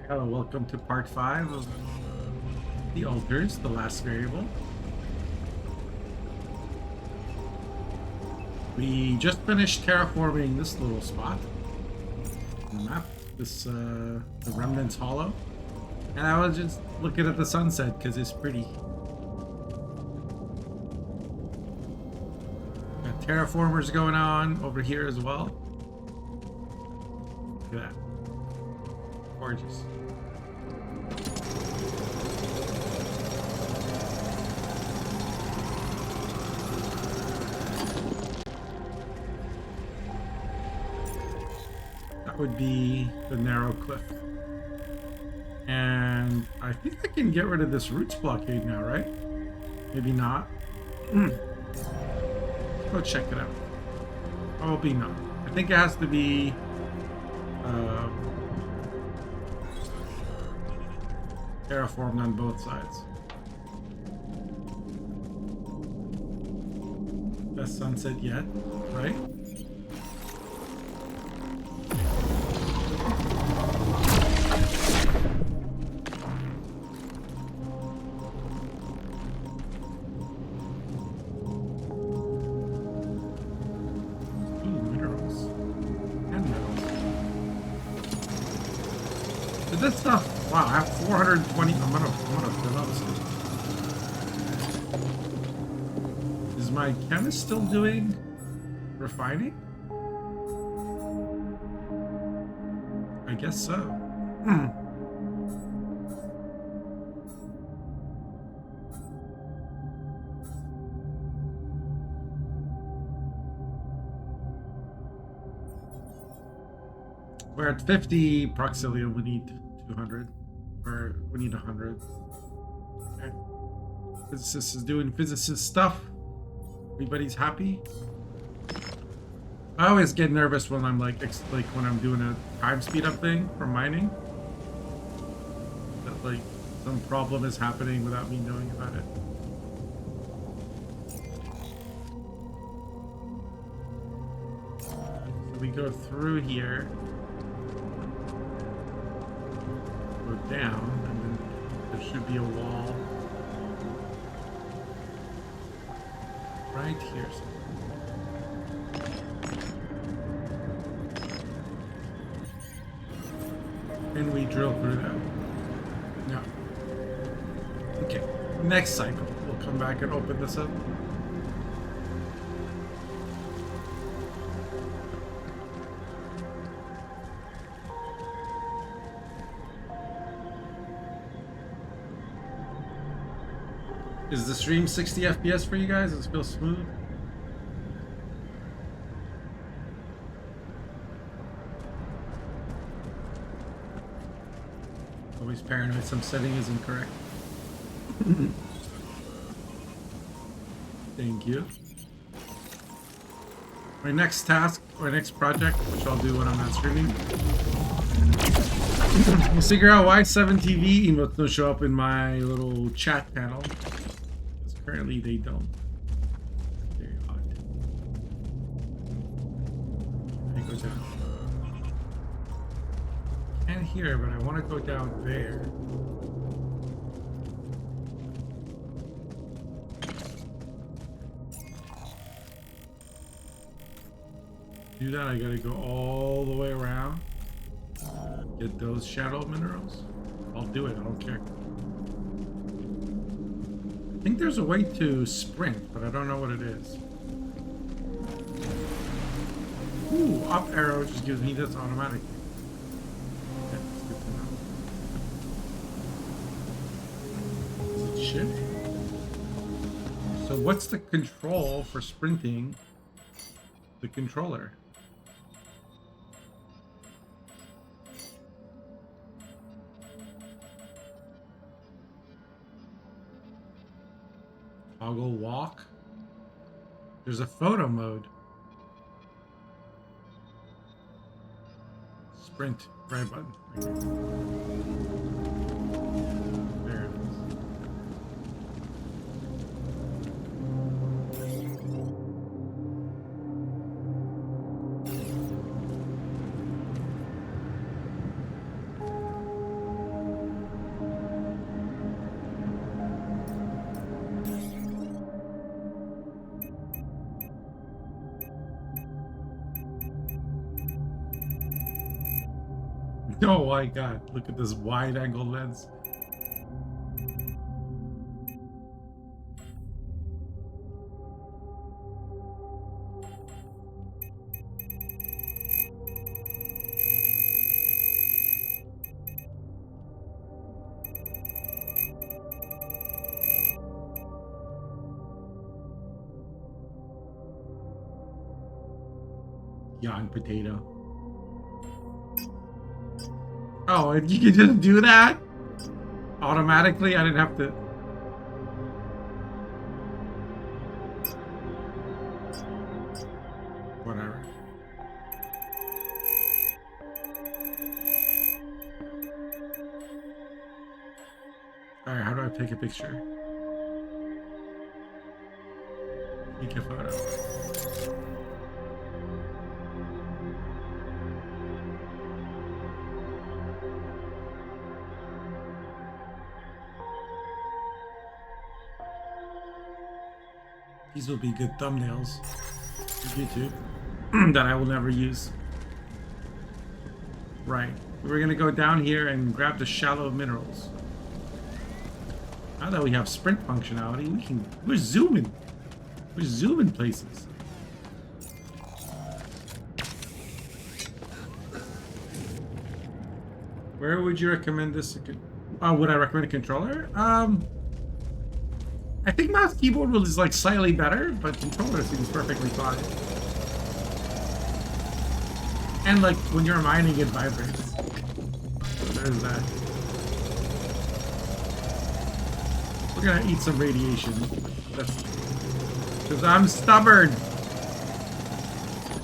Hello, welcome to part 5 of the altars, the last variable. We just finished terraforming this little spot on the map, the Remnants Hollow. And I was just looking at the sunset because it's pretty. Got terraformers going on over here as well. Look at that. Gorgeous. That would be the narrow cliff. And I think I can get rid of this roots blockade now, right? Maybe not. Let's go check it out. Probably not. I think it has to be terraformed on both sides. Best sunset yet, right? This stuff, wow, I have 420. I'm gonna fill up some. Is my chemist still doing refining? I guess so. We're at 50 proxilium. We need 200, or we need 100. Okay. Physicist is doing physicist stuff. Everybody's happy. I always get nervous when I'm like when I'm doing a time speed up thing for mining. That like some problem is happening without me knowing about it. So we go through here. Go down, and then there should be a wall right here. Can we drill through that? No. Okay, next cycle we'll come back and open this up. Is the stream 60 FPS for you guys? Does it feel smooth? Always paranoid some setting is incorrect. Thank you. My next task, or next project, which I'll do when I'm not streaming, we'll figure out why 7TV emotes don't show up in my little chat panel. Currently, they don't. Very odd. I go down. Can't hear, but I want to go down there. To do that, I gotta go all the way around. Get those shadow minerals. I'll do it. I don't care. I think there's a way to sprint, but I don't know what it is. Ooh, up arrow just gives me this automatically. Okay, that's good to know. Is it shift? So what's the control for sprinting the controller? Toggle walk. There's a photo mode. Sprint, right button. Okay. There it is. Oh my god, look at this wide angle lens. Young potato. Oh, and you can just do that automatically? I didn't have to. Whatever. Alright, how do I take a picture? Take a photo. These will be good thumbnails for YouTube that I will never use. Right. We're gonna go down here and grab the shallow minerals. Now that we have sprint functionality, we're zooming. We're zooming places. Where would you recommend this? Would I recommend a controller? I think mouse keyboard is like slightly better, but controller seems perfectly fine. And like when you're mining, it vibrates. So there's that. We're gonna eat some radiation. Because I'm stubborn.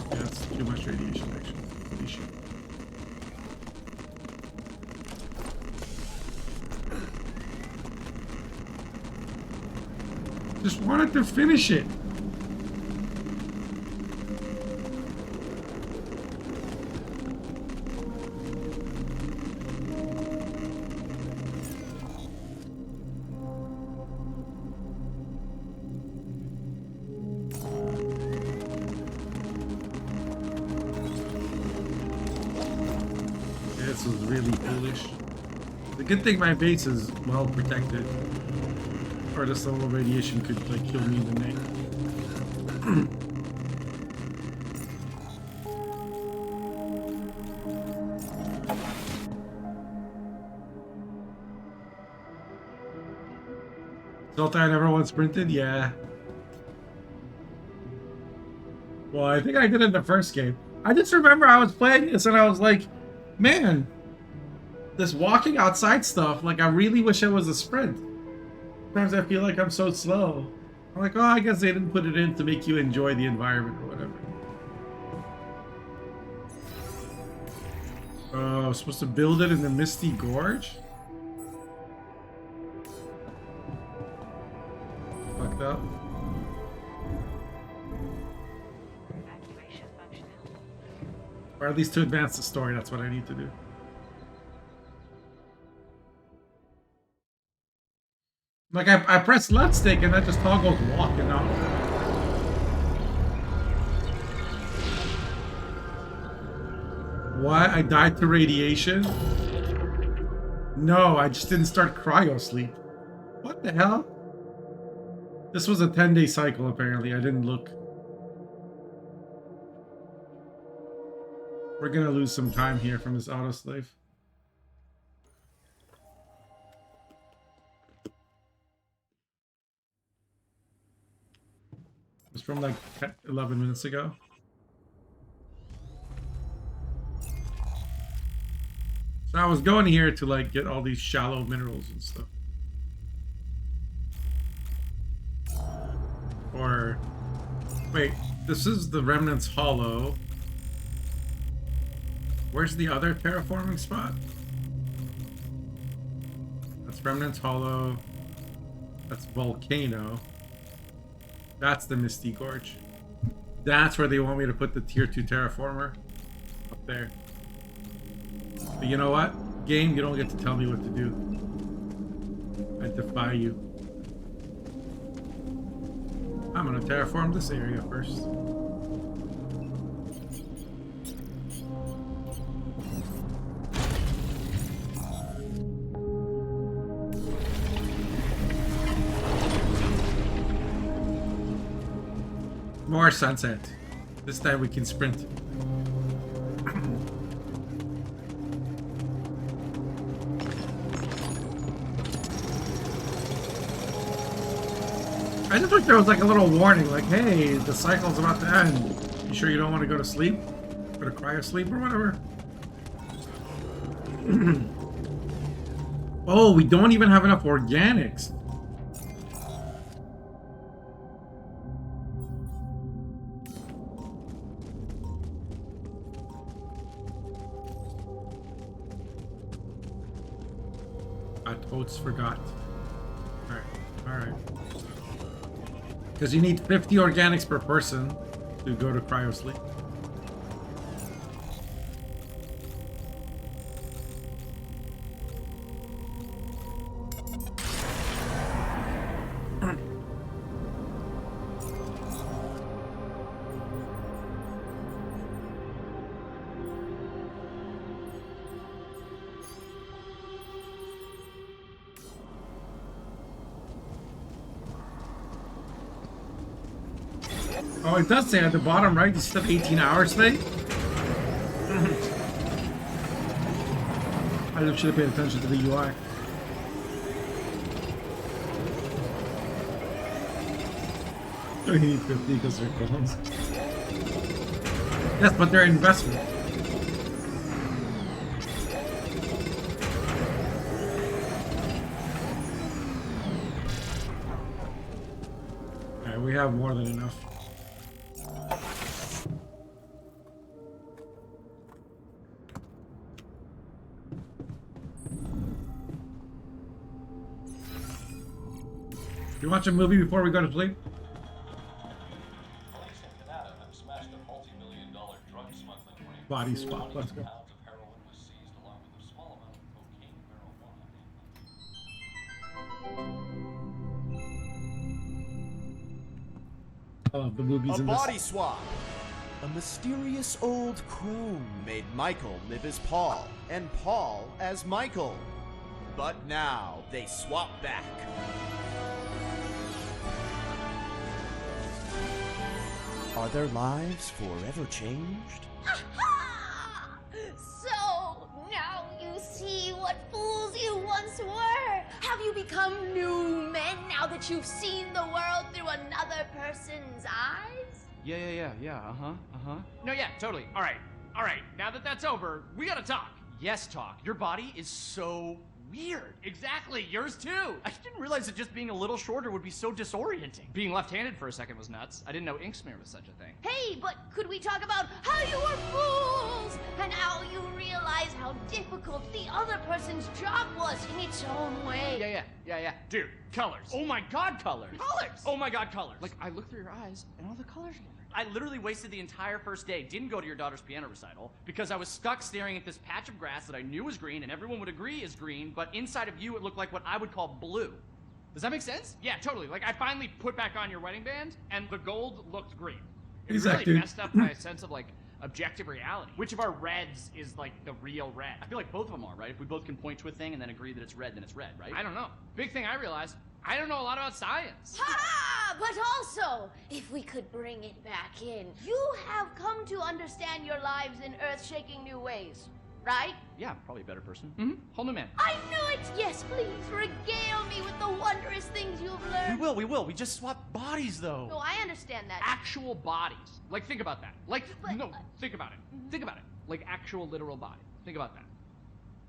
Yeah, that's too much radiation, actually. Holy shit. Just wanted to finish it. This was really foolish. The good thing my base is well protected. Or just a little radiation could like kill me in the neck. Scoia'tael never once sprinted? Yeah. Well, I think I did it in the first game. I just remember I was playing this and I was like, man, this walking outside stuff, like I really wish it was a sprint. Sometimes I feel like I'm so slow. I'm like, oh, I guess they didn't put it in to make you enjoy the environment or whatever. Oh, I was supposed to build it in the Misty Gorge? Fucked up. Or at least to advance the story, that's what I need to do. Like, I press left stick and that just toggles walking out. What? I died to radiation? No, I just didn't start cryo sleep. What the hell? This was a 10-day cycle, apparently. I didn't look. We're gonna lose some time here from this autoslave. It's from like 11 minutes ago. So I was going here to like get all these shallow minerals and stuff. Or wait, this is the Remnants Hollow. Where's the other terraforming spot? That's Remnants Hollow. That's Volcano. That's the Misty Gorge. That's where they want me to put the tier 2 terraformer. Up there. But you know what? Game, you don't get to tell me what to do. I defy you. I'm gonna terraform this area first. More sunset. This time we can sprint. I just wish there was like a little warning, like, hey, the cycle's about to end. You sure you don't want to go to sleep? Go to cryo sleep or whatever? Oh, we don't even have enough organics. I totes forgot. Alright. Because you need 50 organics per person to go to cryo sleep. Oh, it does say at the bottom right, you still have 18 hours today. I should have paid attention to the UI. I need 50 because they're clones. Yes, but they're investment. Alright, we have more than enough. You watch a movie before we go to sleep? Body swap, let's go. Oh, the movies A in body this. swap. A mysterious old crone made Michael live as Paul, and Paul as Michael. But now they swap back. Are their lives forever changed? So, now you see what fools you once were. Have you become new men now that you've seen the world through another person's eyes? Yeah, No, yeah, totally. All right. Now that that's over, we gotta talk. Yes, talk. Your body is so weird. Exactly, yours too. I didn't realize that just being a little shorter would be so disorienting. Being left-handed for a second was nuts. I didn't know ink smear was such a thing. Hey, but could we talk about how you were fools and how you realized how difficult the other person's job was in its own way? Yeah. Dude, colors. Oh my god, colors. Colors! Oh my god, colors. Like, I look through your eyes and all the colors are different. I literally wasted the entire first day, didn't go to your daughter's piano recital, because I was stuck staring at this patch of grass that I knew was green and everyone would agree is green, but inside of you it looked like what I would call blue. Does that make sense? Yeah, totally. Like, I finally put back on your wedding band, and the gold looked green. It really messed up my sense of, like, objective reality. Which of our reds is, like, the real red? I feel like both of them are, right? If we both can point to a thing and then agree that it's red, then it's red, right? I don't know. Big thing I realized, I don't know a lot about science. Ha! But also, if we could bring it back in, you have come to understand your lives in earth-shaking new ways, right? Yeah, probably a better person. Mm-hmm. Whole new man. I knew it! Yes, please, regale me with the wondrous things you've learned. We will. We just swap bodies, though. No, I understand that. Actual bodies. Like, think about that. Like, But, no, think about it. Think about it. Like, actual literal body. Think about that.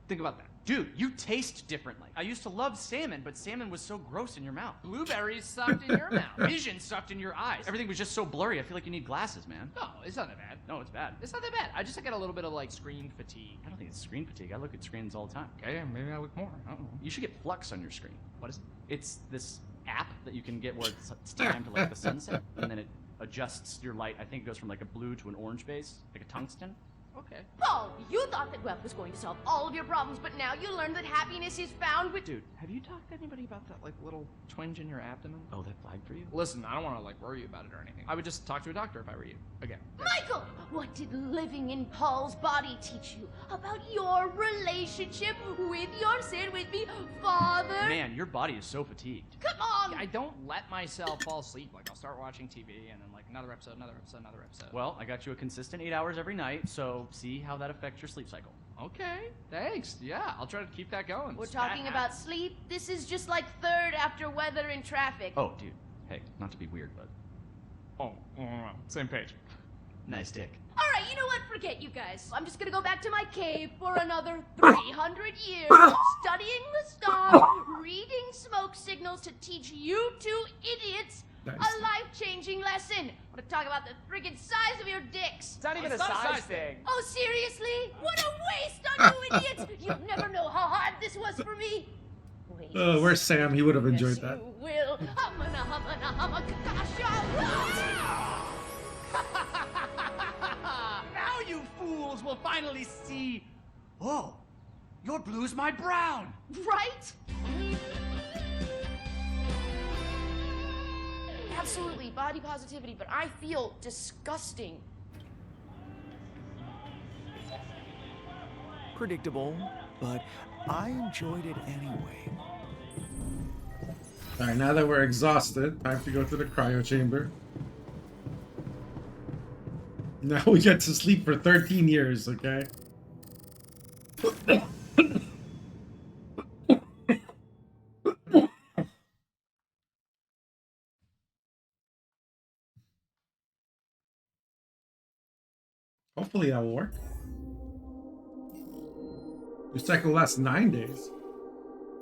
Think about that. Dude, you taste differently. I used to love salmon, but salmon was so gross in your mouth. Blueberries sucked in your mouth. Vision sucked in your eyes. Everything was just so blurry. I feel like you need glasses, man. No, it's not that bad. No, it's bad. It's not that bad. I just get a little bit of, like, screen fatigue. I don't think it's screen fatigue. I look at screens all the time. Okay, maybe I look more. I don't know. You should get Flux on your screen. What is it? It's this app that you can get where it's time to, like, the sunset, and then it adjusts your light. I think it goes from, like, a blue to an orange base, like a tungsten. Okay. Paul, you thought that wealth was going to solve all of your problems, but now you learn that happiness is found with... Dude, have you talked to anybody about that, like, little twinge in your abdomen? Oh, that flagged for you? Listen, I don't want to, like, worry you about it or anything. I would just talk to a doctor if I were you. Again. Michael, what did living in Paul's body teach you about your relationship with your, say it with me, father? Man, your body is so fatigued. Come on! I don't let myself fall asleep. Like, I'll start watching TV and then, like, another episode. Well, I got you a consistent 8 hours every night, so see how that affects your sleep cycle. Okay, thanks. Yeah, I'll try to keep that going. We're talking about sleep. This is just like third after weather in traffic. Oh, dude. Hey, not to be weird, but... Oh, same page. Nice dick. All right, you know what? Forget you guys. I'm just gonna go back to my cave for another 300 years, studying the stars, reading smoke signals to teach you two idiots a life-changing lesson. I want to talk about the friggin' size of your dicks. It's not even a size thing. Oh, seriously? What a waste on you idiots! You'll never know how hard this was for me. Wait. Oh, where's Sam? He would have enjoyed Yes, that. you will. Now you fools will finally see... Whoa, your blue's my brown. Right? Absolutely, body positivity, but I feel disgusting. Predictable, but I enjoyed it anyway. Alright, now that we're exhausted, time to go to the cryo chamber. Now we get to sleep for 13 years, okay? Hopefully that will work. Your cycle lasts 9 days.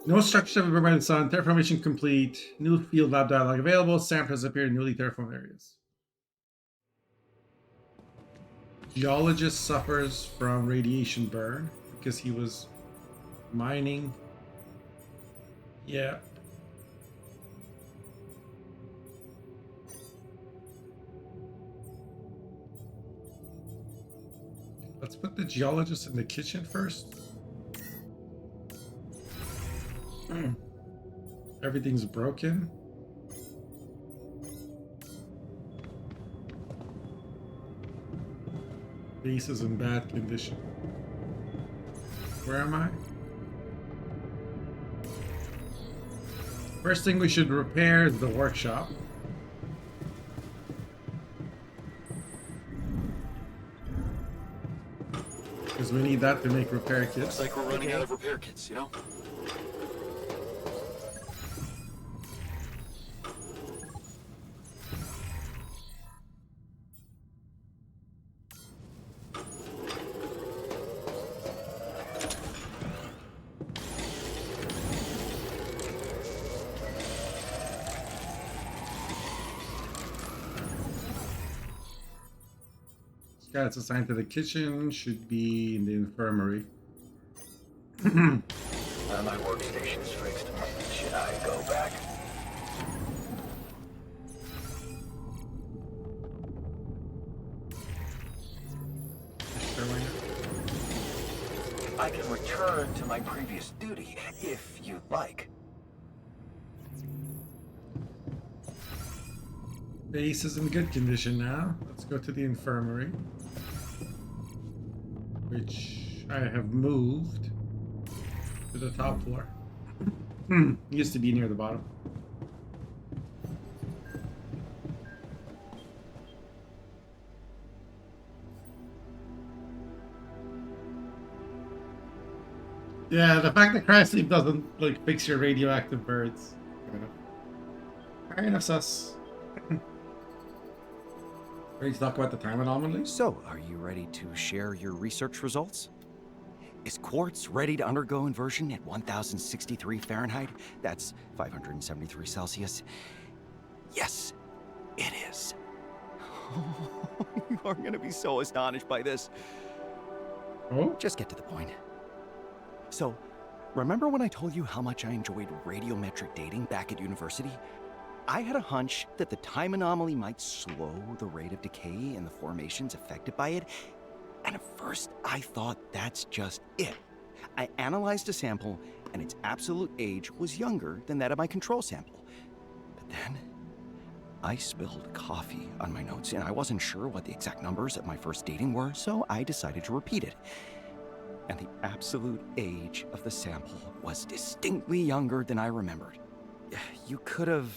No structures have been provided, son. Terraformation complete. New field lab dialog available. Samp has appeared in newly terraformed areas. Geologist suffers from radiation burn because he was mining. Yeah. Let's put the geologist in the kitchen first. Everything's broken. Base is in bad condition. Where am I? First thing we should repair is the workshop. Because we need that to make repair kits. Looks like we're running out of repair kits, you know? Guy that's assigned to the kitchen should be in the infirmary. My workstation's fixed. Should I go back? Sure, why not? I can return to my previous duty, if you'd like. Base is in good condition now. Let's go to the infirmary, which I have moved to the top floor. Used to be near the bottom. Yeah, the fact that cry sleep doesn't like fix your radioactive birds. Fair enough, sus. Ready to talk about the time anomaly? So, are you ready to share your research results? Is quartz ready to undergo inversion at 1063 Fahrenheit? That's 573 Celsius. Yes, it is. You are going to be so astonished by this. Oh? Just get to the point. So, remember when I told you how much I enjoyed radiometric dating back at university? I had a hunch that the time anomaly might slow the rate of decay in the formations affected by it, And at first, I thought that's just it. I analyzed a sample, and its absolute age was younger than that of my control sample. But then, I spilled coffee on my notes, and I wasn't sure what the exact numbers of my first dating were, so I decided to repeat it. And the absolute age of the sample was distinctly younger than I remembered. You could have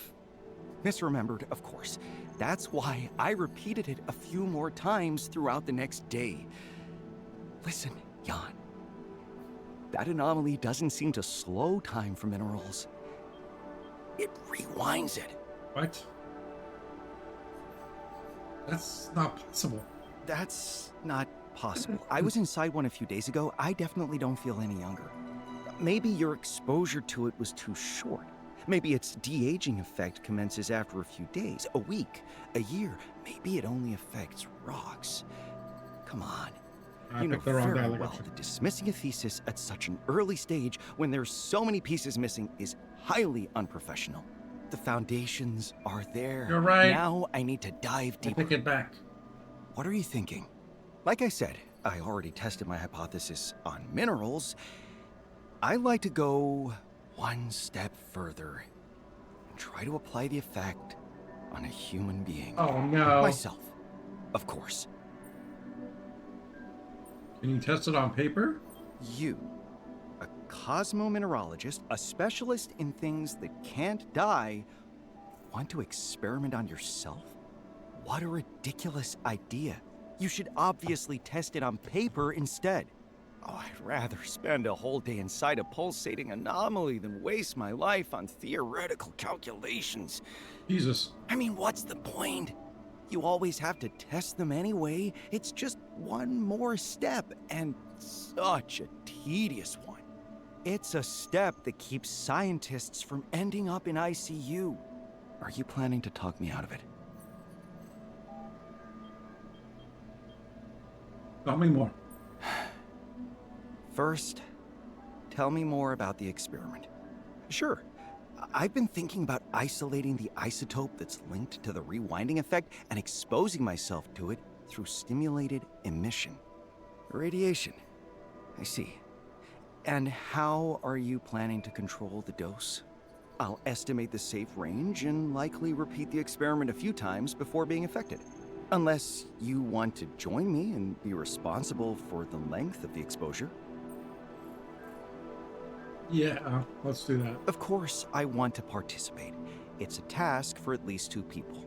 misremembered, of course. That's why I repeated it a few more times throughout the next day. Listen, Jan. That anomaly doesn't seem to slow time for minerals. It rewinds it. What? That's not possible. That's not possible. I was inside one a few days ago. I definitely don't feel any younger. Maybe your exposure to it was too short. Maybe its de-aging effect commences after a few days, a week, a year. Maybe it only affects rocks. Come on. You know very well that dismissing a thesis at such an early stage when there's so many pieces missing is highly unprofessional. The foundations are there. You're right. Now I need to dive deeper. Take it back. What are you thinking? Like I said, I already tested my hypothesis on minerals. I like to go one step further and try to apply the effect on a human being. Oh no. Myself, of course. Can you test it on paper? You, a cosmomineralogist, a specialist in things that can't die, want to experiment on yourself? What a ridiculous idea. You should obviously test it on paper instead. Oh, I'd rather spend a whole day inside a pulsating anomaly than waste my life on theoretical calculations. Jesus. I mean, what's the point? You always have to test them anyway. It's just one more step, and such a tedious one. It's a step that keeps scientists from ending up in ICU. Are you planning to talk me out of it? Tell me more. First, tell me more about the experiment. Sure. I've been thinking about isolating the isotope that's linked to the rewinding effect and exposing myself to it through stimulated emission. Radiation. I see. And how are you planning to control the dose? I'll estimate the safe range and likely repeat the experiment a few times before being affected. Unless you want to join me and be responsible for the length of the exposure. Yeah, let's do that. Of course, I want to participate. It's a task for at least 2 people.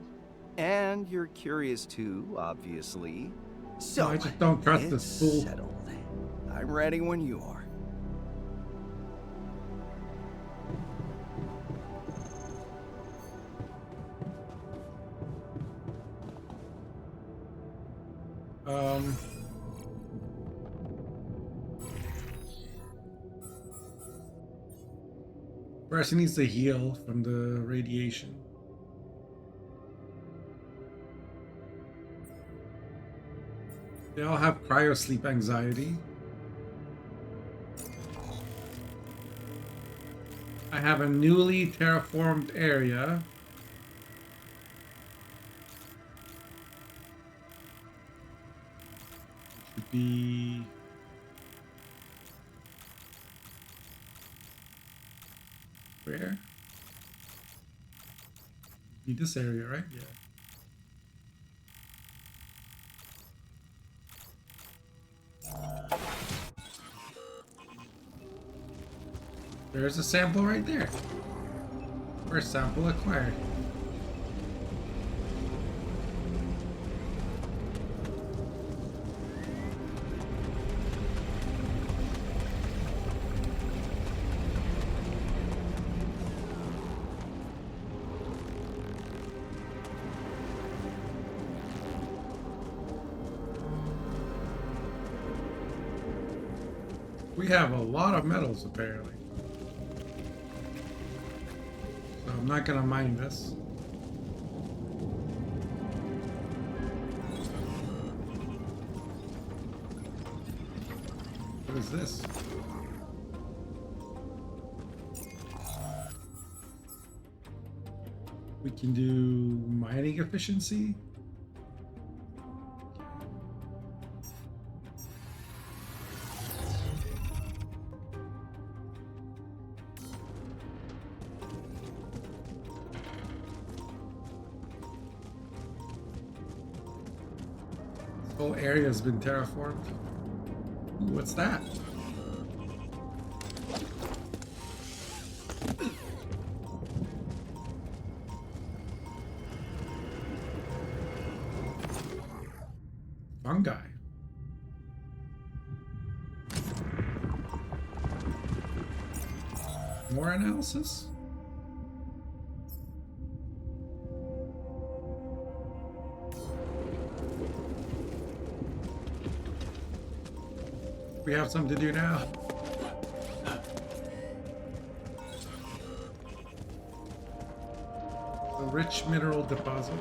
And you're curious too, obviously. So, No, I just don't trust it's this fool. settled. I'm ready when you are. Person needs to heal from the radiation. They all have cryosleep anxiety. I have a newly terraformed area. It should be... Where? Be this area, right? Yeah. There's a sample right there. First sample acquired. We have a lot of metals apparently. So I'm not gonna mine this. What is this? We can do mining efficiency. Whole area has been terraformed. Ooh, what's that? Fungi. More analysis? We have something to do now. A rich mineral deposit.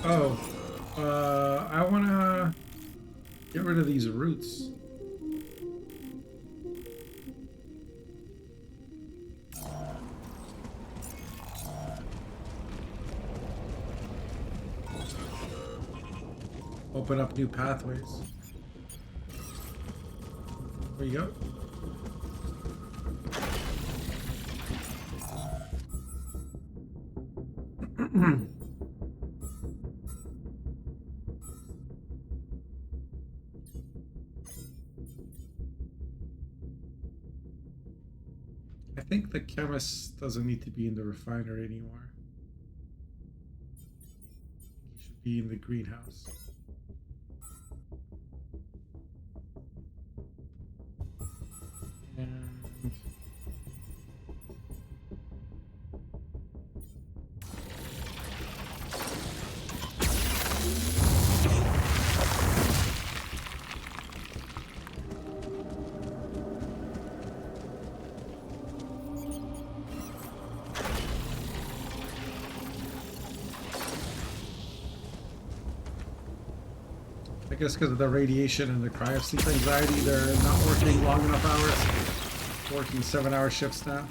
Oh, I wanna get rid of these roots. Open up new pathways. There you go. I think the chemist doesn't need to be in the refinery anymore. He should be in the greenhouse. And I guess because of the radiation and the cryosleep anxiety, they're not working long enough hours. Working 7-hour shifts now.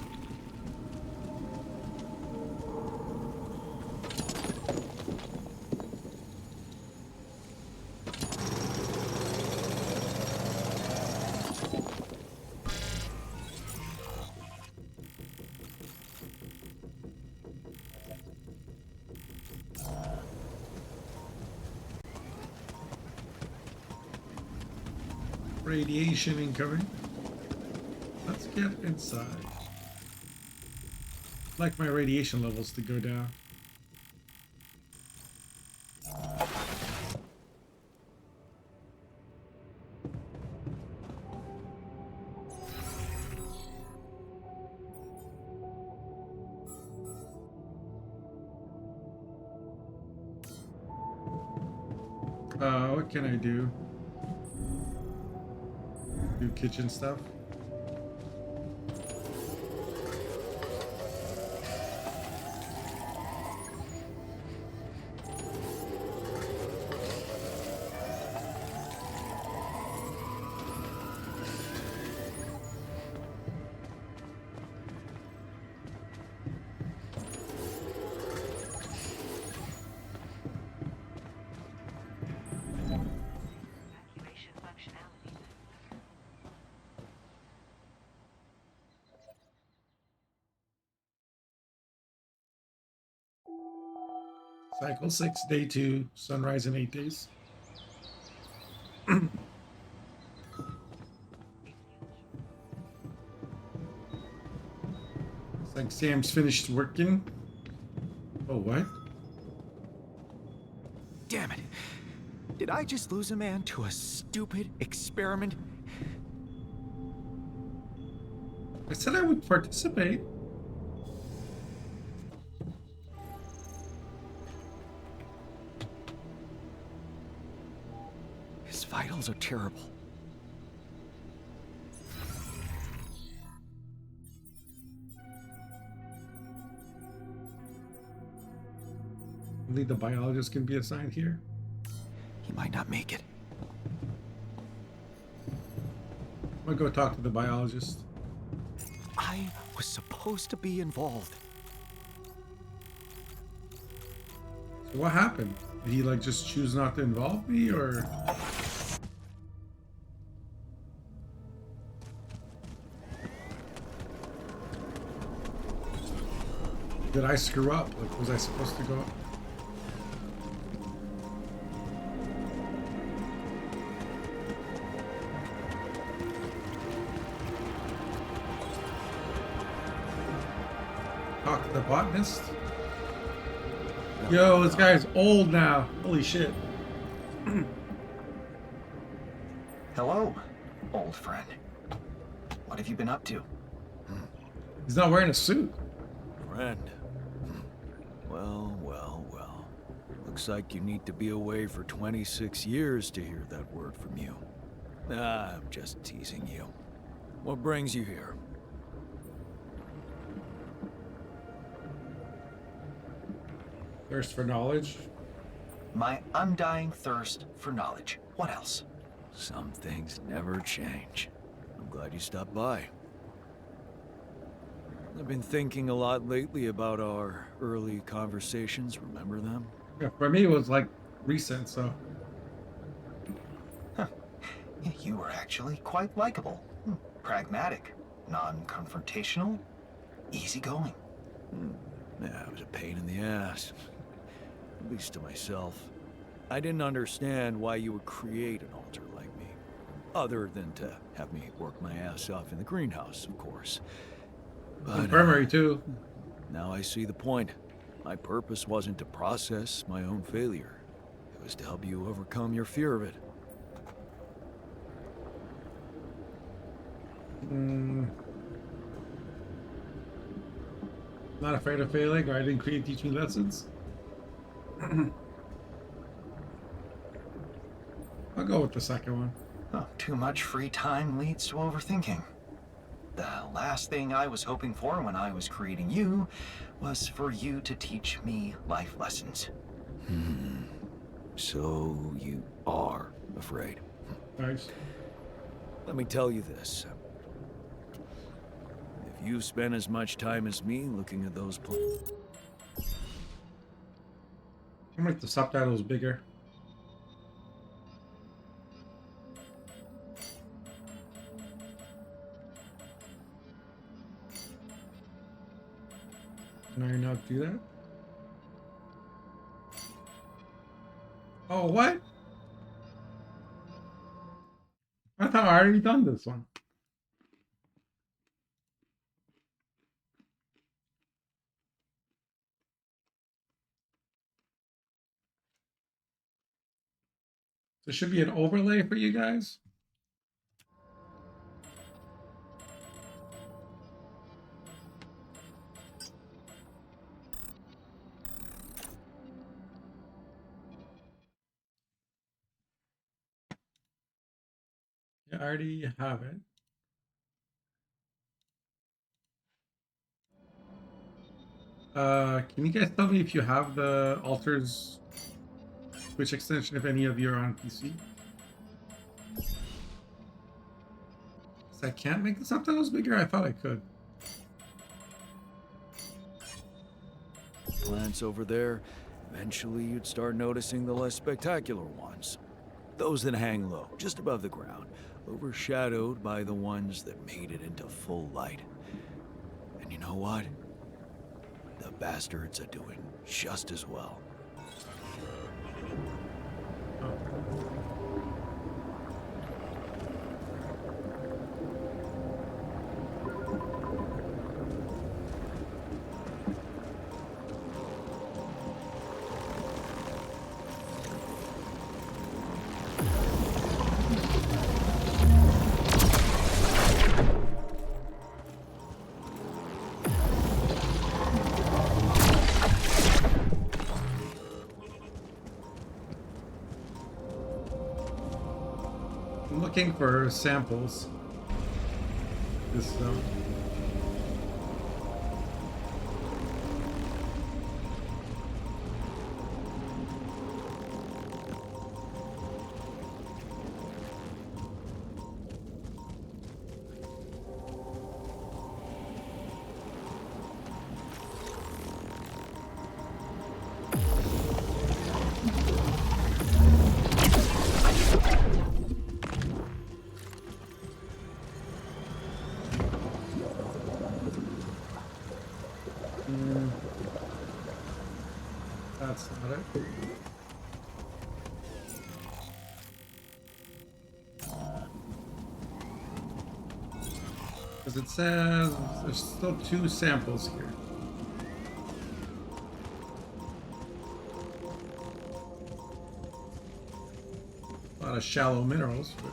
Radiation incoming. Let's get inside. I'd like my radiation levels to go down. What can I do? Do kitchen stuff. Cycle 6, day 2, sunrise in 8 days. It's like Sam's finished working. Oh, what? Damn it. Did I just lose a man to a stupid experiment? I said I would participate. His vitals are terrible. Only the biologist can be assigned here. He might not make it. I'm gonna go talk to the biologist. I was supposed to be involved. So what happened? Did he like just choose not to involve me, or? Did I screw up? Like, was I supposed to go? Talk to the botanist? Yo, this guy's old now. Holy shit. Hello, old friend. What have you been up to? He's not wearing a suit. Friend. Well, well, well. Looks like you need to be away for 26 years to hear that word from you. Ah, I'm just teasing you. What brings you here? Thirst for knowledge. My undying thirst for knowledge. What else? Some things never change. I'm glad you stopped by. I've been thinking a lot lately about our early conversations. Remember them? Yeah, for me it was like recent, so. You were actually quite likable. Pragmatic. Non-confrontational. Easygoing. Yeah, it was a pain in the ass. At least to myself. I didn't understand why you would create an alter like me. Other than to have me work my ass off in the greenhouse, of course. But Infirmary too. now I see the point. My purpose wasn't to process my own failure. It was to help you overcome your fear of it. Not afraid of failing, or I didn't create teaching lessons. I'll go with the second one. Oh, too much free time leads to overthinking. The last thing I was hoping for when I was creating you was for you to teach me life lessons. So you are afraid. Nice. Let me tell you this. If you spend as much time as me looking at those I'll make the subtitles bigger. Can I not do that? Oh, what? I thought I already done this one. There should be an overlay for you guys. Yeah, I already have it. Can you guys tell me if you have the alters Switch extension if any of you are on PC? So I can't make the subtitles bigger? I thought I could. plants over there, eventually you'd start noticing the less spectacular ones. Those that hang low, just above the ground, overshadowed by the ones that made it into full light. And you know what? The bastards are doing just as well. I'm looking for samples. This that's not it. Because it says there's still 2 samples here. A lot of shallow minerals. But...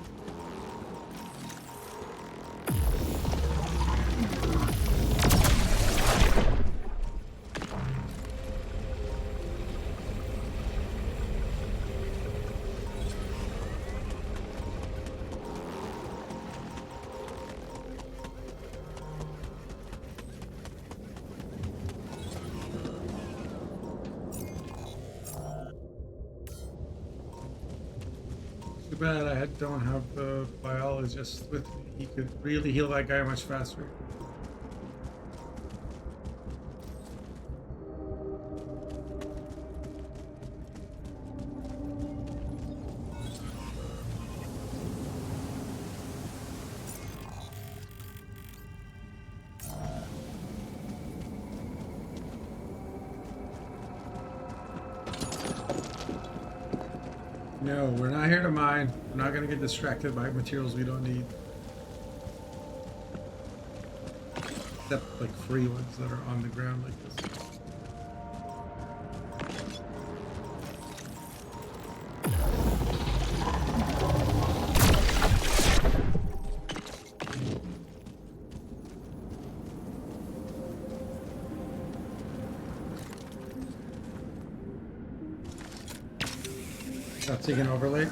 Too bad I don't have the biologist with me. He could really heal that guy much faster. No, we're not here to mine. We're not gonna get distracted by materials we don't need. Except like free ones that are on the ground like this. Not taking overlay.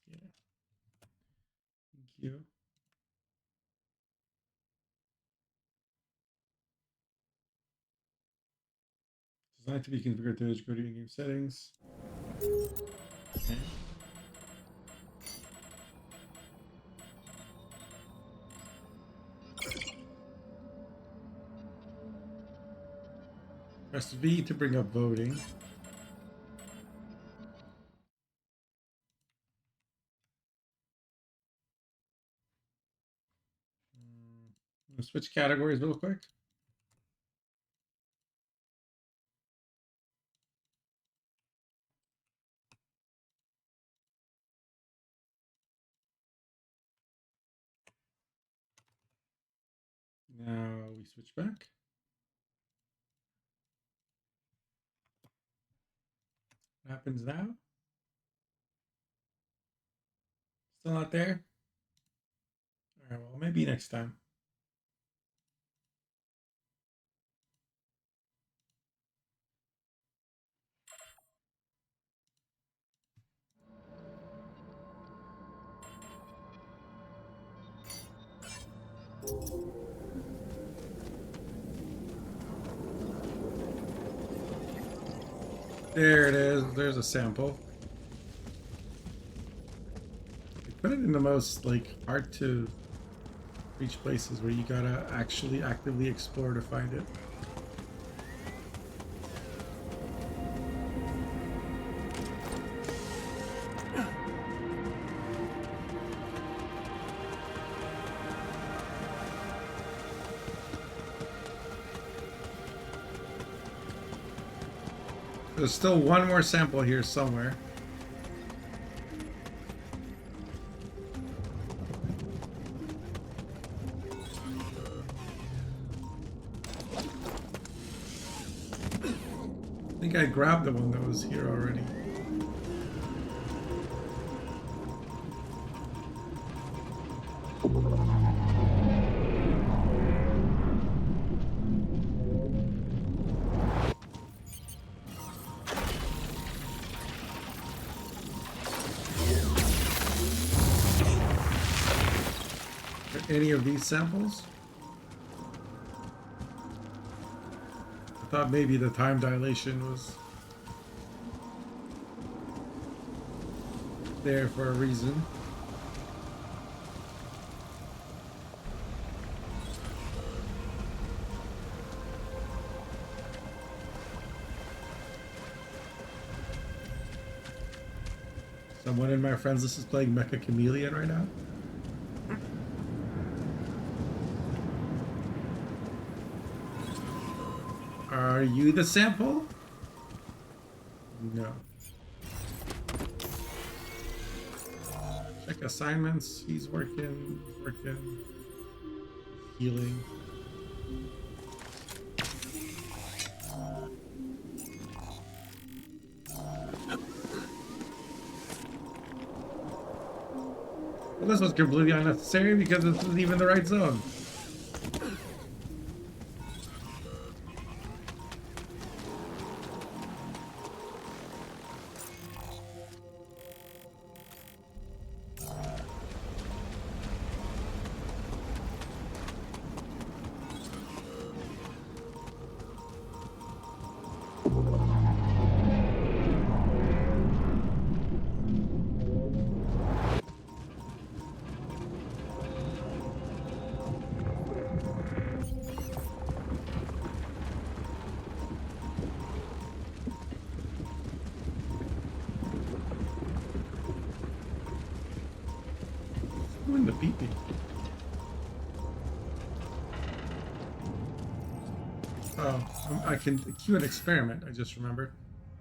Yeah. Thank you. Designed to be configured to go to in-game settings. Okay. Press V to bring up voting. Let's switch categories real quick. Now we switch back. What happens now? Still not there? All right, well, maybe next time. There it is. There's a sample. I put it in the most like hard to reach places where you gotta actually actively explore to find it. There's still one more sample here somewhere. I think I grabbed the one that was here already. Any of these samples? I thought maybe the time dilation was there for a reason. Someone in my friends list is playing Mecha Chameleon right now. Are you the sample? No. Check assignments. He's working. Healing. Well, this was completely unnecessary because this isn't even the right zone. Doing the pee-pee. Oh, I can queue an experiment, I just remembered.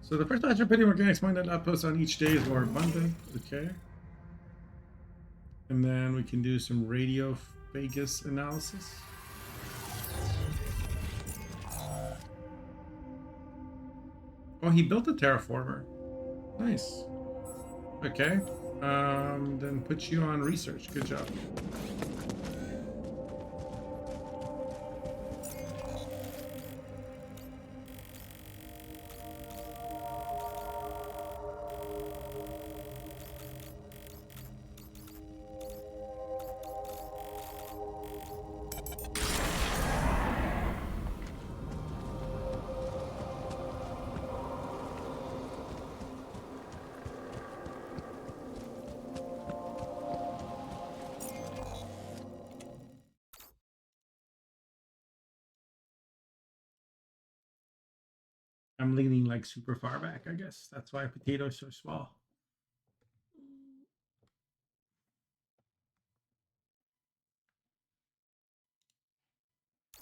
So the first batch of pretty organics mined outposts on each day is more abundant. Okay. And then we can do some radiophagus analysis. Oh, he built a terraformer. Nice. Okay. Then put you on research. Good job. I'm leaning like super far back, I guess. That's why potatoes are so small.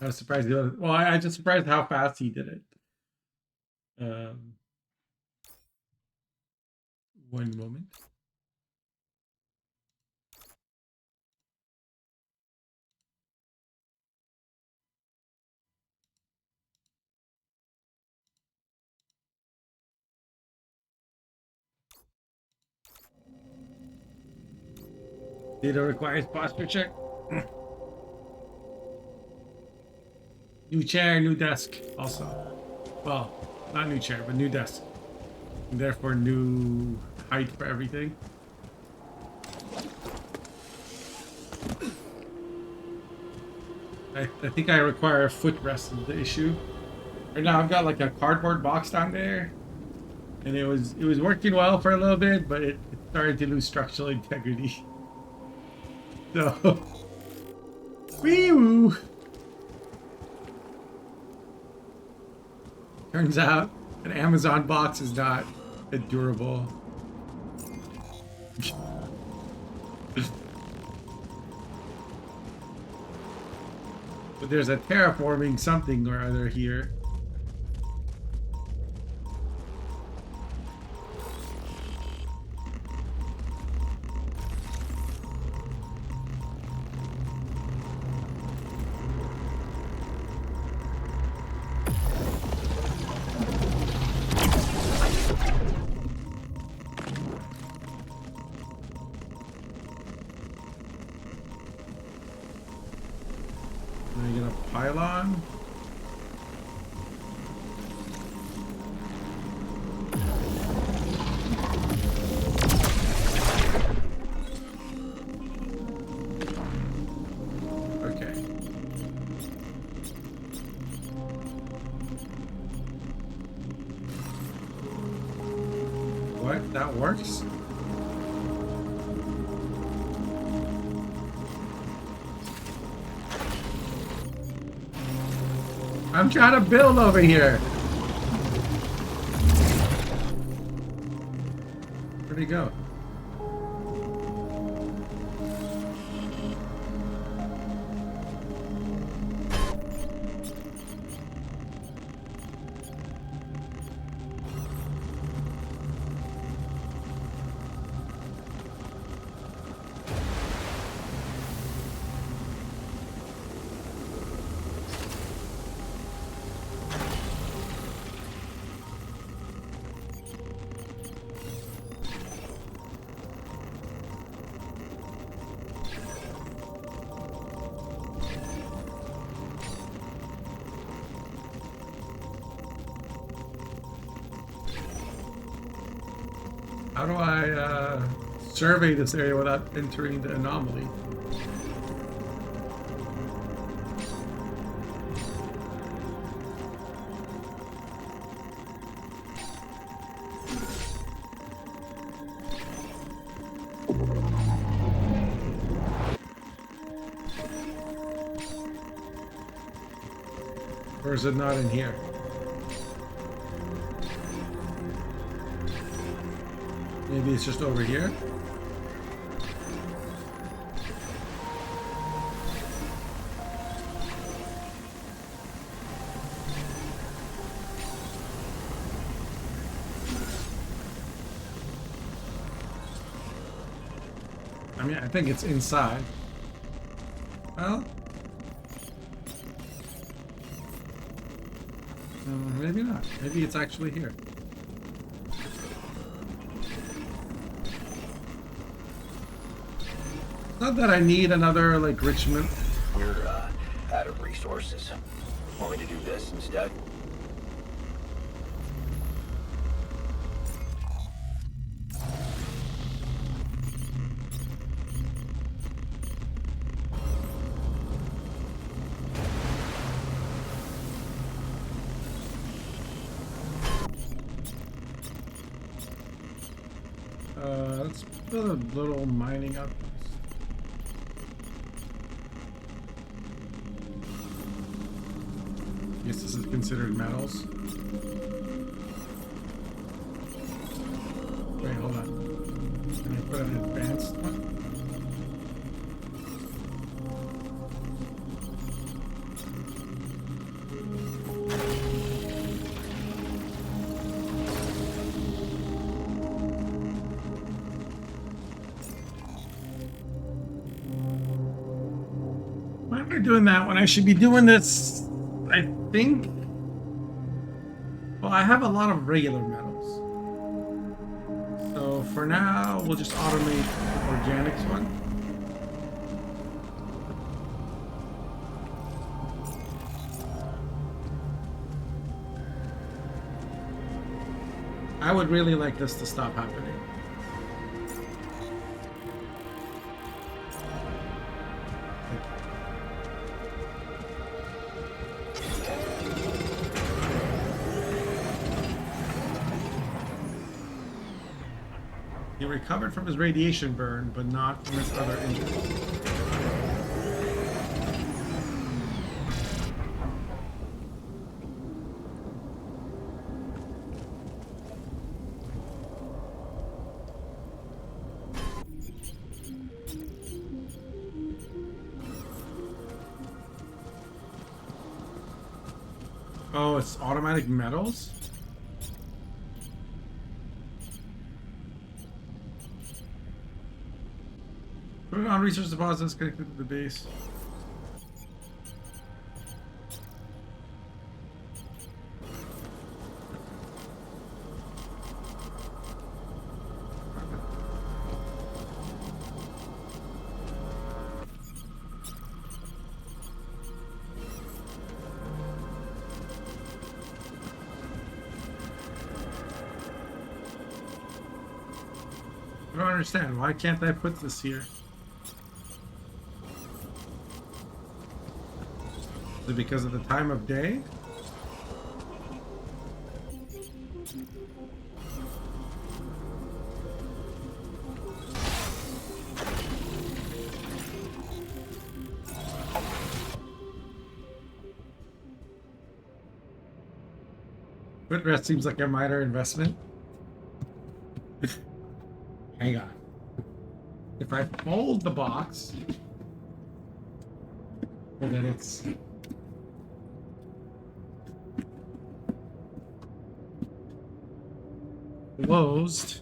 I was surprised. Well, I just surprised how fast he did it. One moment. Data requires posture check. New chair, new desk. Also, well, not new chair, but new desk. And therefore, new height for everything. I think I require a footrest is the issue. Right now, I've got like a cardboard box down there, and it was working well for a little bit, but it started to lose structural integrity. So, wee-woo. Turns out an Amazon box is not durable. But there's a terraforming something or other here. Pylon. Okay. What? That works? I'm trying to build over here. Where'd he go? How do I survey this area without entering the anomaly? Or is it not in here? Maybe it's just over here? I mean, I think it's inside. Well, maybe not. Maybe it's actually here. Not that I need another, like, Richmond. We're out of resources. Want me to do this instead? Let's build a little mining outpost. Guess this is considered metals. Wait, hold on. Can I put an advanced one? Why am I doing that when I should be doing this? I think. Well, I have a lot of regular metals. So for now, we'll just automate the organics one. I would really like this to stop happening. He recovered from his radiation burn, but not from his other injuries. Oh, it's automatic metals? Put it on research deposits connected to the base. I don't understand. Why can't I put this here? Is it because of the time of day? Footrest seems like a minor investment. Hang on. If I fold the box, and then it's closed.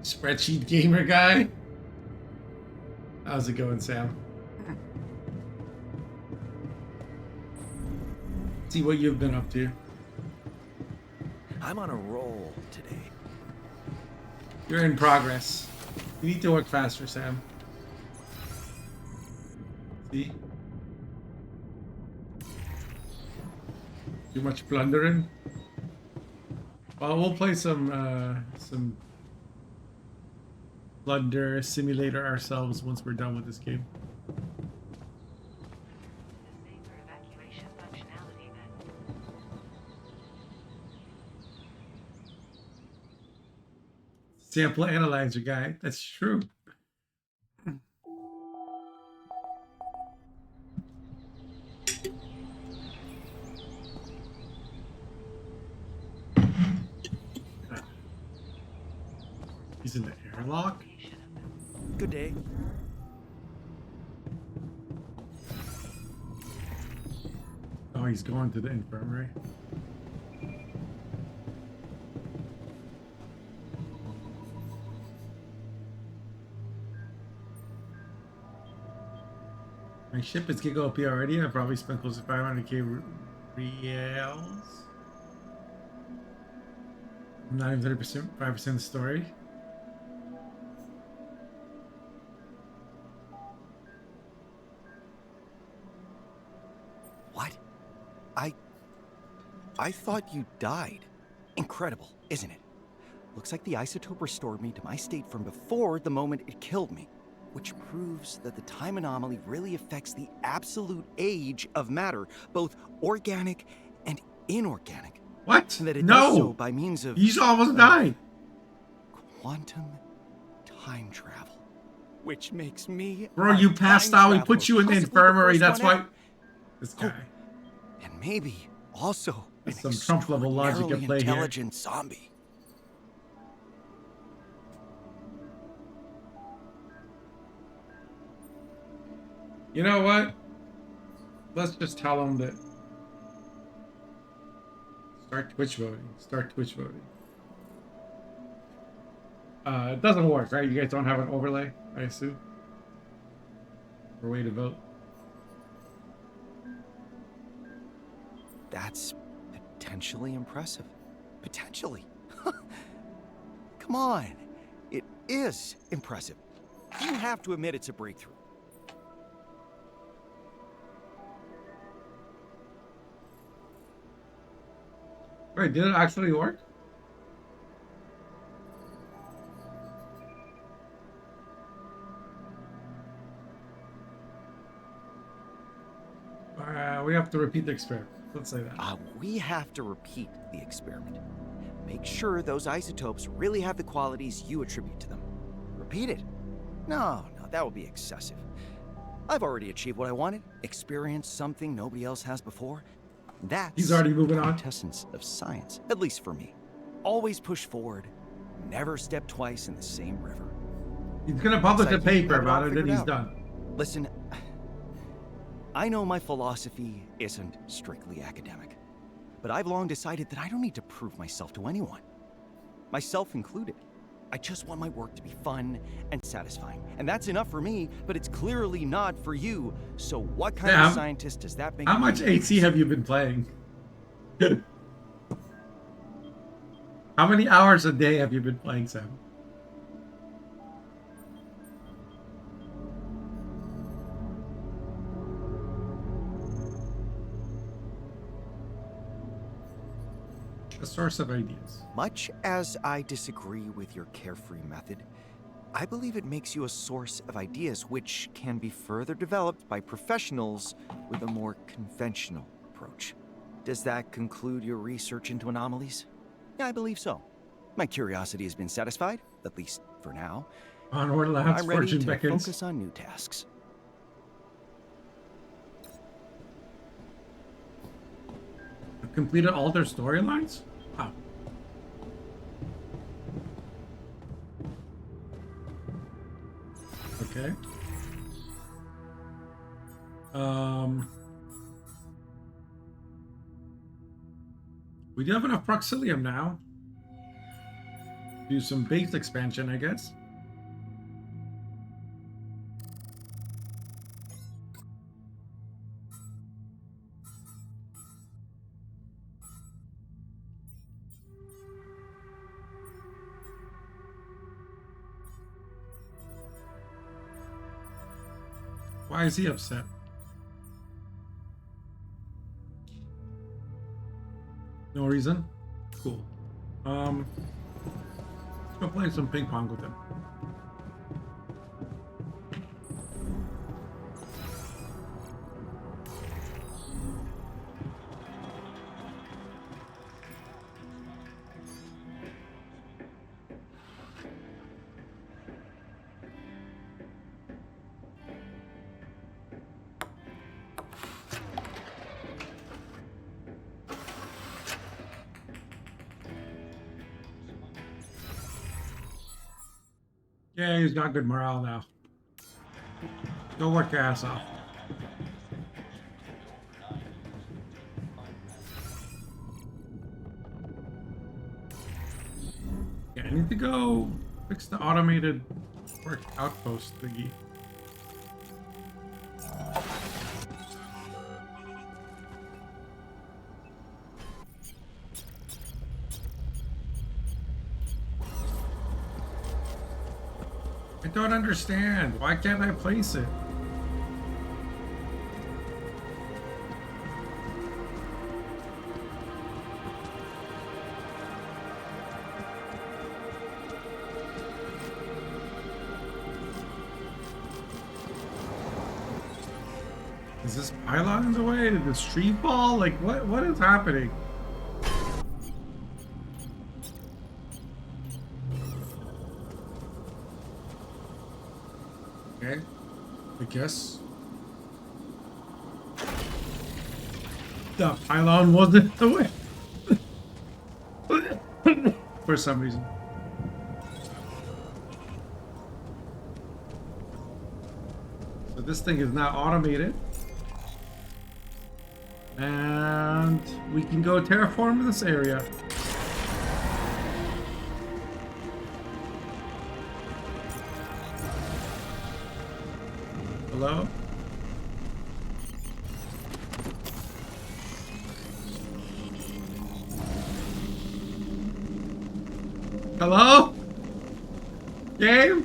Spreadsheet gamer guy. How's it going, Sam? See what you've been up to. I'm on a roll today. You're in progress. You need to work faster, Sam. See? Too much plundering. Well, we'll play some Plunder Simulator ourselves once we're done with this game. Sample analyzer guy. That's true. He's in the airlock. Good day. Oh, he's going to the infirmary. My ship is gig OP already. I probably spent close to 500k reals. Not even 30%, 5% of the story. What? I thought you died. Incredible, isn't it? Looks like the isotope restored me to my state from before the moment it killed me, which proves that the time anomaly really affects the absolute age of matter, both organic and inorganic. What? And that it No! does so by means of He's almost died. quantum time travel, which makes me Bro, a you passed time out. We traveler, put you in the possibly infirmary. first That's one why. ever. This guy. And maybe also That's an some Trump level logic at extraordinarily play here. intelligent zombie. You know what? Let's just tell him that. Start Twitch voting. Start Twitch voting. It doesn't work, right? You guys don't have an overlay, I assume? For way to vote. That's potentially impressive. Potentially. Come on. It is impressive. You have to admit it's a breakthrough. Wait, did it actually work? We have to repeat the experiment. Let's say that. We have to repeat the experiment. Make sure those isotopes really have the qualities you attribute to them. Repeat it. No, that would be excessive. I've already achieved what I wanted. Experienced something nobody else has before. That's He's already moving on. the essence of science, at least for me. Always push forward. Never step twice in the same river. He's gonna publish a It's like you paper have it all about it, then figured he's out. done. Listen, I know my philosophy isn't strictly academic, but I've long decided that I don't need to prove myself to anyone, myself included. I just want my work to be fun and satisfying, and that's enough for me, but it's clearly not for you. So what kind Sam, of scientist does that make How you? much AC have you been playing? How many hours a day have you been playing, Sam? A source of ideas. Much as I disagree with your carefree method, I believe it makes you a source of ideas which can be further developed by professionals with a more conventional approach. Does that conclude your research into anomalies? Yeah, I believe so. My curiosity has been satisfied, at least for now. Onward, lads, I'm ready fortune to beckons. focus on new tasks. Completed all their storylines? Wow. Okay. We do have enough Proxilium now. Do some base expansion, I guess. Why is he upset? No reason? Cool. Let's go play some ping pong with him. Yeah, he's got good morale now. Go work your ass off. Yeah, I need to go fix the automated work outpost thingy. I don't understand. Why can't I place it? Is this pylon in the way? Did this tree fall? Like, what is happening? Okay, I guess the pylon wasn't the way for some reason. So this thing is now automated, and we can go terraform this area. Hello? Hello? Game?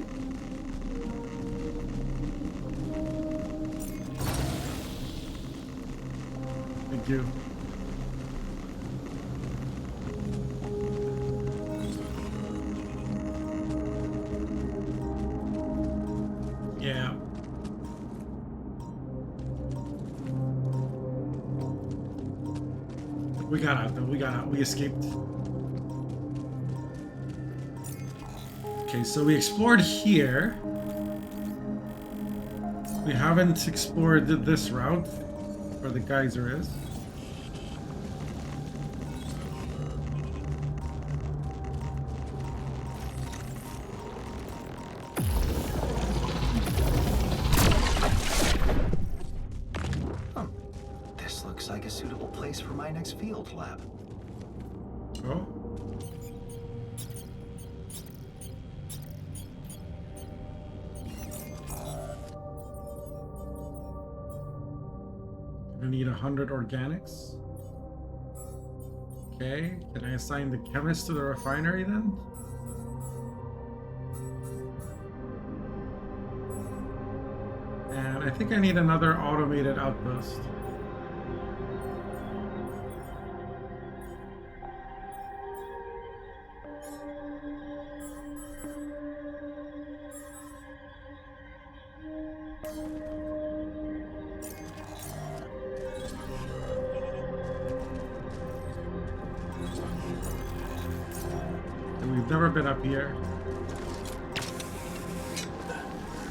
Thank you. Yeah. We got out though, we escaped. Okay, so we explored here. We haven't explored this route where the geyser is. This looks like a suitable place for my next field lab. Oh. I need 100 organics. Okay, can I assign the chemist to the refinery then? And I think I need another automated outpost. We've never been up here.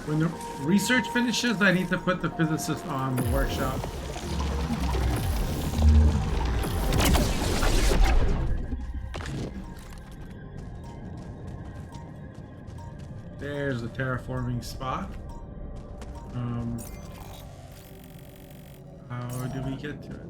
When the research finishes, I need to put the physicist on the workshop. There's the terraforming spot. How do we get to it?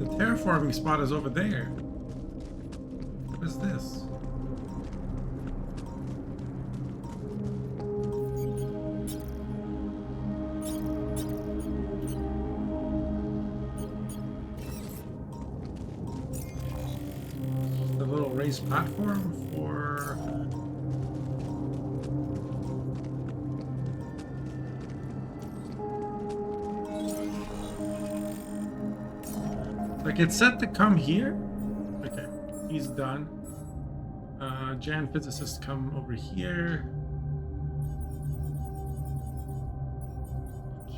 terraforming spot is over there. What is this? The little raised platform for... Like, it's set to come here? Okay, he's done. Jan physicists come over here.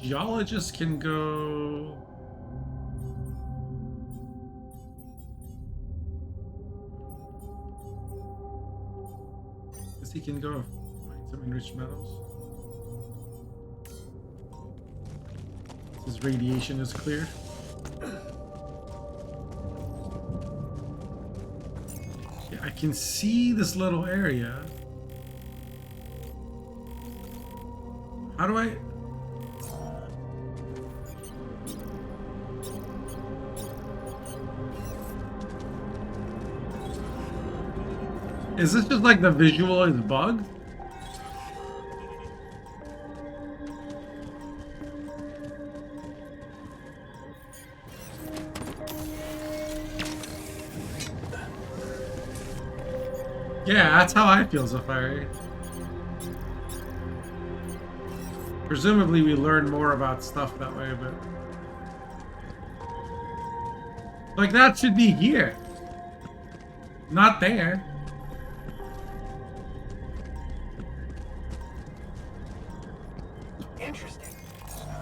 Geologists can go... Guess he can go find some enriched metals. His radiation is clear. I can see this little area. How do I... Is this just like the visual is bugged? Yeah, that's how I feel, Zafari. Presumably we learn more about stuff that way, but... Like, that should be here. Not there. Interesting.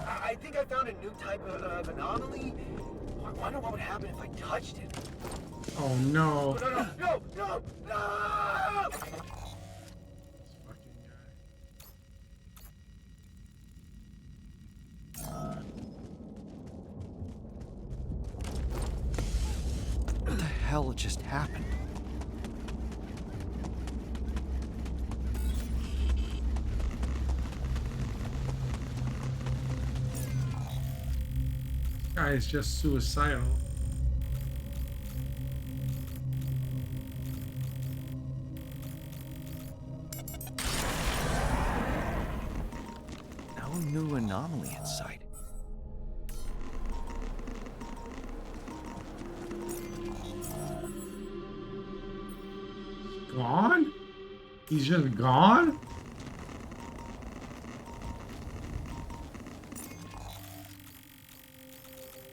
I think I found a new type of anomaly. I wonder what would happen if I touched it. Oh no. No! This fucking guy. What the hell just happened? This guy is just suicidal. New anomaly in sight. Gone? He's just gone?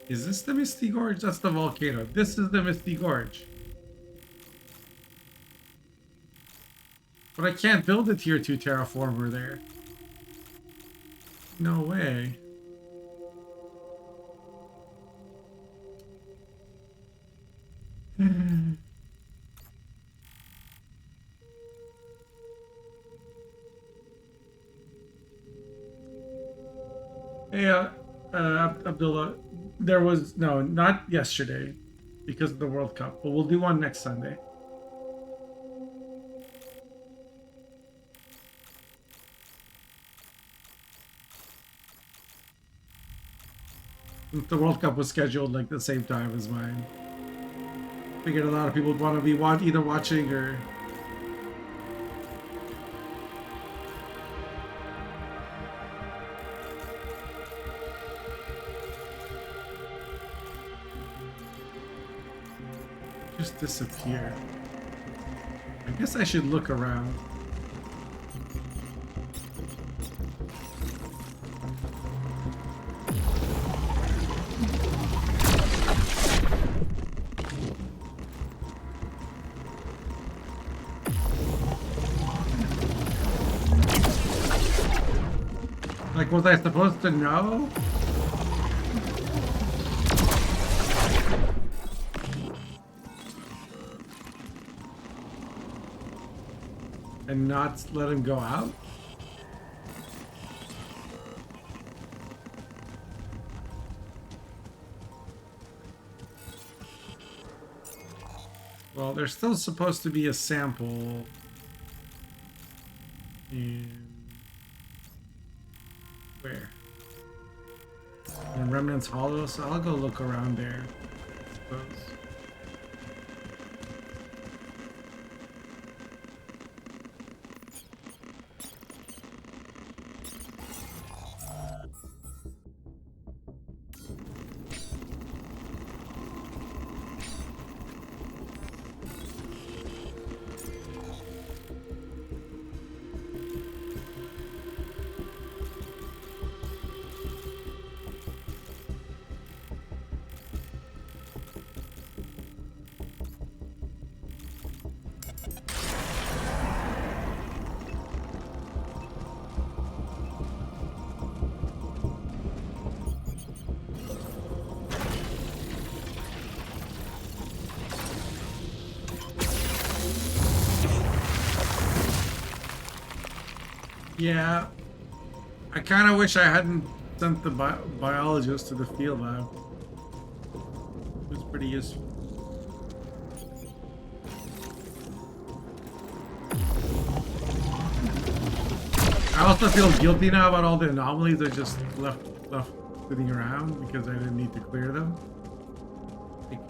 Is this the Misty Gorge? That's the volcano. This is the Misty Gorge. But I can't build a tier 2 terraformer there. No way. Hey, Abdullah, there was, no, not yesterday because of the World Cup, but we'll do one next Sunday. The World Cup was scheduled like the same time as mine. Figured a lot of people would want to be either watching or... just disappear. I guess I should look around. Like, was I supposed to know? And not let him go out? Well, there's still supposed to be a sample in... where? In Remnant's Hollow, so I'll go look around there. those. Yeah, I kind of wish I hadn't sent the biologist to the field lab. It was pretty useful. I also feel guilty now about all the anomalies I just left sitting around because I didn't need to clear them. Like,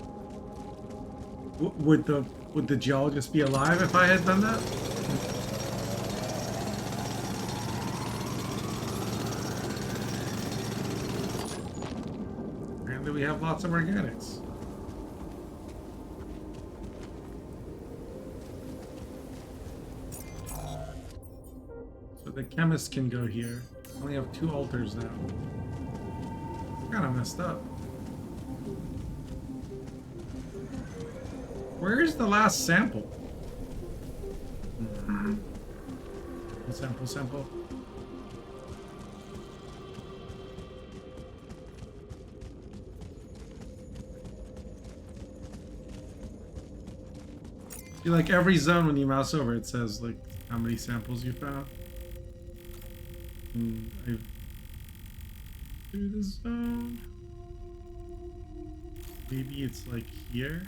would the geologist be alive if I had done that? Apparently we have lots of organics. So the chemist can go here. I only have 2 altars now. It's kind of messed up. Where's the last sample? Sample. You like every zone when you mouse over, it says like how many samples you found. I've do the zone. Maybe it's like here.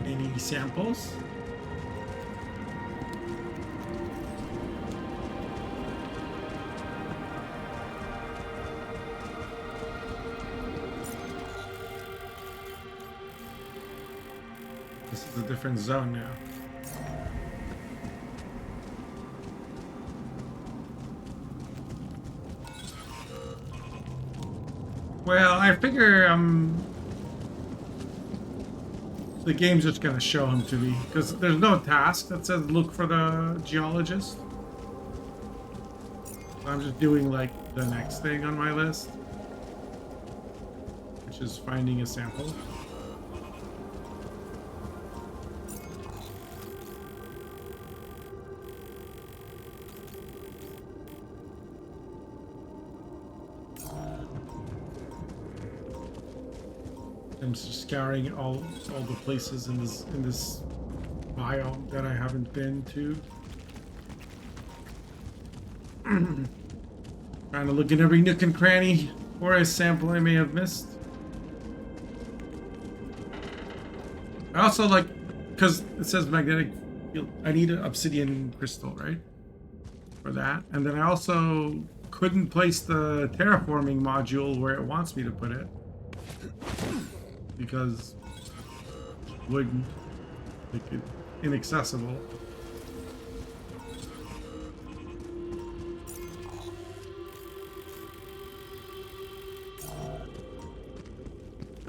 Any samples? This is a different zone now. Well, I figure the game's just gonna show him to me because there's no task that says look for the geologist. So I'm just doing like the next thing on my list, which is finding a sample. I'm just scouring all the places in this biome that I haven't been to. Trying to look in every nook and cranny for a sample I may have missed. I also like, because it says magnetic field, I need an obsidian crystal, right? For that. And then I also couldn't place the terraforming module where it wants me to put it. Because it wouldn't make it inaccessible.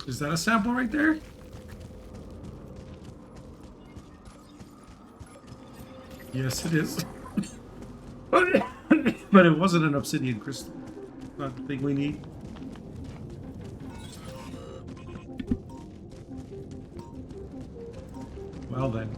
Is that a sample right there? Yes, it is. But it wasn't an obsidian crystal. Not the thing we need. Well then.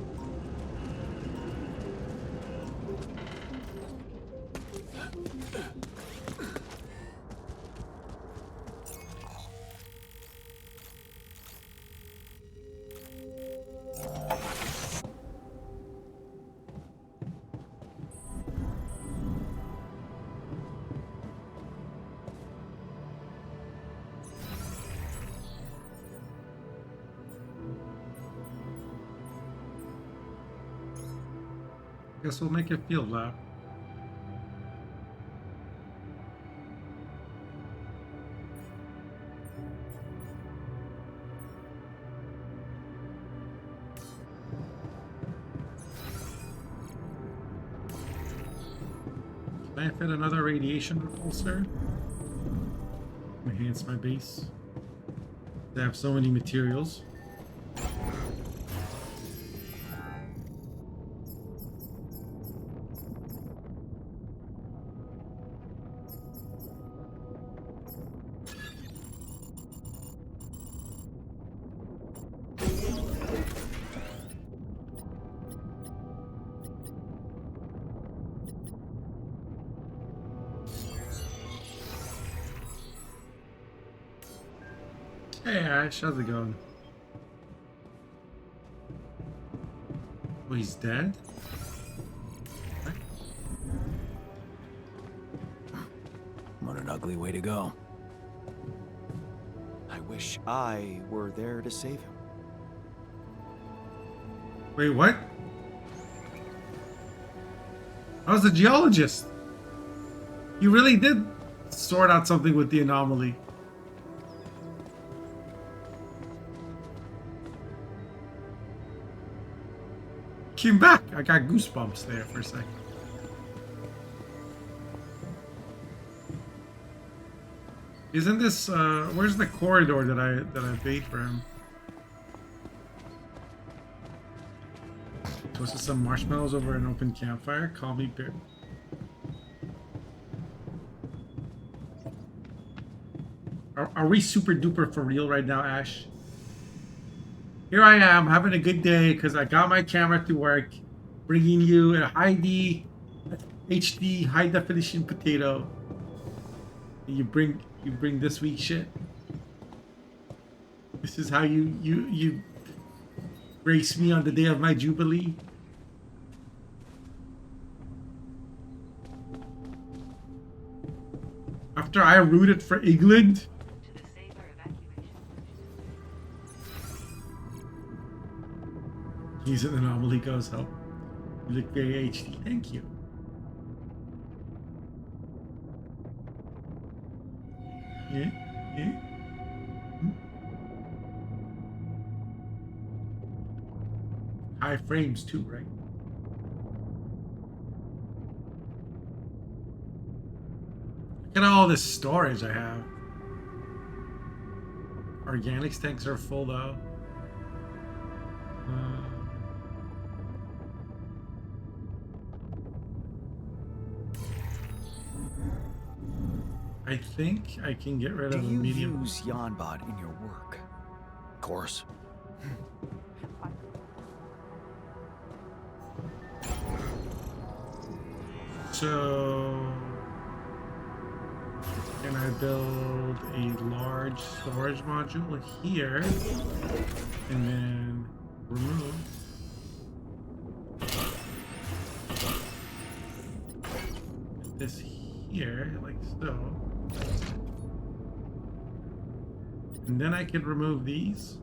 guess we'll make a field lab. Can I fit another radiation repulsor? Enhance my base. They have so many materials. Hey Ash, how's it going? Oh, he's dead? What an ugly way to go. I wish I were there to save him. Wait, what? I was a geologist. You really did sort out something with the anomaly. Came back. I got goosebumps there for a second. Isn't this where's the corridor that I paid for him? Toasted some marshmallows over an open campfire. Call me bear. Are we super duper for real right now, Ash? Here I am having a good day because I got my camera to work, bringing you a HD high definition potato. And you bring this weak shit. This is how you grace me on the day of my jubilee. After I rooted for England. He's an anomaly goes up. You look very HD. Thank you. Yeah, yeah. High frames too, right? Look at all this storage I have. Organics tanks are full though. I think I can get rid of a medium. Do you use Yanbot in your work? Of course. So, can I build a large storage module here and then remove? This here, like so. And then I can remove these.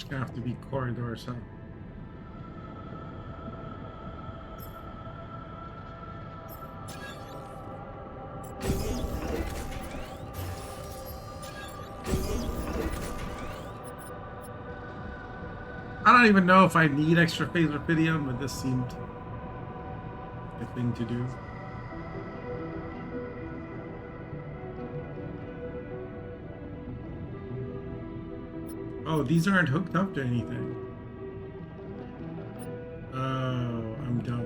Gonna have to be corridors, huh? I don't even know if I need extra phase rubidium, but this seemed the thing to do. Oh, these aren't hooked up to anything. Oh, I'm dumb.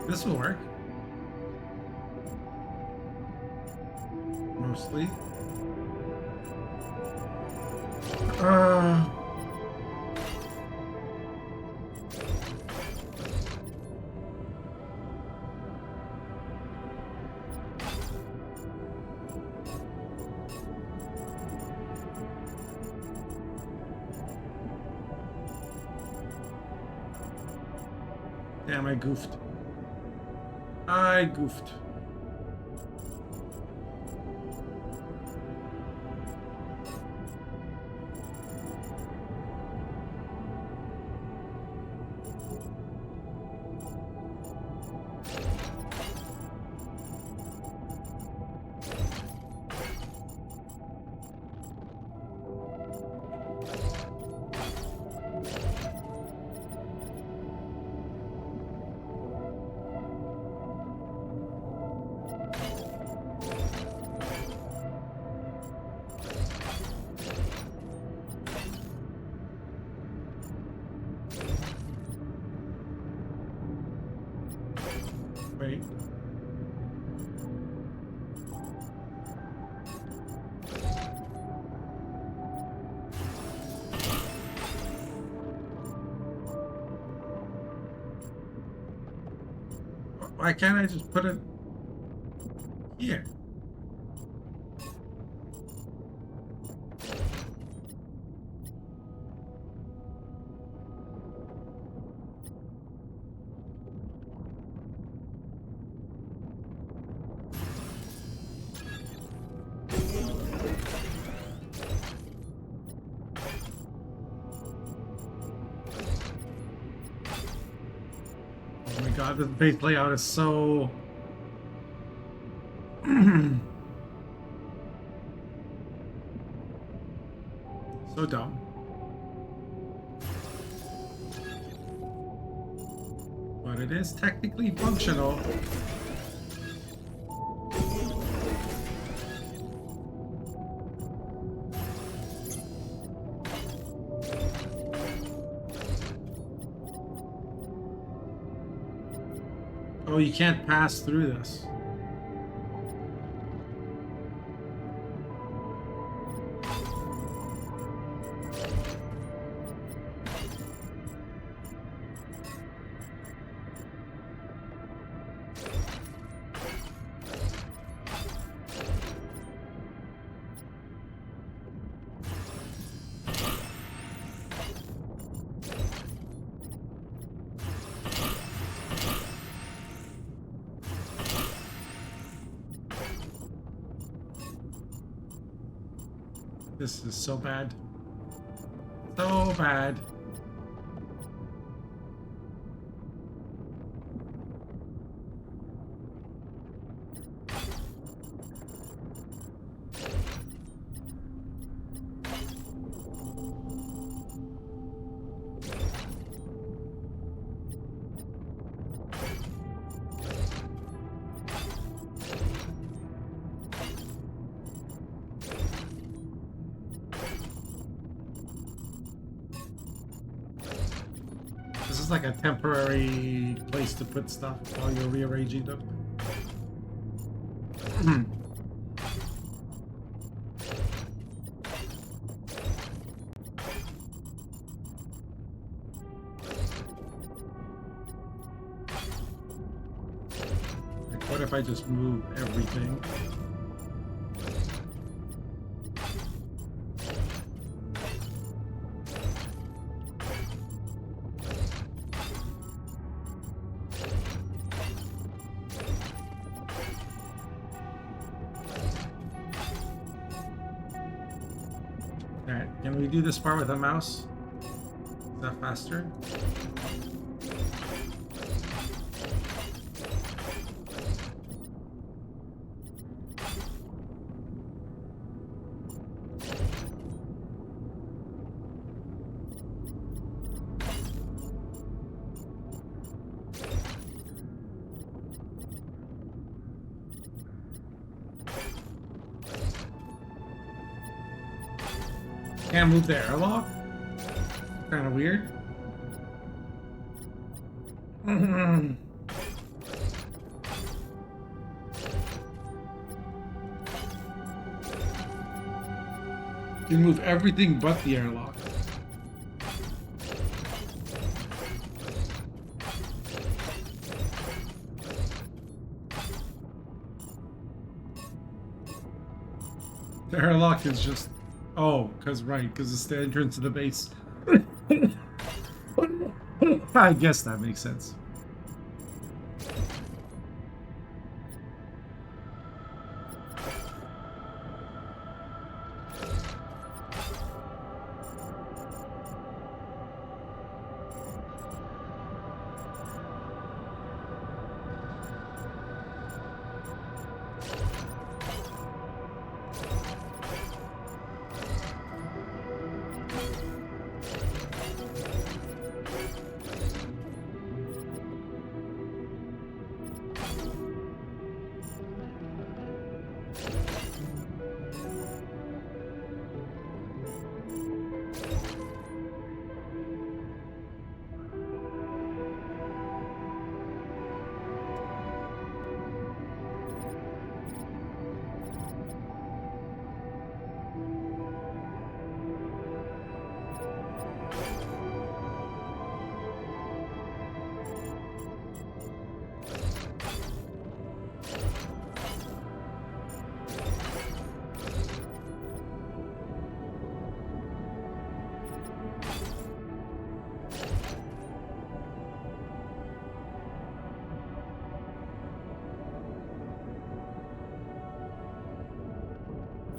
This will work. Mostly. Damn, I goofed. I goofed. Wait. Why can't I just put it here? Oh my god, this base layout is so... so dumb. But it is technically functional. Oh, you can't pass through this. This is so bad. So bad. This is like a temporary place to put stuff while you're rearranging them. Like, what if I just move everything? Alright, can we do this part with a mouse? Is that faster? Can't move the airlock? Kind of weird. You can move everything but the airlock. The airlock is just... Oh, because it's the entrance to the base. I guess that makes sense.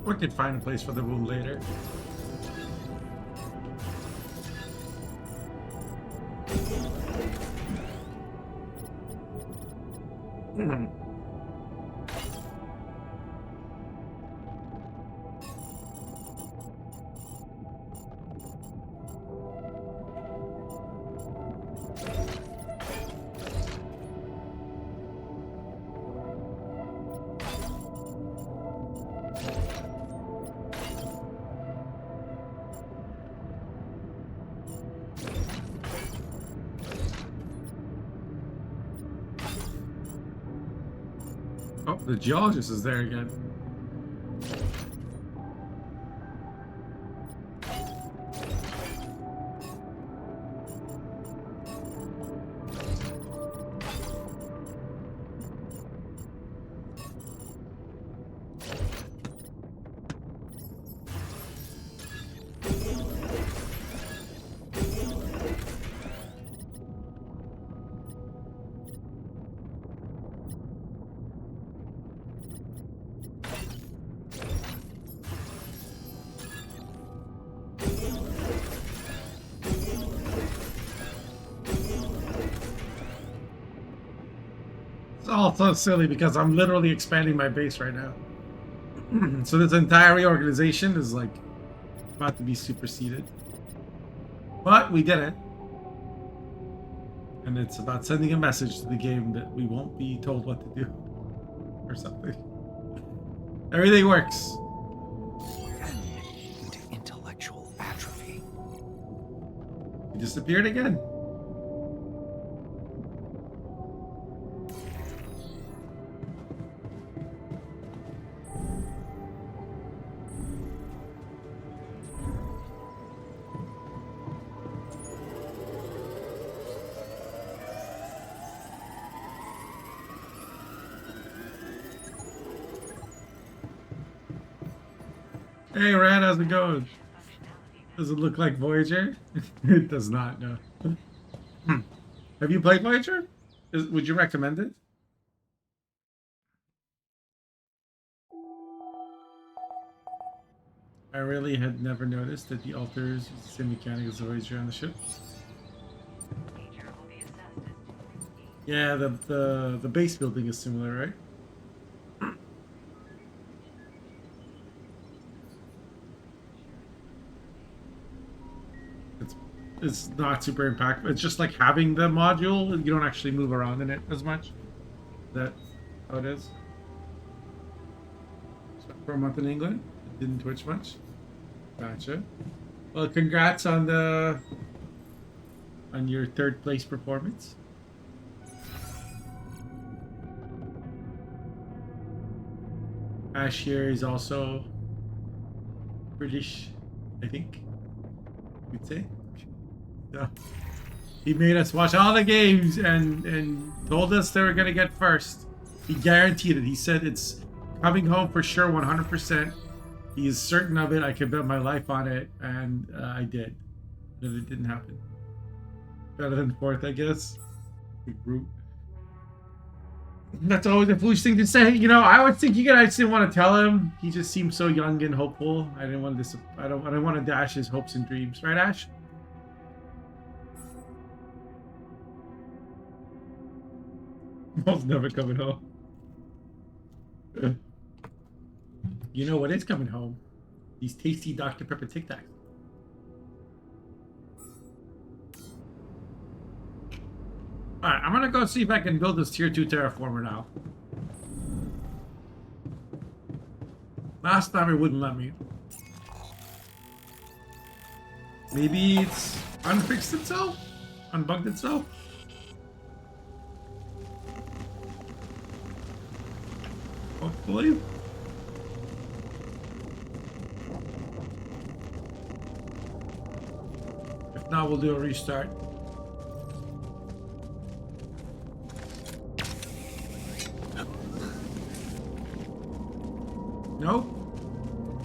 We could find a place for the room later. Oh, the geologist is there again. It's all so silly because I'm literally expanding my base right now. So this entire reorganization is like about to be superseded. But we did it. And it's about sending a message to the game that we won't be told what to do. Or something. Everything works. Into intellectual atrophy. He disappeared again. Hey, Rad, how's it going? Does it look like Voyager? It does not, no. Have you played Voyager? Would you recommend it? I really had never noticed that the altars use the same mechanic as the Voyager on the ship. Yeah, the base building is similar, right? It's not super impactful. It's just like having the module, you don't actually move around in it as much. Is that how it is? For a month in England, it didn't twitch much. Gotcha. Well, congrats on your third place performance. Ash here is also British. I think you'd say. So, he made us watch all the games and told us they were gonna get first. He guaranteed it. He said it's coming home for sure, 100%. He is certain of it. I could bet my life on it, and I did. But it didn't happen. Better than fourth, I guess. Big brute. That's always a foolish thing to say. You know, I was thinking I just didn't want to tell him. He just seemed so young and hopeful. I didn't want to. I don't want to dash his hopes and dreams, right, Ash? Mom's never coming home. You know what is coming home? These tasty Dr. Pepper Tic Tacs. Alright, I'm gonna go see if I can build this tier 2 terraformer now. Last time it wouldn't let me. Maybe it's unfixed itself? Unbugged itself? Hopefully. If not, we'll do a restart. Nope.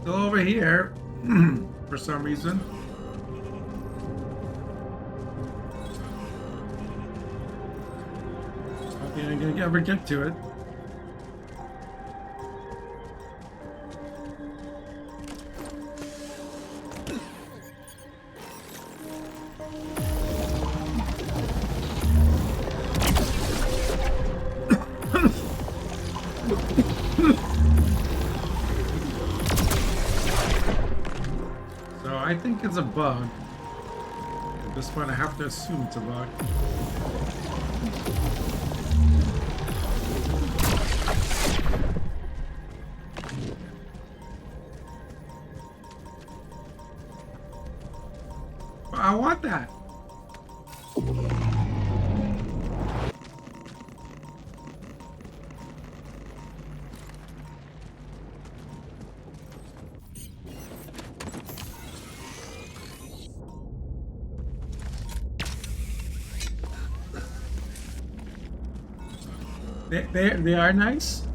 Still over here. For some reason. I don't think I'm gonna ever get to it. I think it's a bug. At this point, I have to assume it's a bug. But I want that. They are nice,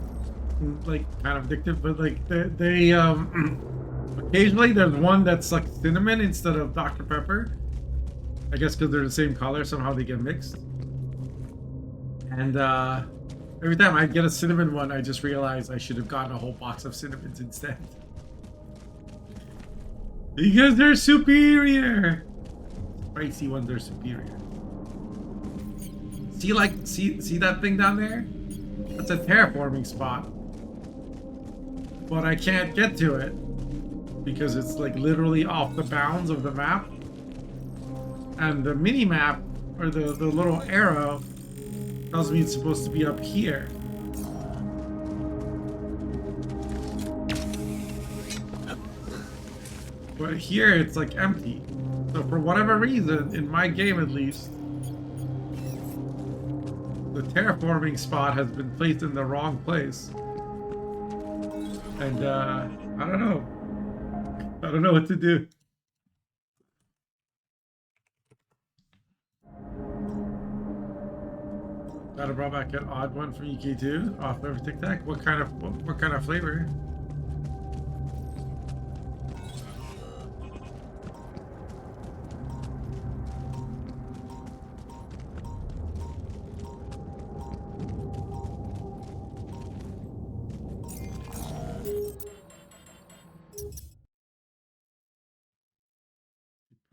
like kind of addictive, but like they occasionally there's one that's like cinnamon instead of Dr. Pepper. I guess because they're the same color, somehow they get mixed. And every time I get a cinnamon one, I just realize I should have gotten a whole box of cinnamons instead. Because they're superior. Spicy ones are superior. See that thing down there? That's a terraforming spot. But I can't get to it because it's like literally off the bounds of the map. And the mini map, or the little arrow, tells me it's supposed to be up here. But here it's like empty. So for whatever reason, in my game at least, the terraforming spot has been placed in the wrong place. And I don't know. I don't know what to do. Gotta brought back an odd one from EK2 off of Tic Tac. What kind of flavor?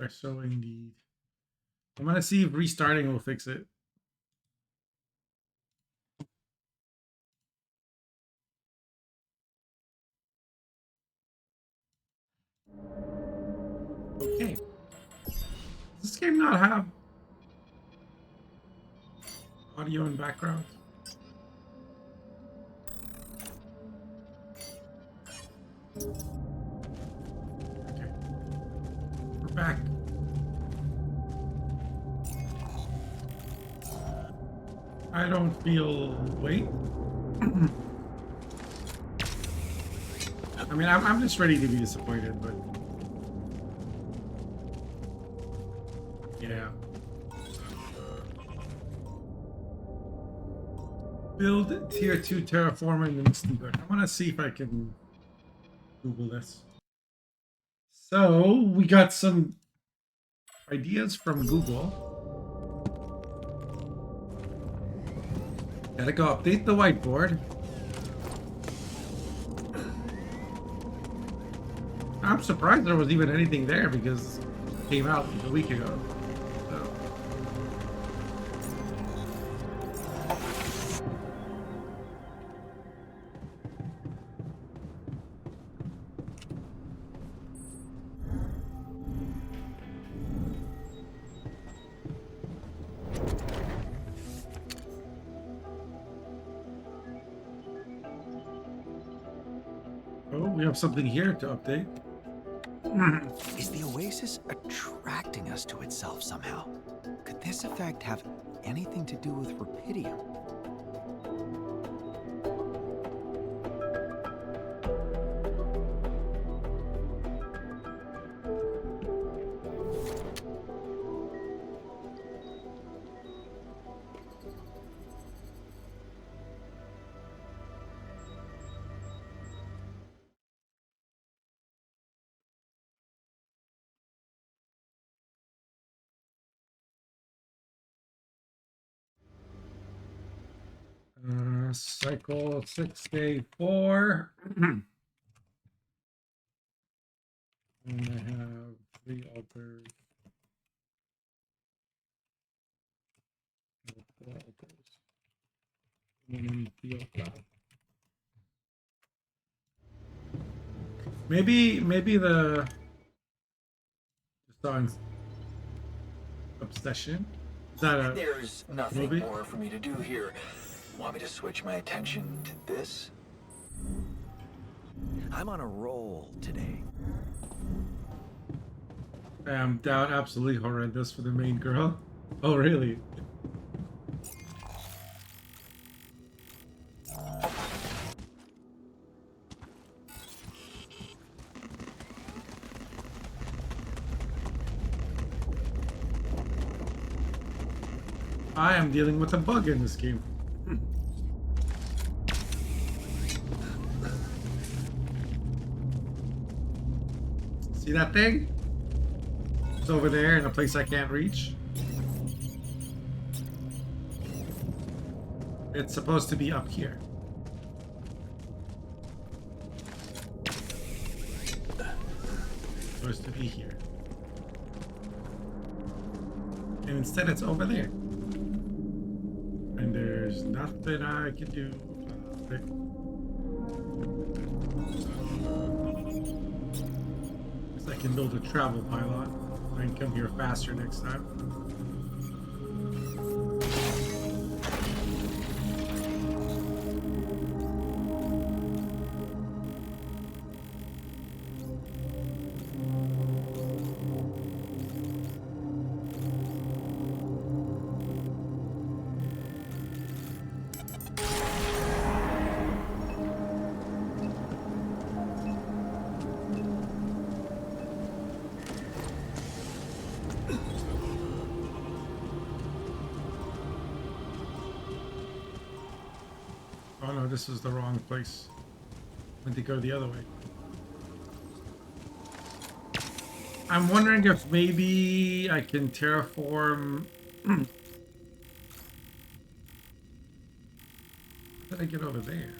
So indeed. I'm gonna see if restarting will fix it. Okay. Does this game not have audio in background? Okay. We're back. I don't feel... Wait. I mean, I'm just ready to be disappointed, but... Yeah. Build tier 2 terraforming in Misty Garden. I want to see if I can Google this. So we got some ideas from Google. Gotta go update the whiteboard. I'm surprised there was even anything there because it came out a week ago. So. Oh, we have something here to update. Is the oasis attracting us to itself somehow? Could this effect have anything to do with Rapidium? Cycle 6 day 4. And I have 3 altars. 4 altars. And then field cloud. Maybe the song's Obsession. Is that a There's nothing movie? more for me to do here. Want me to switch my attention to this? I'm on a roll today. Down absolutely horrendous for the main girl. Oh, really? I am dealing with a bug in this game. See that thing? It's over there in a place I can't reach. It's supposed to be up here. It's supposed to be here. And instead it's over there. And there's nothing I can do about it. Guess I can build a travel pylon. I can come here faster next time. Oh no, this is the wrong place. I meant to go the other way. I'm wondering if maybe I can terraform. How did I get over there?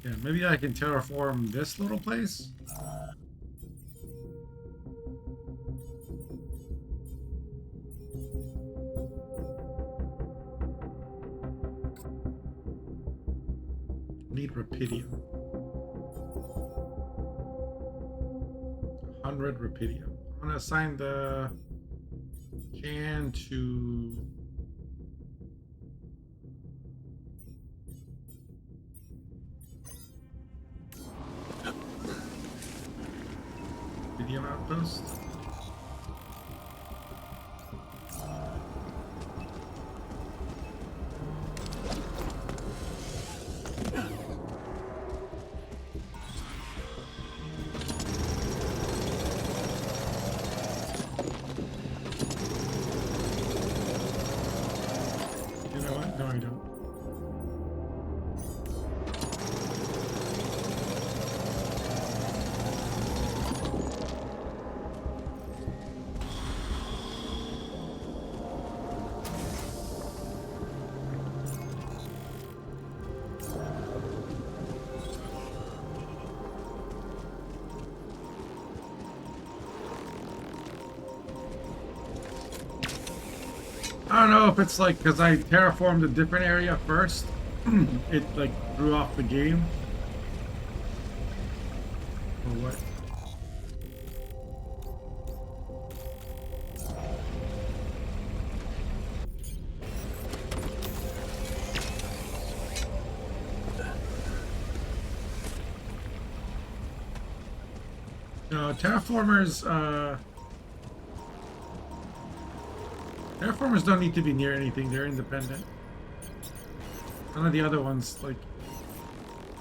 Yeah, maybe I can terraform this little place. Need Rapidium. 100 Rapidium. I'm gonna assign the can to Rapidium outpost. don't know if it's like because I terraformed a different area first, it like threw off the game. Or what? No, terraformers don't need to be near anything. They're independent. None of the other ones like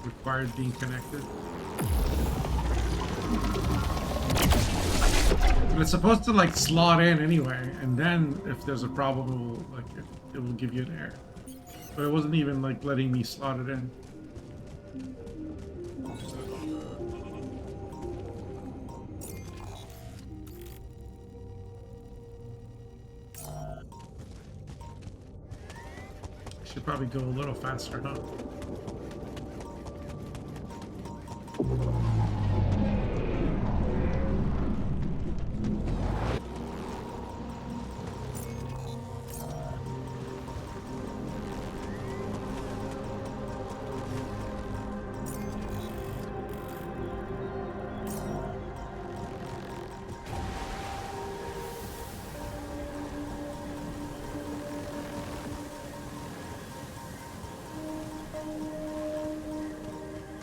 required being connected. But it's supposed to like slot in anyway, and then if there's a problem, it will like it will give you an error. But it wasn't even like letting me slot it in. Should probably go a little faster, huh?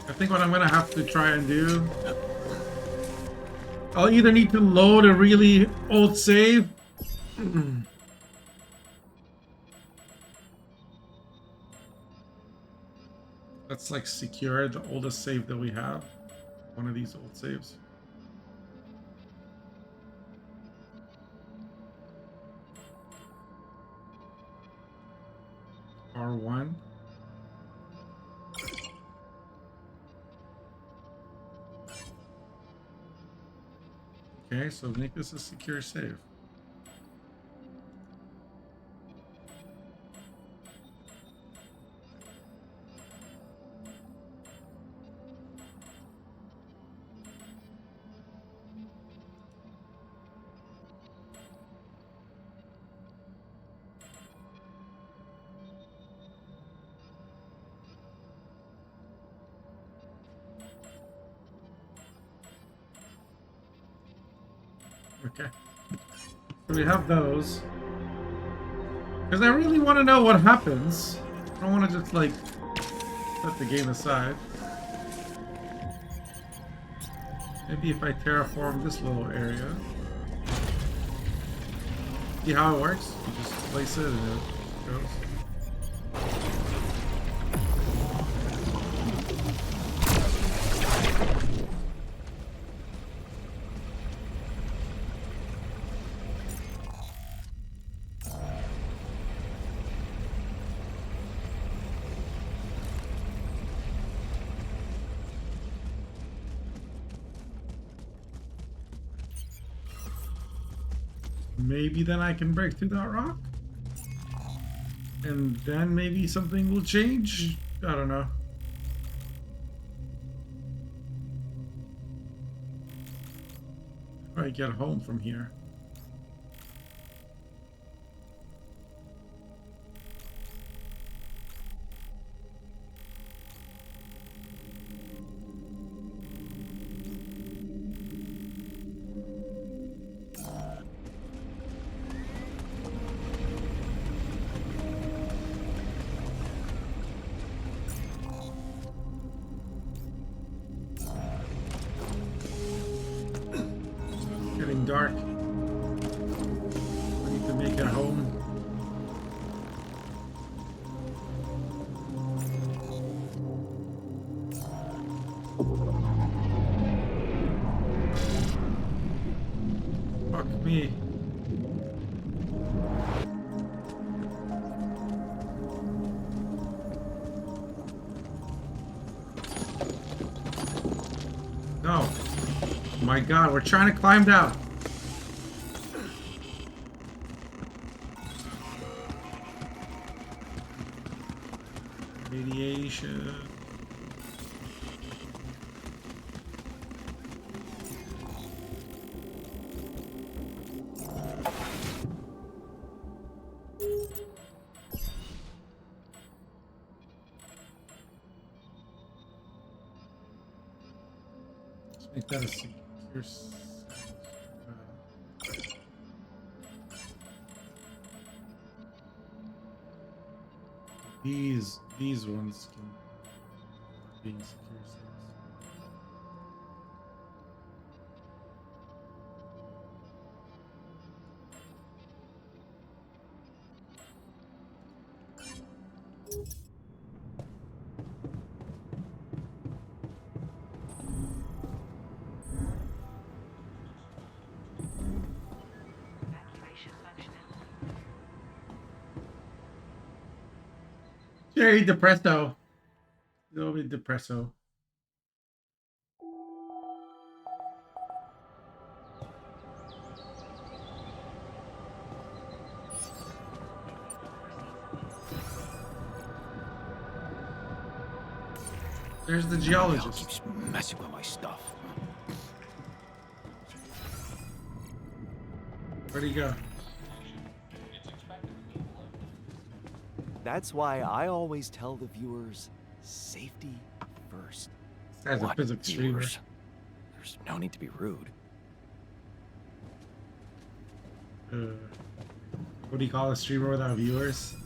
I think what I'm gonna have to try and do, I'll either need to load a really old save that's like secure, the oldest save that we have, one of these old saves. R1. Okay, so make this a secure save. Okay. So we have those. Because I really want to know what happens. I don't want to just, like, set the game aside. Maybe if I terraform this little area. See how it works? You just place it and it goes. Maybe then I can break through that rock? And then maybe something will change? I don't know. How do I get home from here? Dark. I need to make it home. Fuck me. No. Oh my God, we're trying to climb down. Radiation. Make that a secure. These ones can be secure safes. Jerry Depresso. It'll be Depresso. There's the geologist. Keeps messing with my stuff. Where'd he go? That's why I always tell the viewers, safety first. As a What physics streamer. viewers? There's no need to be rude. What do you call a streamer without viewers?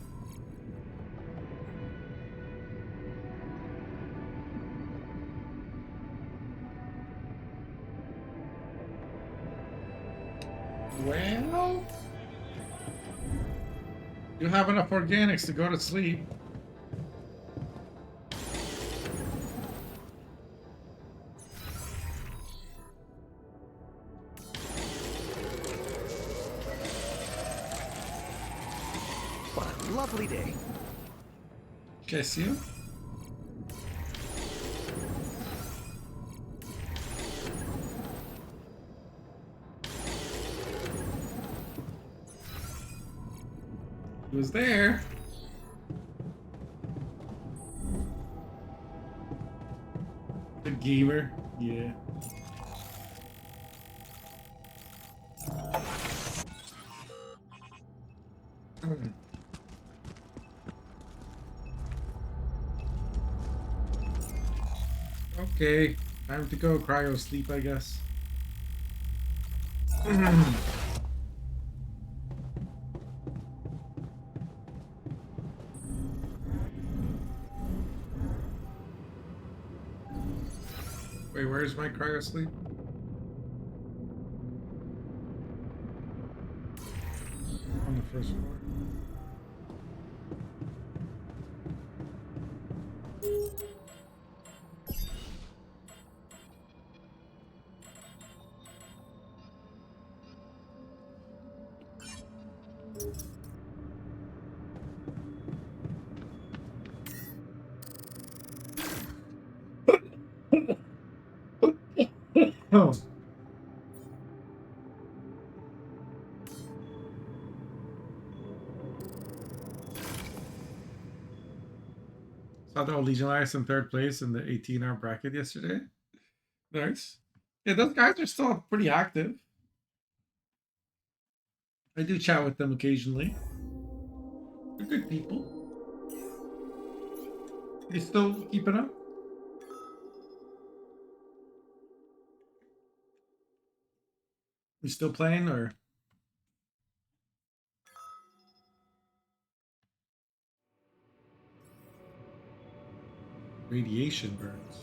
Well, you have enough organics to go to sleep. What a lovely day. Okay, see you. He was there. The gamer, yeah. Okay, time to go cryo sleep, I guess. Wait, where's my cryo sleep? On the first floor. Oh. Saw the Legionnaires in third place in the 18-hour bracket yesterday. Nice. Yeah, those guys are still pretty active. I do chat with them occasionally. They're good people. They still keep it up? You still playing or? Radiation burns.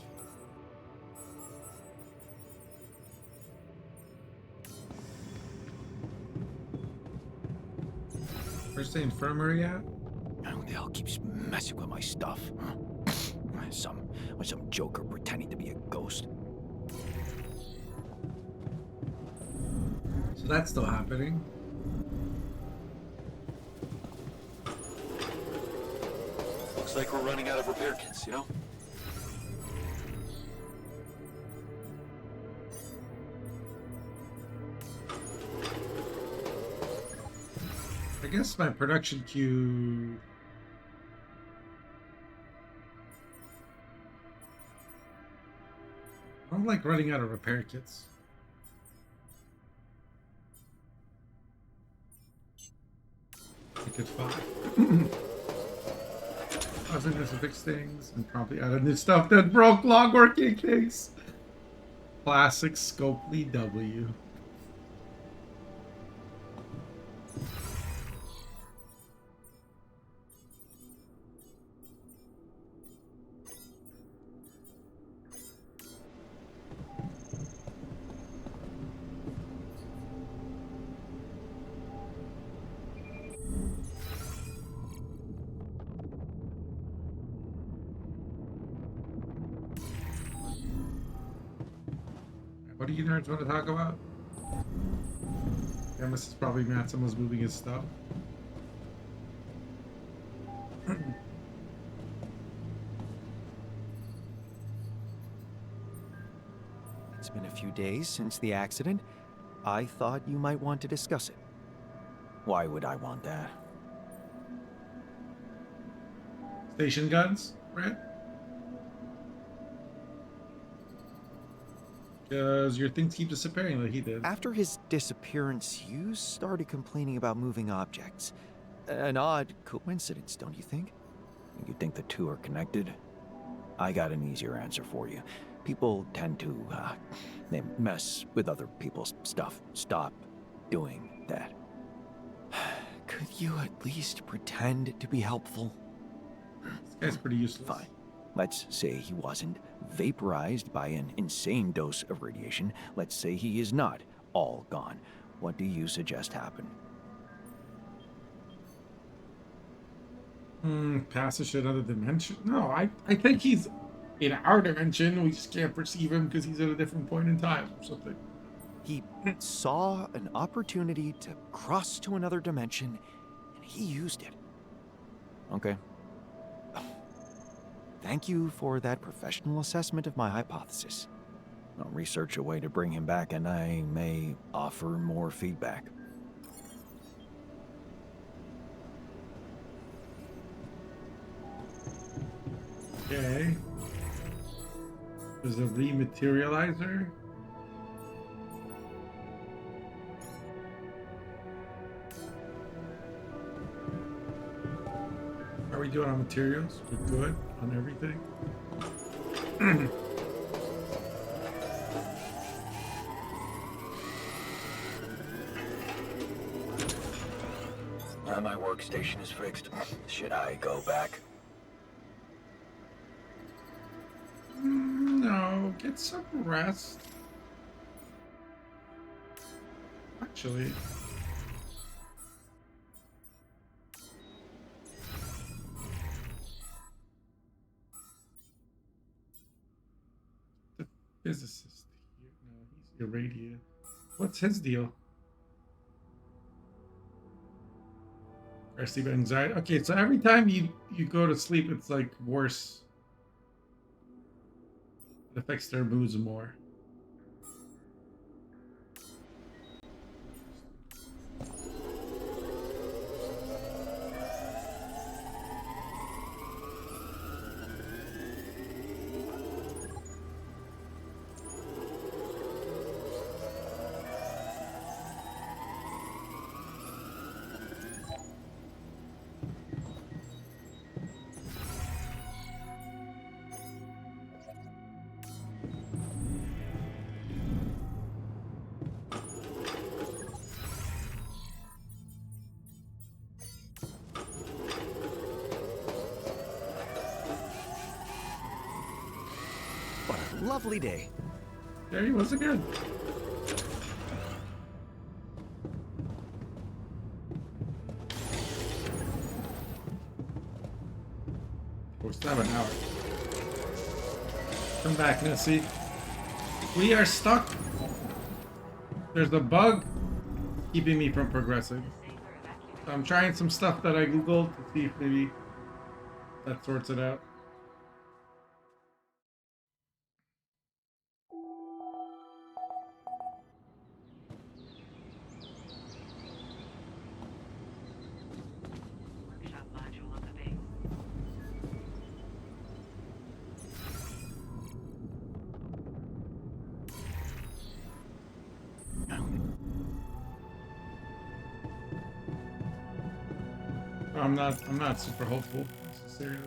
Where's the infirmary at? Who the hell keeps messing with my stuff? Huh? Some joker pretending to be a ghost. So that's still happening. Looks like we're running out of repair kits, you know? I guess my production queue. I'm like running out of repair kits. I could 5. I was going to fix things and probably add new stuff that broke long working things. Classic Scopely W. What do you nerds want to talk about? Yeah, this is probably Matt. Someone's moving his stuff. It's been a few days since the accident. I thought you might want to discuss it. Why would I want that? Station guns, right? Because your things keep disappearing like he did. After his disappearance, you started complaining about moving objects. An odd coincidence, don't you think? You think the two are connected? I got an easier answer for you. People tend to, they mess with other people's stuff. Stop doing that. Could you at least pretend to be helpful? This guy's pretty useless. Fine. Let's say he wasn't vaporized by an insane dose of radiation. Let's say he is not all gone. What do you suggest happen? Passage to another dimension? No, I think he's in our dimension. We just can't perceive him because he's at a different point in time or something. He saw an opportunity to cross to another dimension, and he used it. Okay. Thank you for that professional assessment of my hypothesis. I'll research a way to bring him back, and I may offer more feedback. Okay. There's a rematerializer. How are we doing on materials? We're good on everything. My workstation is fixed. Should I go back? No, get some rest. Actually. The physicist here. No, he's irradiated. What's his deal? Or sleep anxiety. Okay, so every time you go to sleep, it's like worse. It affects their moods more. What a lovely day. There he was again. We're still have an hour. Come back, Nessie. We are stuck. There's a bug keeping me from progressing. So I'm trying some stuff that I googled to see if maybe that sorts it out. I'm not super hopeful necessarily.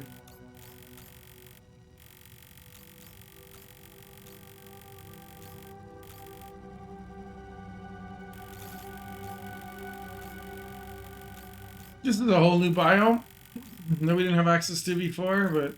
This is a whole new biome that we didn't have access to before, but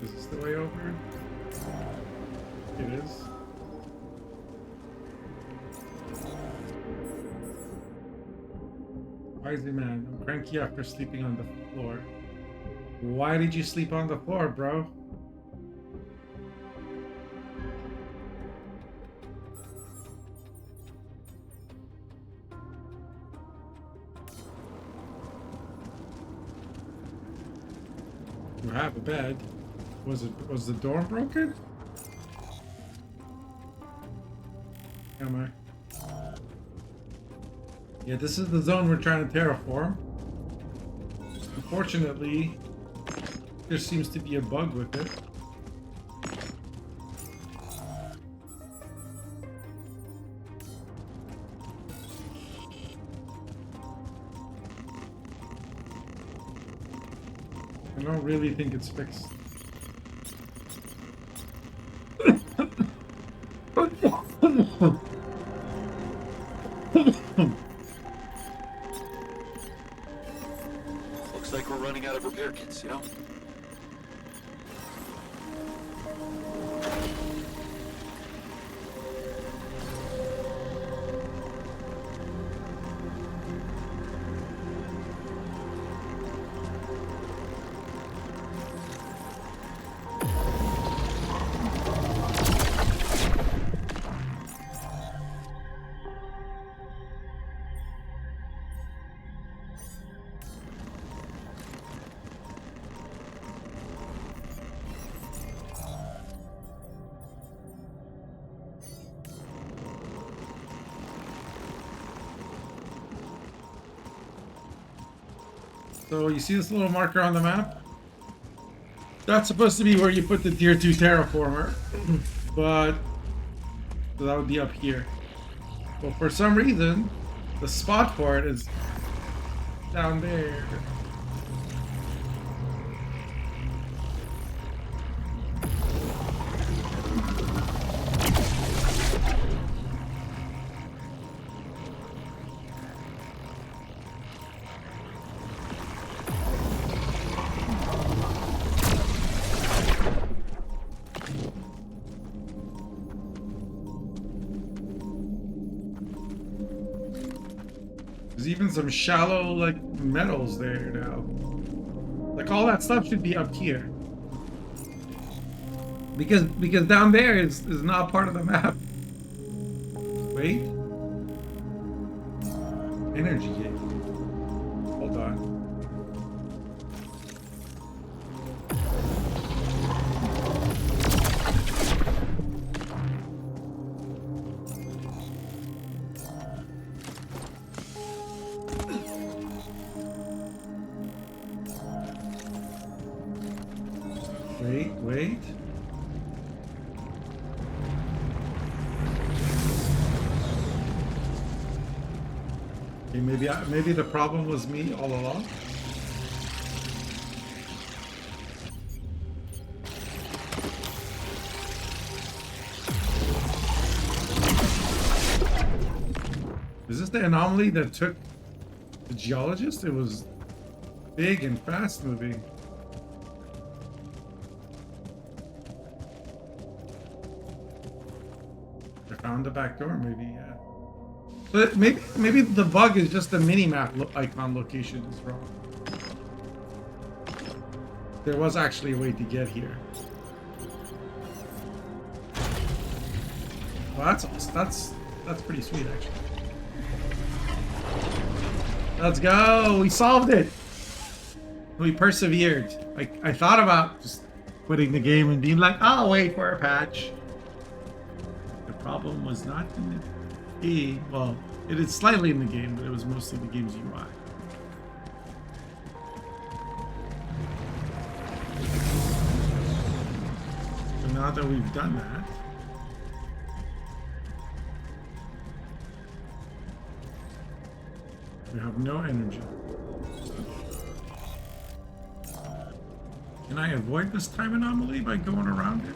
is this the way over? It is. Crazy man, I'm cranky after sleeping on the floor. Why did you sleep on the floor, bro? You have a bed. Was the door broken? Am I? Yeah, this is the zone we're trying to terraform. Unfortunately, there seems to be a bug with it. I don't really think it's fixed. Looks like we're running out of repair kits, you know? So you see this little marker on the map? That's supposed to be where you put the tier 2 terraformer. But so that would be up here. Well, for some reason, the spot for it is down there. There's even some shallow, like, metals there now. Like, all that stuff should be up here. Because down there is not part of the map. Wait. Energy gate. Hold on. Wait. Okay, maybe the problem was me all along. Is this the anomaly that took the geologist? It was big and fast moving. Found the back door, maybe, yeah. But maybe the bug is just the mini-map icon location is wrong. There was actually a way to get here. Well, that's awesome. That's pretty sweet, actually. Let's go! We solved it! We persevered. Like, I thought about just quitting the game and being like, I'll wait for a patch. Problem was not in the game. Well, it is slightly in the game, but it was mostly the game's UI. now that we've done that, we have no energy. Can I avoid this time anomaly by going around it?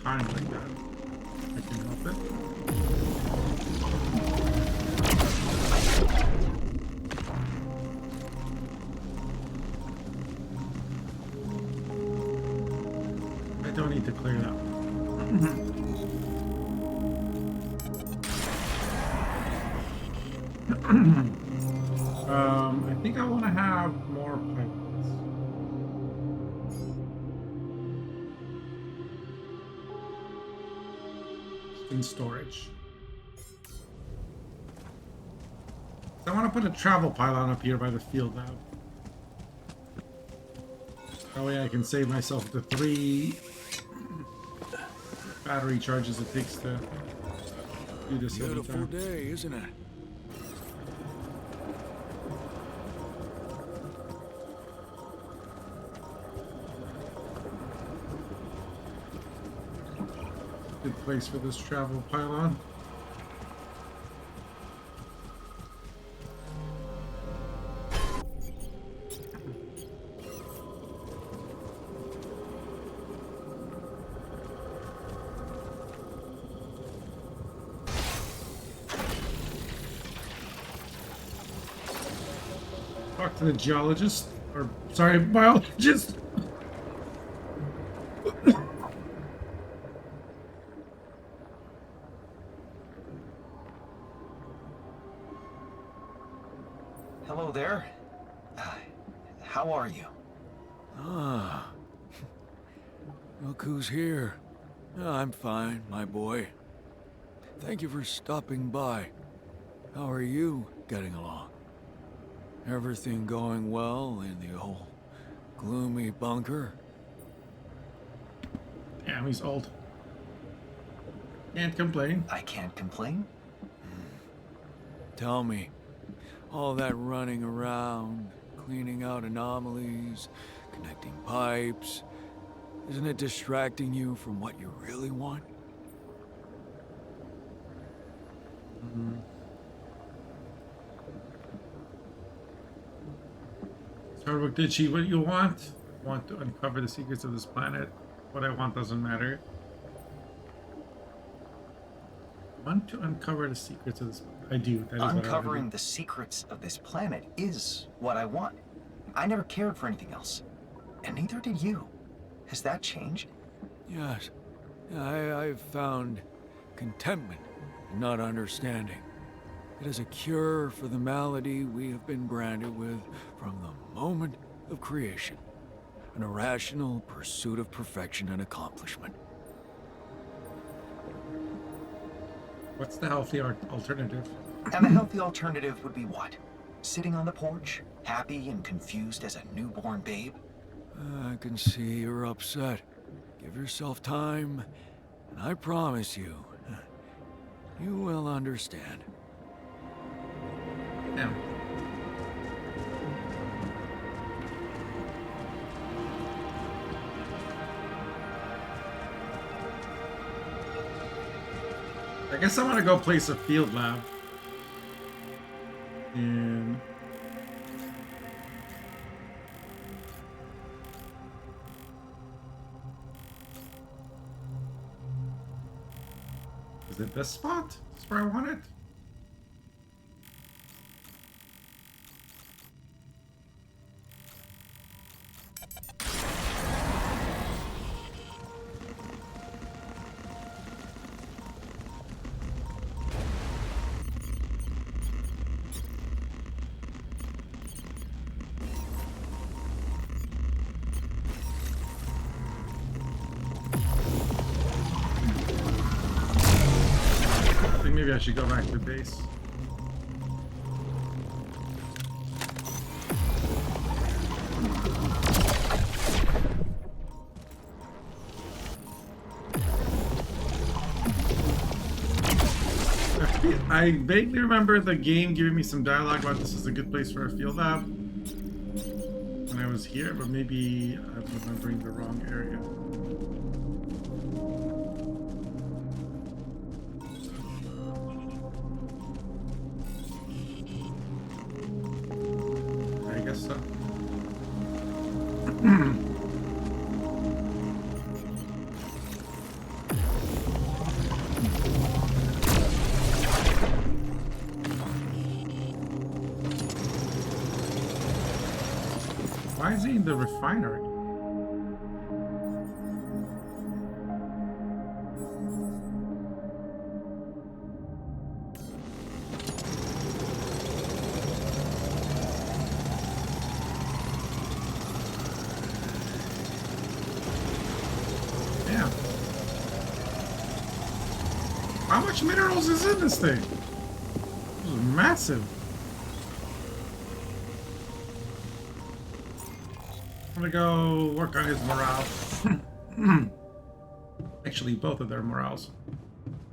Time like that. I can help it. I don't need to clear that. I think I want to have more pipelines in storage. I want to put a travel pylon up here by the field now. That way I can save myself the 3 battery charges it takes to do this. Beautiful day, isn't it? Good place for this travel pylon. Talk to the geologist, or sorry, biologist. Hello there. How are you? Ah. Look who's here. I'm fine, my boy. Thank you for stopping by. How are you getting along? Everything going well in the old gloomy bunker? Damn, he's old. Can't complain. I can't complain. Tell me, all that running around, cleaning out anomalies, connecting pipes, isn't it distracting you from what you really want? Starbuck, did she what you want? Want to uncover the secrets of this planet? What I want doesn't matter. Want to uncover the secrets of this planet. I do. That is Uncovering the secrets of this planet is what I want. I never cared for anything else. And neither did you. Has that changed? Yes. I've found contentment in not understanding. It is a cure for the malady we have been branded with from the moment of creation. An irrational pursuit of perfection and accomplishment. What's the healthy alternative? And the healthy alternative would be what? Sitting on the porch, happy and confused as a newborn babe? I can see you're upset. Give yourself time, and I promise you, you will understand. Yeah. I guess I want to go place a field lab. And is it this spot? Is this where I want it? maybe I should go back to base. I vaguely remember the game giving me some dialogue about this is a good place for a field lab when I was here, but maybe I'm remembering the wrong area. I guess so. Why is he in the refinery? Damn. How much minerals is in this thing? This is massive. I'm gonna go work on his morale. Actually, both of their morales.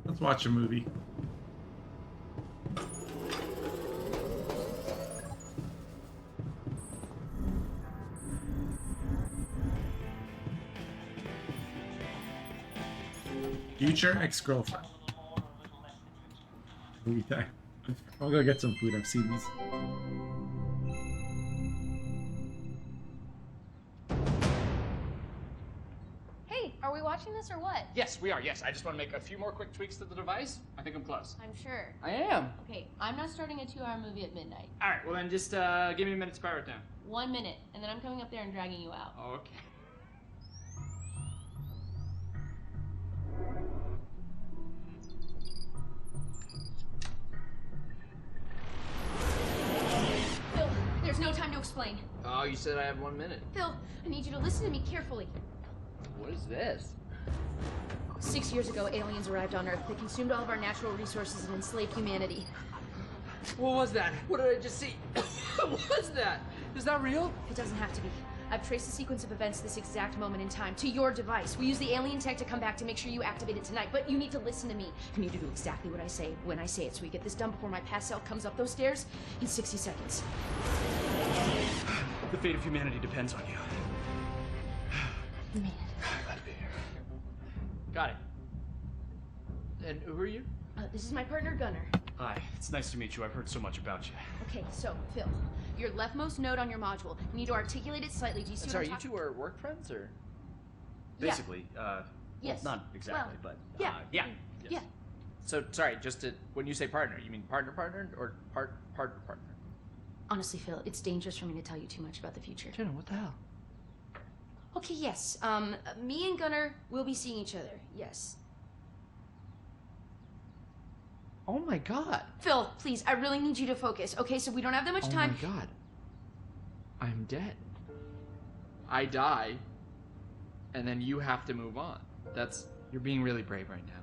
Let's watch a movie. Future ex-girlfriend. Movie time. I'll go get some food. I've seen these. Are we watching this or what? Yes, we are. Yes, I just want to make a few more quick tweaks to the device. I think I'm close. I'm sure. I am. Okay, I'm not starting a 2-hour movie at midnight. All right, well then just give me a minute to power it down. 1 minute, and then I'm coming up there and dragging you out. Okay. Phil, there's no time to explain. Oh, you said I have 1 minute. Phil, I need you to listen to me carefully. What is this? 6 years ago, aliens arrived on Earth. They consumed all of our natural resources and enslaved humanity. What was that? What did I just see? What was that? Is that real? It doesn't have to be. I've traced the sequence of events this exact moment in time to your device. We use the alien tech to come back to make sure you activate it tonight, but you need to listen to me. You need to do exactly what I say when I say it, so we get this done before my past self comes up those stairs in 60 seconds. The fate of humanity depends on you. Man. Glad to be here. Got it. And who are you? This is my partner, Gunnar. Hi, it's nice to meet you. I've heard so much about you. Okay, so, Phil, your leftmost node on your module, you need to articulate it slightly. Do you see Sorry, what you I'm two are work friends, or? Yeah. Basically, Yes. well, not exactly, Well, but, yeah. yeah. Yeah. Yes. So, sorry, just to, when you say partner, you mean partner, or partner? Honestly, Phil, it's dangerous for me to tell you too much about the future. Jenna, what the hell? Okay, yes. Me and Gunnar will be seeing each other. Yes. Oh my god. Phil, please, I really need you to focus. Okay, so we don't have that much time. Oh my god. I'm dead. I die, and then you have to move on. You're being really brave right now.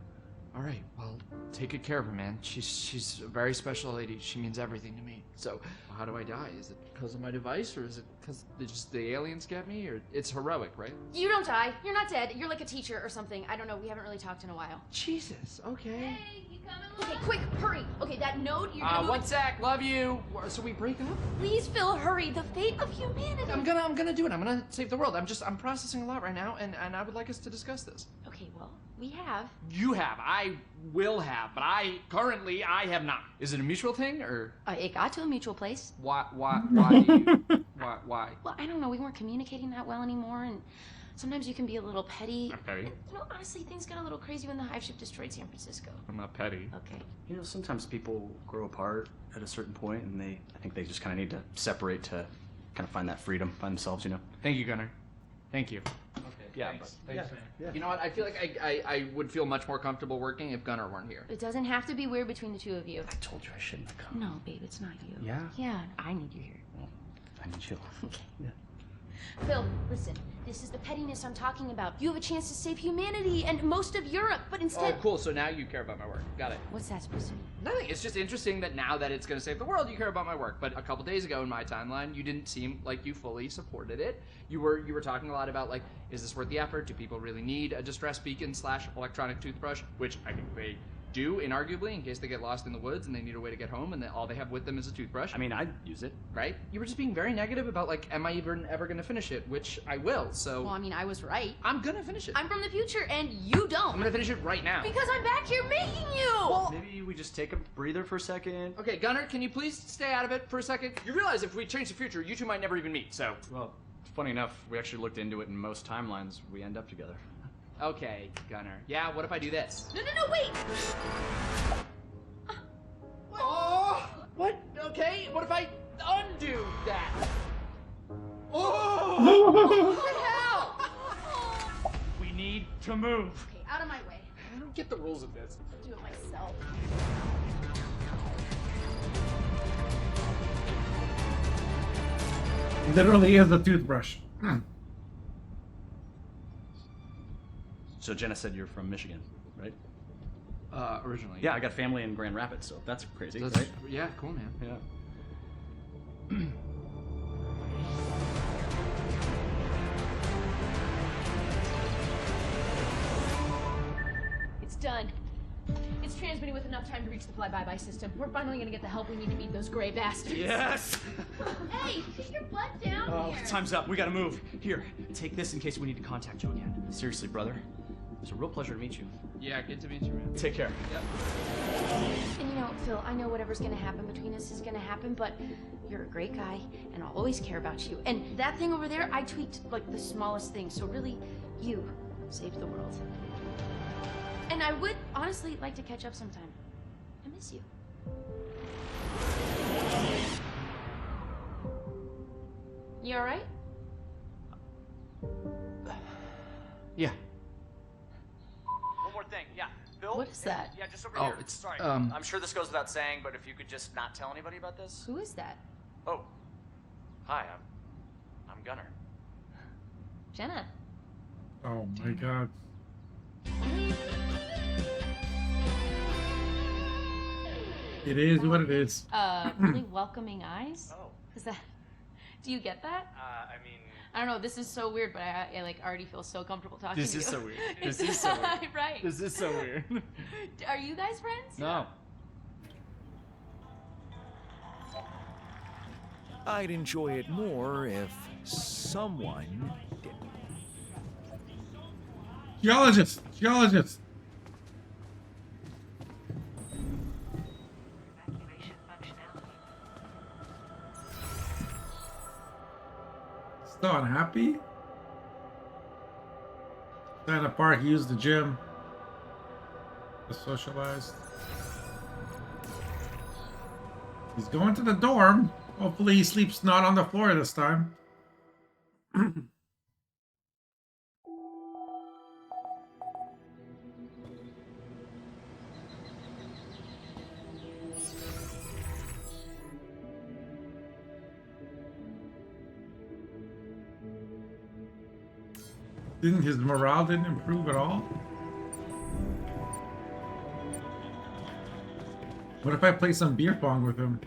All right, well, take good care of her, man. She's a very special lady. She means everything to me. So, how do I die? Is it because of my device, or is it because the aliens get me? Or it's heroic, right? You don't die. You're not dead. You're like a teacher or something. I don't know. We haven't really talked in a while. Jesus. Okay. Hey, you coming? Okay, quick, hurry. Okay, that node, you're gonna move one it. sec. Love you. So we break up? Please, Phil, hurry. The fate of humanity. I'm gonna do it. I'm gonna save the world. I'm processing a lot right now, and I would like us to discuss this. Okay, well, we have. You have. I will have, but I have not. Is it a mutual thing, or? It got to a mutual place. Why do you, why? Well, I don't know. We weren't communicating that well anymore, and sometimes you can be a little petty. I'm petty. And, honestly, things got a little crazy when the hive ship destroyed San Francisco. I'm not petty. Okay. You know, sometimes people grow apart at a certain point, and I think they just kind of need to separate to kind of find that freedom by themselves, you know? Thank you, Gunnar. Thank you. Okay. Yeah, thanks. but- Thanks, yeah, man. yeah. You know what? I feel like I would feel much more comfortable working if Gunnar weren't here. It doesn't have to be weird between the two of you. I told you I shouldn't have come. No, babe, it's not you. Yeah? Yeah, I need you here. I need you. Okay. Yeah. Phil, listen. This is the pettiness I'm talking about. You have a chance to save humanity and most of Europe, but instead... Oh, cool. So now you care about my work. Got it. What's that supposed to mean? Nothing. It's just interesting that now that it's going to save the world, you care about my work. But a couple days ago in my timeline, you didn't seem like you fully supported it. You were talking a lot about, like, is this worth the effort? Do people really need a distress beacon / electronic toothbrush? Which I think they do, inarguably, in case they get lost in the woods and they need a way to get home and all they have with them is a toothbrush. I mean, I'd use it. Right? You were just being very negative about, like, am I even ever going to finish it? Which I will, so... Well, I mean, I was right. I'm going to finish it. I'm from the future, and you don't. I'm going to finish it right now. Because I'm back here making you! Well, Maybe we just take a breather for a second. okay, Gunnar, can you please stay out of it for a second? You realize if we change the future, you two might never even meet, so... Well, funny enough, we actually looked into it, and most timelines we end up together. Okay, Gunnar. Yeah, what if I do this? No, wait! Oh! What? Okay, what if I undo that? Oh! What the hell? We need to move. Okay, out of my way. I don't get the rules of this. I'll do it myself. Literally is a toothbrush. So Jenna said you're from Michigan, right? Originally. Yeah, I got family in Grand Rapids, so that's crazy, That's, right? yeah, cool, man. Yeah. It's done. It's transmitting with enough time to reach the fly-by-by system. We're finally gonna get the help we need to beat those gray bastards. Yes! Hey, get your butt down Oh, here! time's up. We gotta move. Here, take this in case we need to contact you again. Seriously, brother. It's a real pleasure to meet you. Yeah, good to meet you, man. Take care. And you know, Phil, I know whatever's gonna happen between us is gonna happen, but you're a great guy, and I'll always care about you. And that thing over there, I tweaked, like, the smallest thing, so really, you saved the world. And I would honestly like to catch up sometime. I miss you. You alright? Yeah. One more thing, yeah. Bill? What is that? Yeah, just over Oh, here. it's, Sorry. um- I'm sure this goes without saying, but if you could just not tell anybody about this. Who is that? Oh. Hi, I'm Gunnar. Jenna. Oh my god. It is what it is. Really welcoming eyes? Oh. Is that... Do you get that? I mean, I don't know, this is so weird, but I like already feel so comfortable talking This to you. is so weird. This is so weird. Right. This is so weird. Are you guys friends? No. I'd enjoy it more if someone did. Geologist! Geologist! Still unhappy? Santa Park used the gym to socialize. He's going to the dorm. Hopefully he sleeps not on the floor this time. His morale didn't improve at all? What if I play some beer pong with him?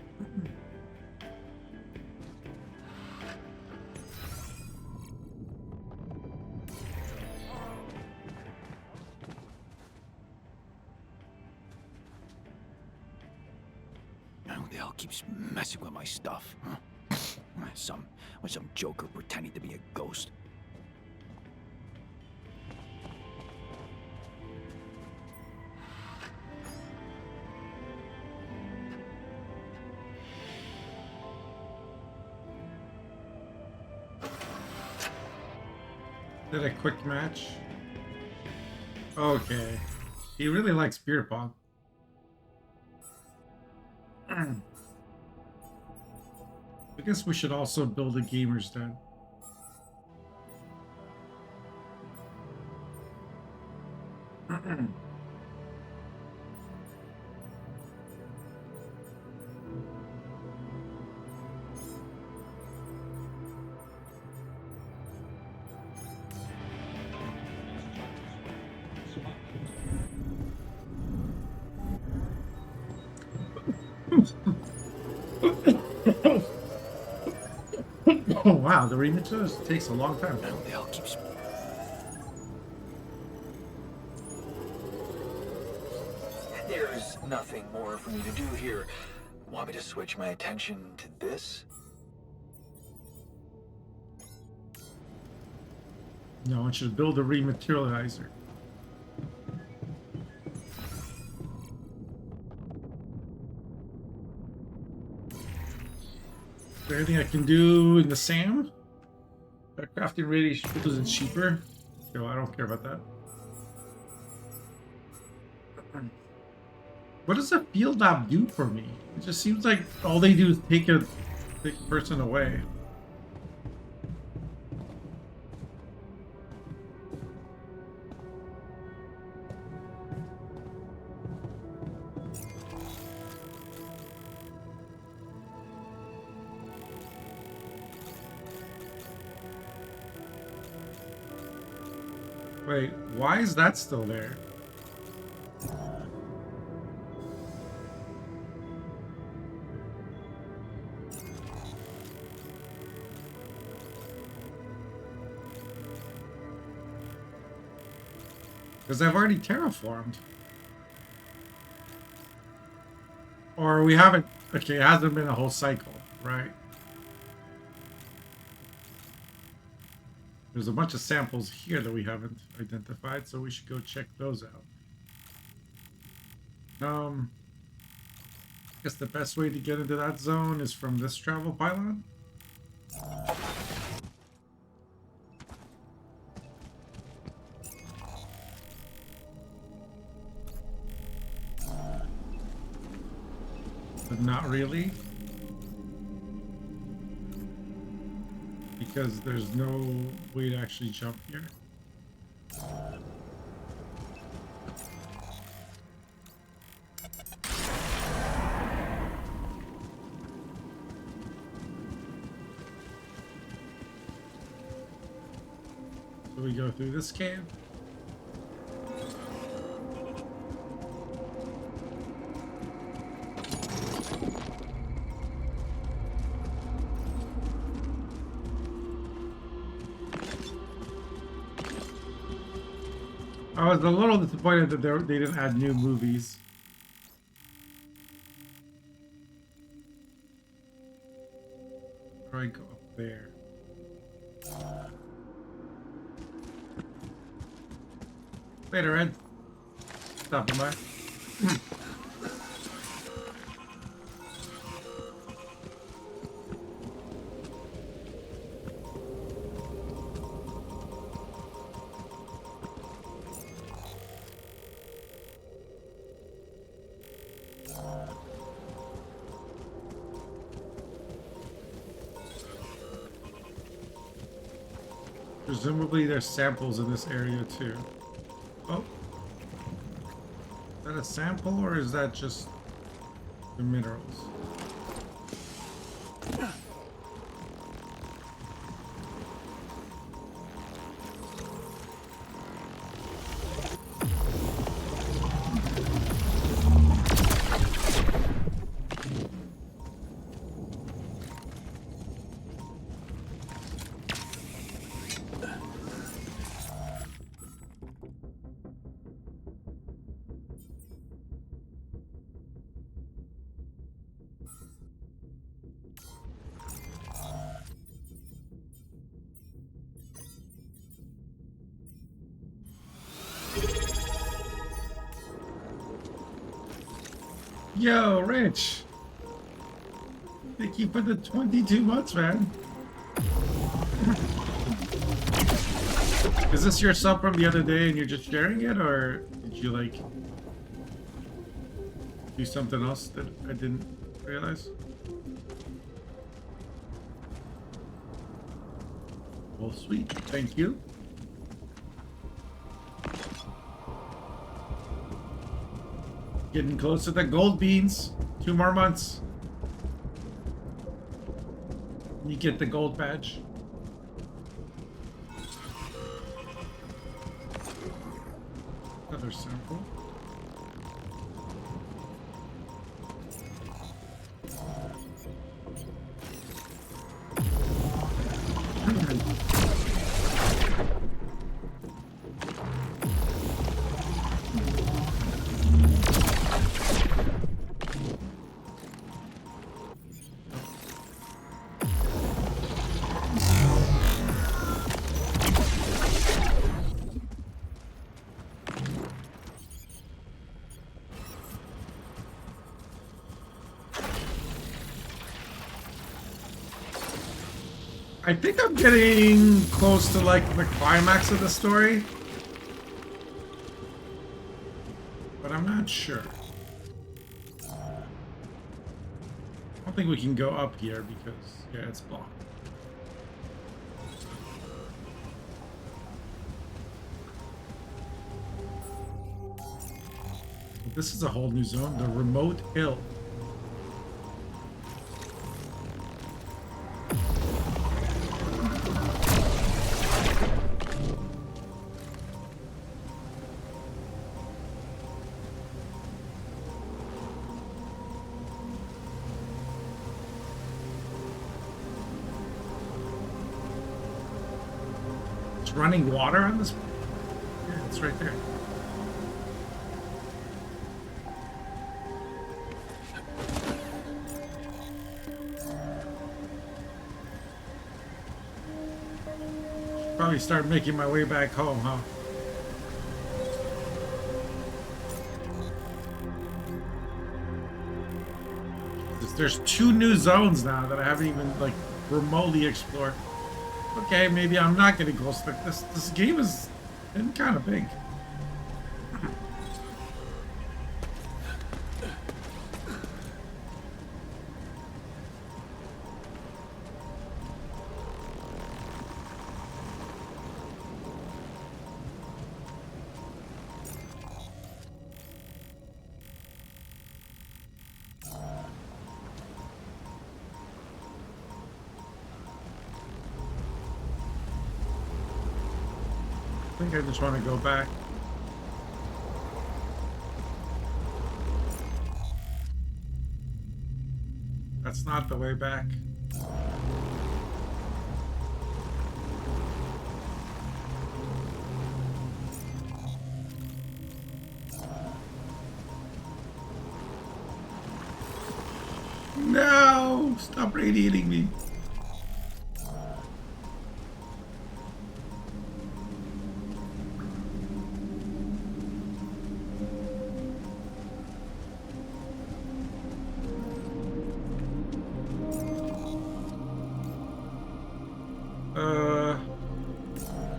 Who the hell keeps messing with my stuff? Huh? Some joker pretending to be a ghost. Did a quick match? Okay. He really likes beer pong. I guess we should also build a gamer's den. Oh wow, the remixers takes a long time. They all keep. There's nothing more for me to do here. Want me to switch my attention to this? No, I want you to build a rematerializer. Is there anything I can do in the SAM? Crafting radiation isn't cheaper. No, I don't care about that. What does a field lab do for me? It just seems like all they do is take a person away. Wait, why is that still there? Because I've already terraformed. Or we haven't... Okay, it hasn't been a whole cycle, right? There's a bunch of samples here that we haven't identified, so we should go check those out. I guess the best way to get into that zone is from this travel pylon. But not really. Because there's no way to actually jump here. So we go through this cave. I was a little disappointed that they didn't add new movies. Where do I go up there? Later, Ed. Stopping by. Presumably there's samples in this area too. Oh. Is that a sample or is that just the minerals? Yo, Rich! Thank you for the 22 months, man. Is this your sub from the other day and you're just sharing it, or did you, like, do something else that I didn't realize? Well, sweet. Thank you. Getting close to the gold beans. 2 more months. You get the gold badge. Another sample. I think I'm getting close to like the climax of the story, but I'm not sure. I don't think we can go up here because, yeah, it's blocked. This is a whole new zone, the remote hill. Running water on this? Yeah, it's right there. Probably start making my way back home, huh? There's 2 new zones now that I haven't even like remotely explored. Okay, maybe I'm not getting close, but this game is kind of big. I think I just want to go back. That's not the way back. No! Stop radiating me.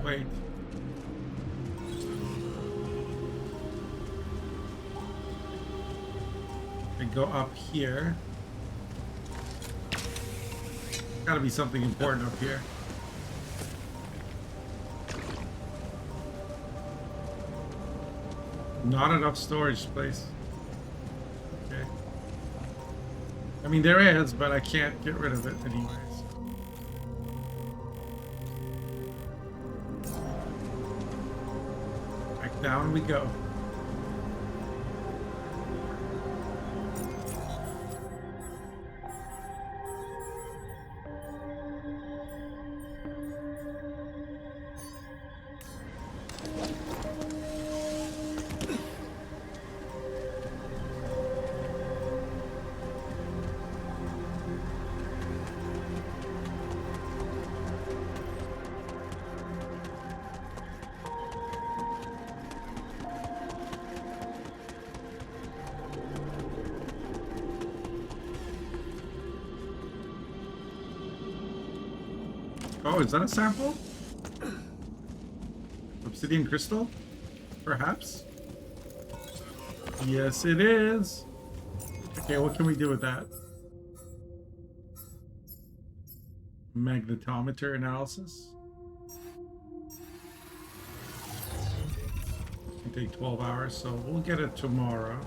Wait. I go up here. Gotta be something important up here. Not enough storage space. Okay. I mean, there is, but I can't get rid of it anyways. Back down we go. Oh, is that a sample? Obsidian crystal? Perhaps? Yes, it is. Okay, what can we do with that? Magnetometer analysis? It'll take 12 hours, so we'll get it tomorrow.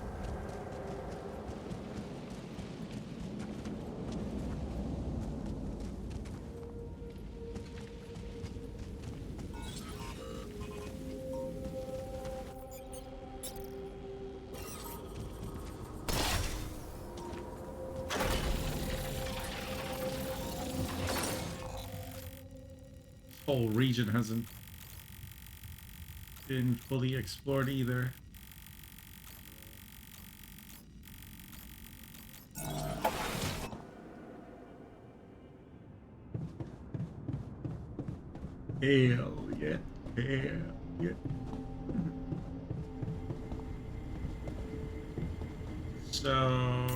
Whole region hasn't been fully explored either. Hell yeah, hell yeah. So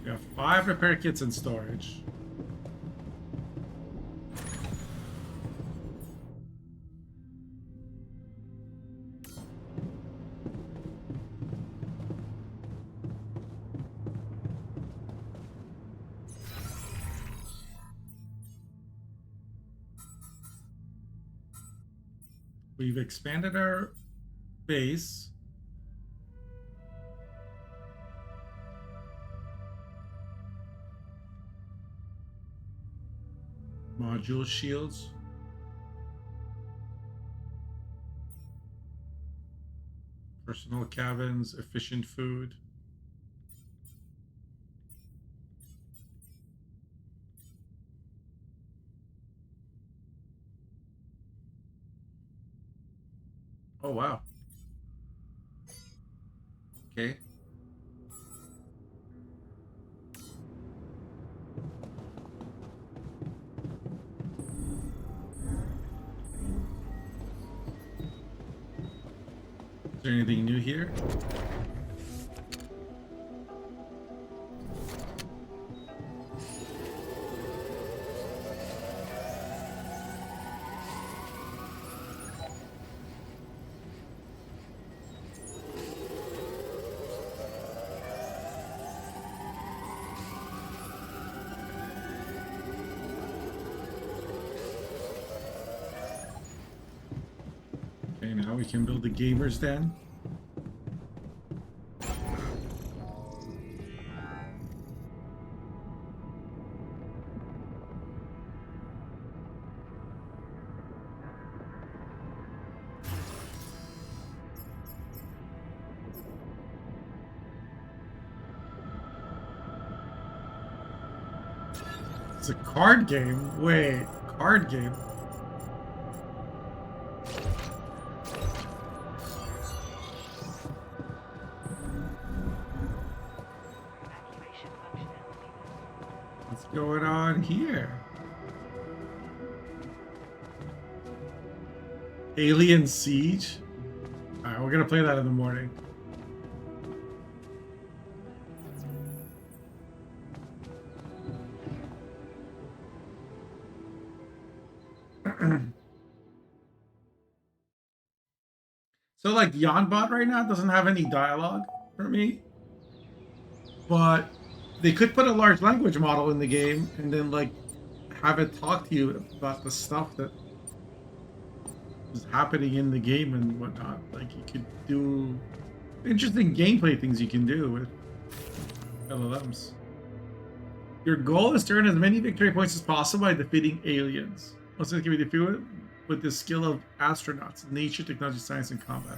We have 5 repair kits in storage. We've expanded our base. Module shields. Personal cabins, efficient food. Oh, wow. Okay. Is there anything new here? Okay, now we can build the gamers den. It's a card game? Wait, card game? What's going on here? Alien Siege? Alright, we're gonna play that in the morning. So like Yonbot right now doesn't have any dialogue for me, but they could put a large language model in the game and then like have it talk to you about the stuff that is happening in the game and whatnot. Like you could do interesting gameplay things you can do with LLMs. Your goal is to earn as many victory points as possible by defeating aliens. Also, can be defeated with the skill of astronauts, nature, technology, science, and combat.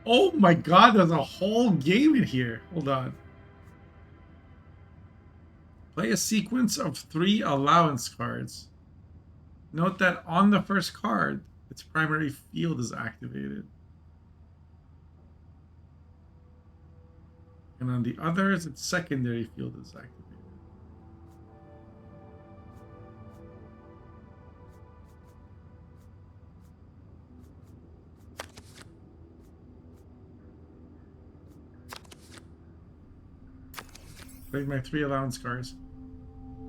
Oh my god, there's a whole game in here. Hold on. Play a sequence of 3 allowance cards. Note that on the first card, its primary field is activated. And on the others, its secondary field is activated. Played my 3 allowance cards.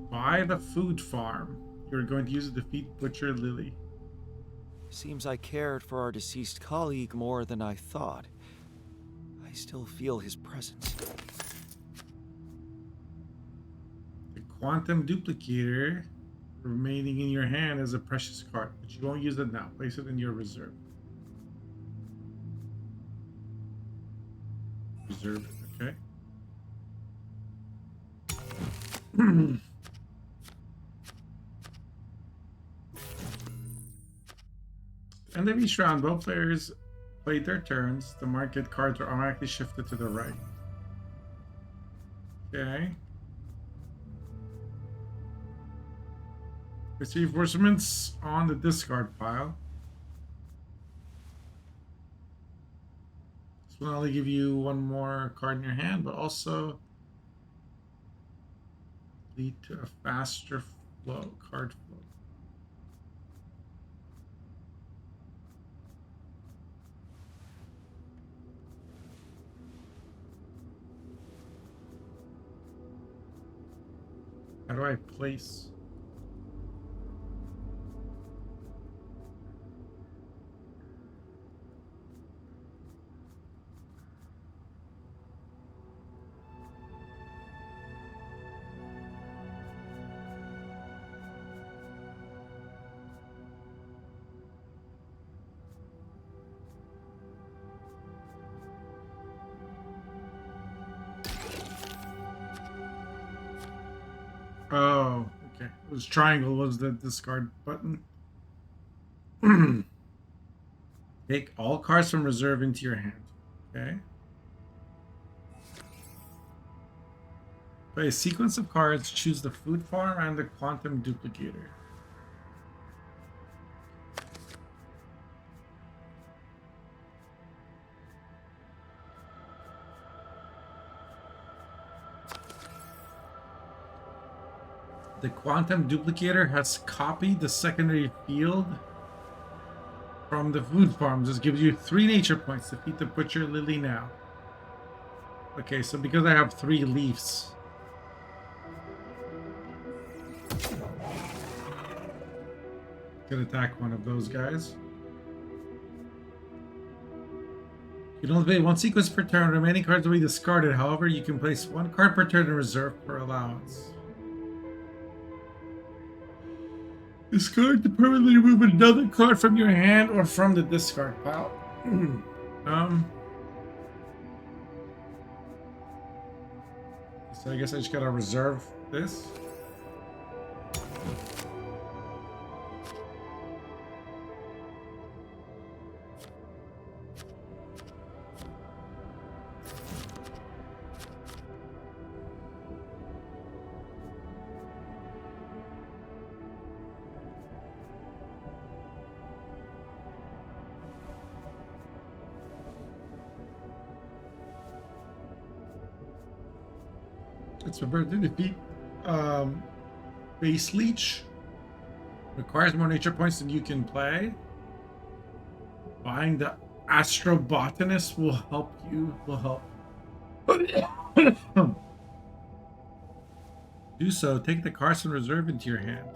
Buy the food farm. You're going to use it to defeat Butcher Lily. Seems I cared for our deceased colleague more than I thought. I still feel his presence. The quantum duplicator remaining in your hand is a precious card, but you won't use it now. Place it in your reserve. Reserve it, okay? End of each round, both players played their turns. The market cards are automatically shifted to the right. Okay. Receive reinforcements on the discard pile. This will only give you 1 more card in your hand, but also lead to a faster flow, card flow. How do I place? Oh, okay. It was triangle was the discard button. Take all cards from reserve into your hand. Okay. Play a sequence of cards. Choose the food farm and the quantum duplicator. The quantum duplicator has copied the secondary field from the food farm. Just gives you 3 nature points. Defeat the butcher lily now. Okay, so because I have 3 leaves. Could attack one of those guys. You can only play 1 sequence per turn. Remaining cards will be discarded. However, you can place 1 card per turn in reserve per allowance. Discard to permanently remove another card from your hand or from the discard pile. So I guess I just gotta reserve this. It's prepared to defeat base leech. Requires more nature points than you can play. Buying the astrobotanist will help you. Do so. Take the cards from reserve into your hand.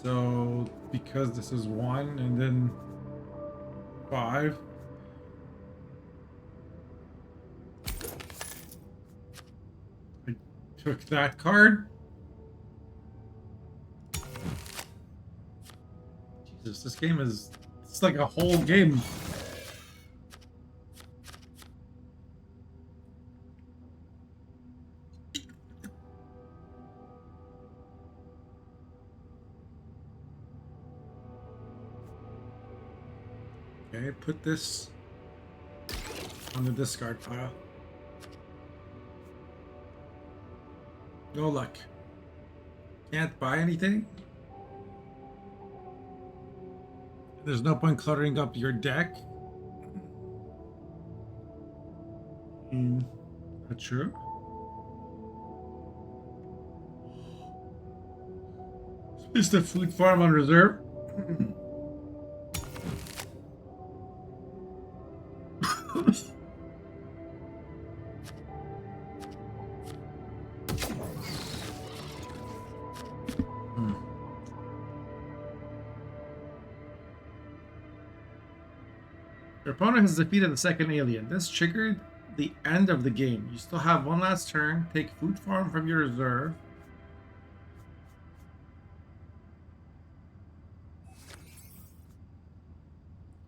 So, because this is 1 and then 5. I took that card. Jesus, this game is... It's like a whole game. Okay, put this on the discard pile. No luck. Can't buy anything. There's no point cluttering up your deck. Not true. Is the food farm on reserve? Your opponent has defeated the second alien. This triggered the end of the game. You still have 1 last turn. Take food farm from your reserve.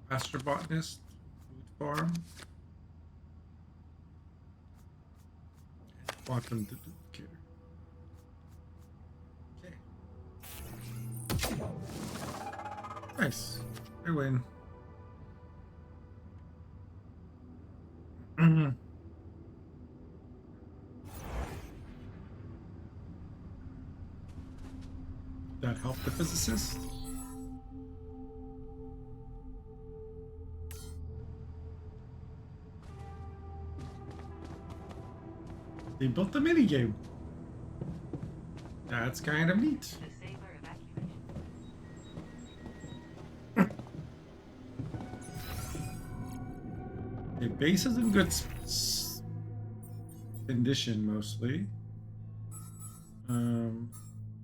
Astrobotanist, food farm. Quantum duplicator. Okay. Nice. I win. that help the physicist? They built the minigame. That's kind of neat. The base is in good condition mostly.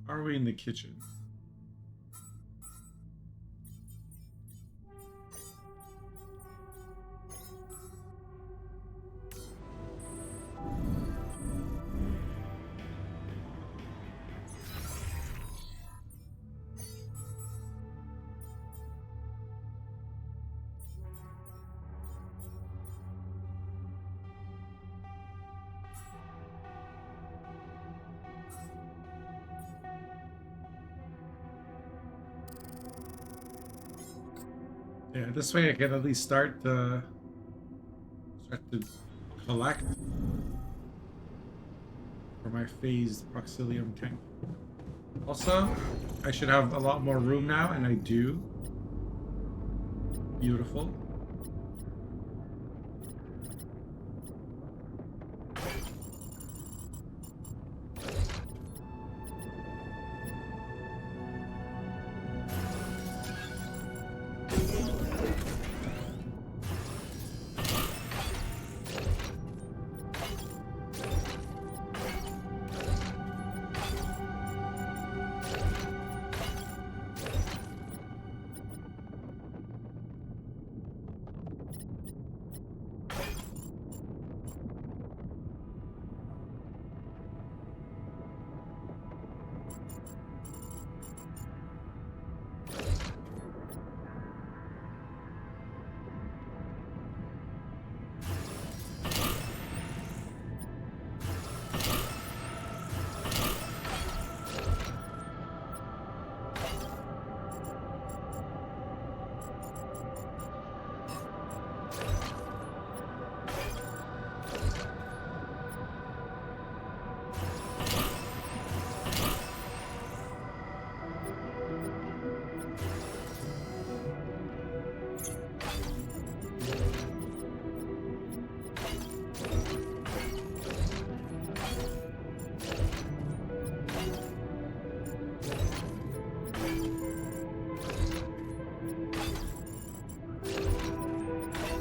Are we in the kitchen? Yeah, this way I can at least start to collect for my phased Proxilium tank. Also, I should have a lot more room now, and I do. Beautiful.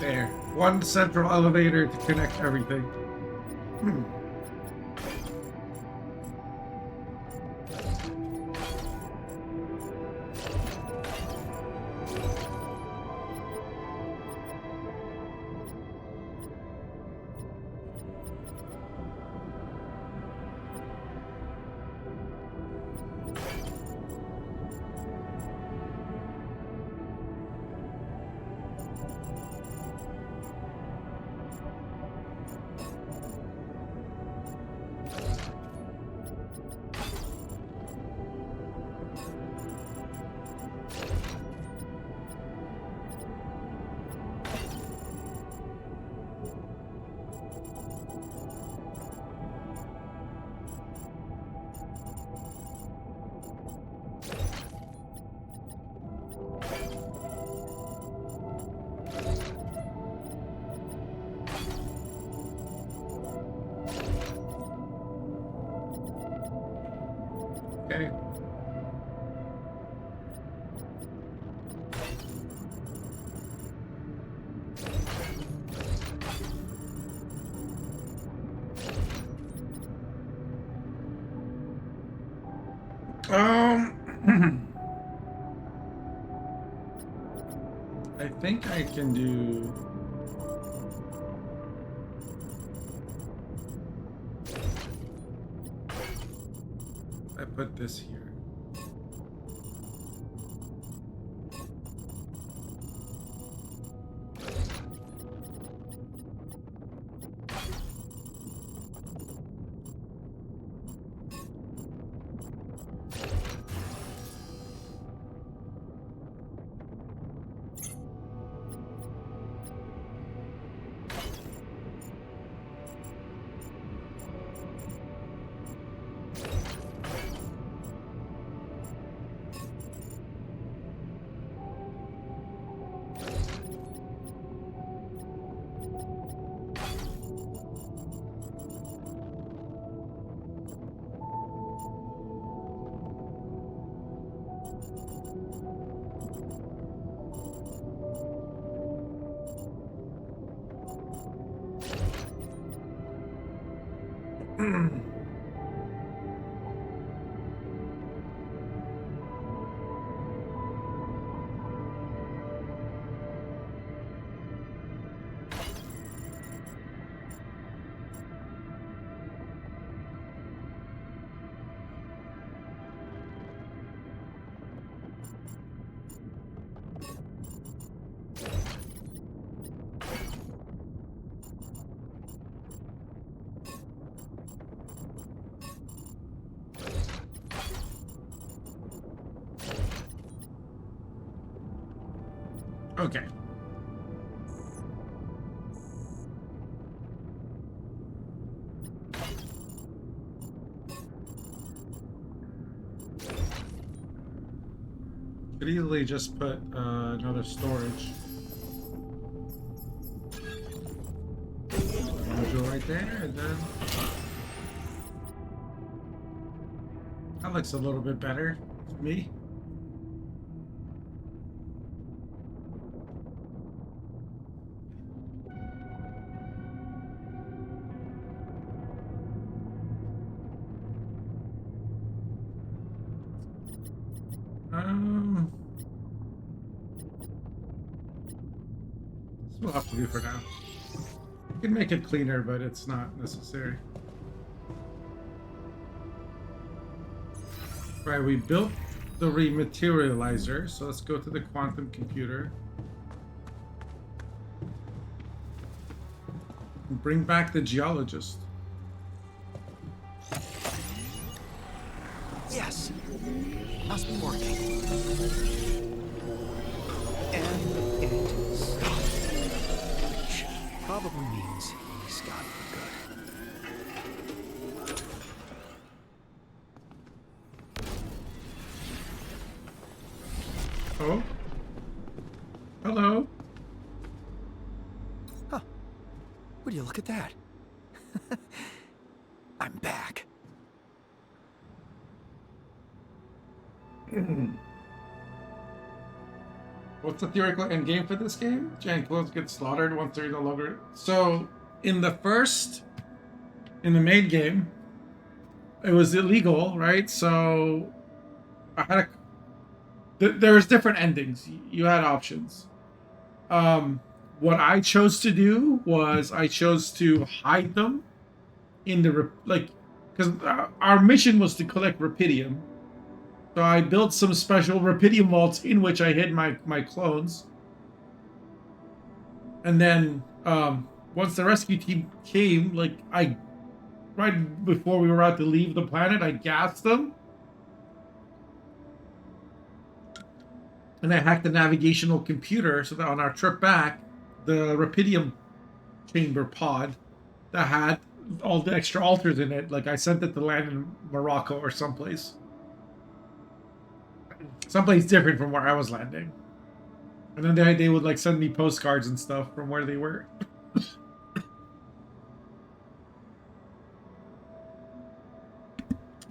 There. One central elevator to connect everything. Okay. I think I can do. I put this here. Okay. Could easily just put another storage module right there, and then that looks a little bit better to me. This will have to do for now. You can make it cleaner, but it's not necessary. Right, we built the rematerializer, so let's go to the quantum computer. And bring back the geologist. Yes. Must be working. And it stopped. Which probably means he's gone for good. Oh? Hello? Huh. Would you look at that? I'm back. What's the theoretical end game for this game? Giant clones get slaughtered once they're no longer. So, in the main game, it was illegal, right? So, I had there was different endings. You had options. What I chose to do was I chose to hide them in the because our mission was to collect rupidium. So I built some special rupidium vaults in which I hid my clones. And then once the rescue team came, right before we were about to leave the planet, I gassed them. And I hacked the navigational computer so that on our trip back, the rupidium chamber pod that had all the extra altars in it, I sent it to land in Morocco or someplace different from where I was landing. And then they would send me postcards and stuff from where they were.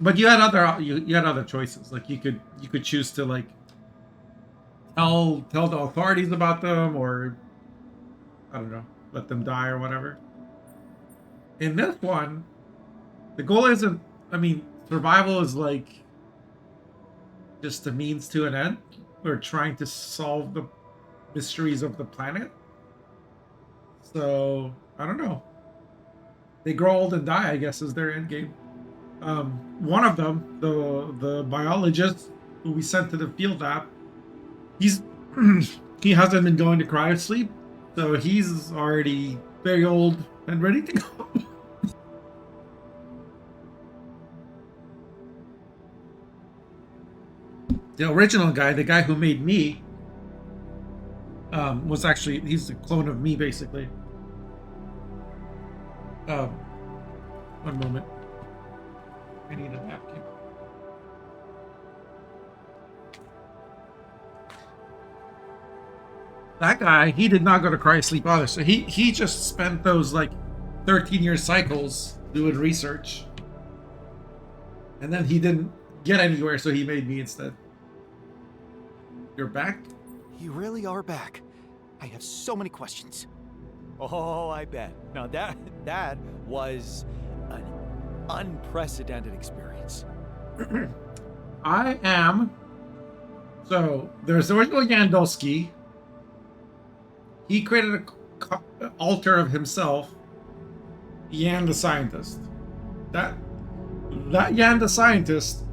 But you had other choices. You could choose to tell the authorities about them, or I don't know, let them die or whatever. In this one, the goal isn't, survival is just a means to an end. We're trying to solve the mysteries of the planet. So, I don't know. They grow old and die, I guess, is their end game. One of them, the biologist who we sent to the field lab, he hasn't been going to cryo sleep, so he's already very old and ready to go. The original guy, the guy who made me, he's a clone of me, basically. One moment. I need a napkin. That guy, he did not go to cryosleep either, so he just spent those 13-year cycles doing research. And then he didn't get anywhere, so he made me instead. You're back? You really are back. I have so many questions. Oh, I bet. Now that was an unprecedented experience. I am. So there's the original Yandowski. He created an altar of himself, Yan the scientist. That Yan the scientist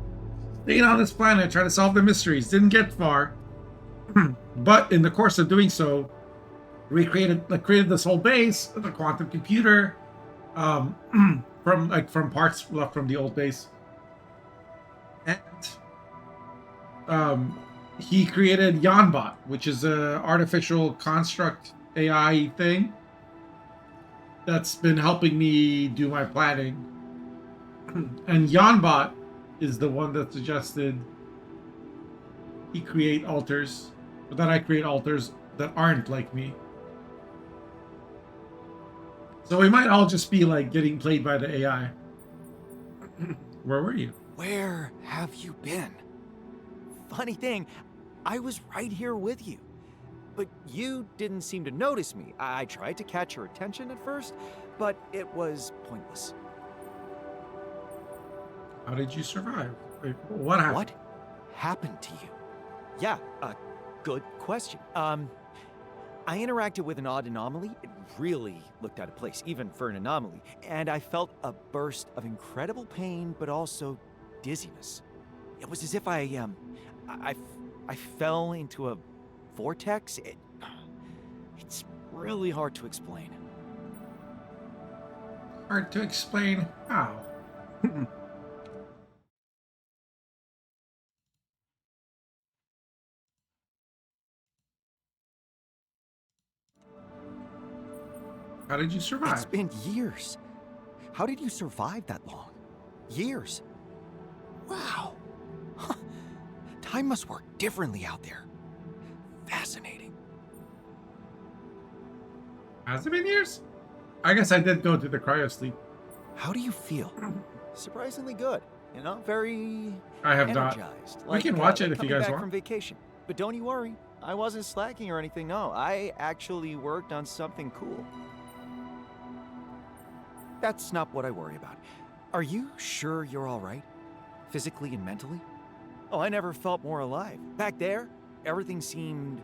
stayed on this planet trying to solve the mysteries. Didn't get far, but in the course of doing so, created this whole base, the quantum computer, from parts left from the old base, and he created Yanbot, which is a artificial construct AI thing that's been helping me do my planning. And Yanbot is the one that suggested he create altars, or that I create altars that aren't like me. So we might all just be like getting played by the AI. Where were you? Where have you been? Funny thing, I was right here with you. But you didn't seem to notice me. I tried to catch your attention at first, but it was pointless. How did you survive? Like, what happened? What happened to you? Yeah, good question. I interacted with an odd anomaly. It really looked out of place, even for an anomaly. And I felt a burst of incredible pain, but also dizziness. It was as if I fell into a vortex. It's really hard to explain. Hard to explain how. How did you survive? It's been years. How did you survive that long? Years. Wow. Huh. Time must work differently out there. Fascinating. Has it been years? I guess I did go to the cryo sleep. How do you feel? Surprisingly good. You know, very I have energized. not. We can watch it if you coming guys back want. from vacation. But don't you worry. I wasn't slacking or anything. No, I actually worked on something cool. That's not what I worry about. Are you sure you're all right? Physically and mentally? Oh, I never felt more alive. Back there, everything seemed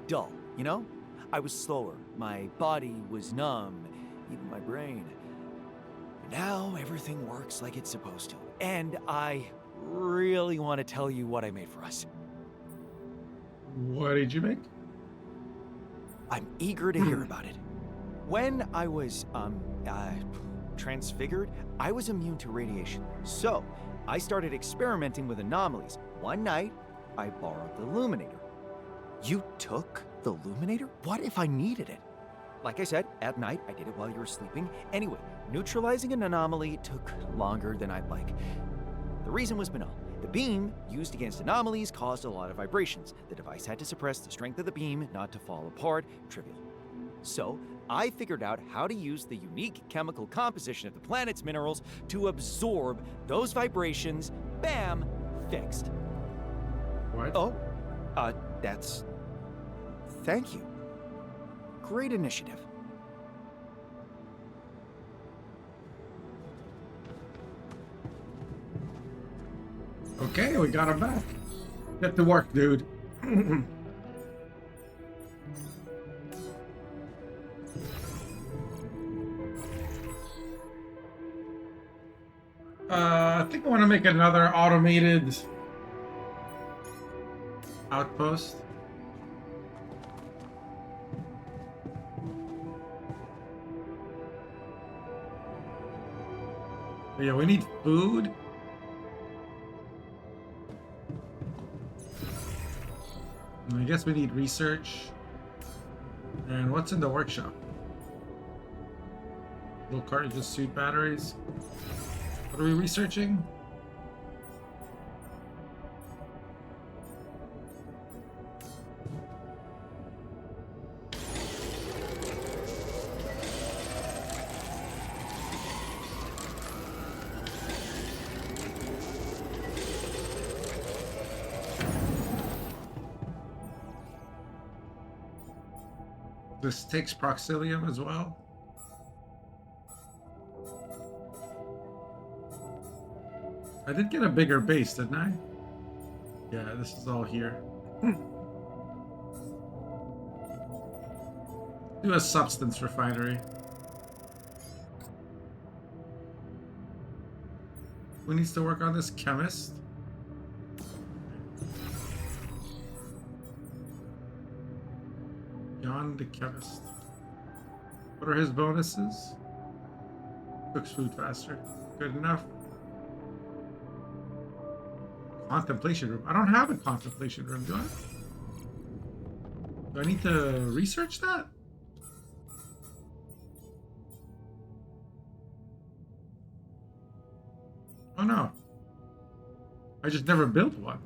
dull, you know? I was slower. My body was numb, even my brain. Now everything works like it's supposed to. And I really want to tell you what I made for us. What did you make? I'm eager to hear about it. When I was, transfigured, I was immune to radiation. So, I started experimenting with anomalies. One night, I borrowed the Illuminator. You took the Illuminator? What if I needed it? Like I said, at night, I did it while you were sleeping. Anyway, neutralizing an anomaly took longer than I'd like. The reason was banal. The beam used against anomalies caused a lot of vibrations. The device had to suppress the strength of the beam not to fall apart. Trivial. So, I figured out how to use the unique chemical composition of the planet's minerals to absorb those vibrations. Bam! Fixed. What? Oh, that's... Thank you. Great initiative. Okay, we got him back. Get to work, dude. I think I want to make another automated outpost. But yeah, we need food. And I guess we need research. And what's in the workshop? Little cartridges, suit batteries. What are we researching? This takes Proxilium as well. I did get a bigger base, didn't I? Yeah, this is all here. Do a substance refinery. Who needs to work on this? Chemist? John the chemist. What are his bonuses? Cooks food faster. Good enough. Contemplation room. I don't have a contemplation room, do I? Do I need to research that? Oh no. I just never built one.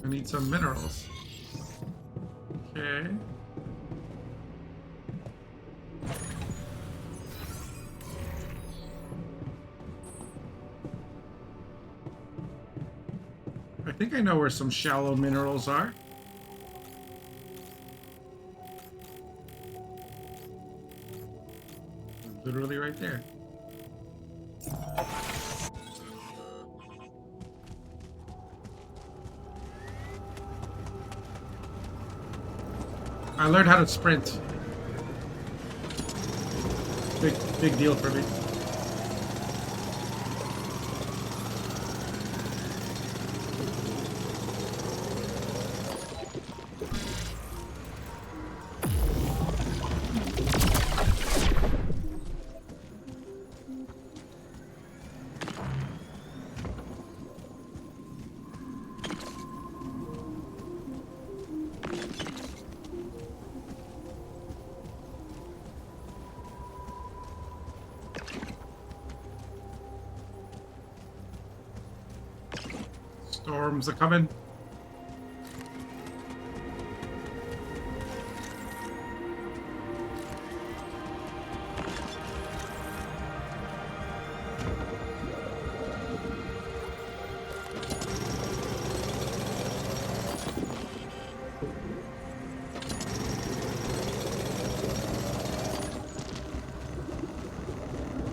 I need some minerals. Okay. I think I know where some shallow minerals are. Literally right there. I learned how to sprint. Big deal for me. Storms are coming.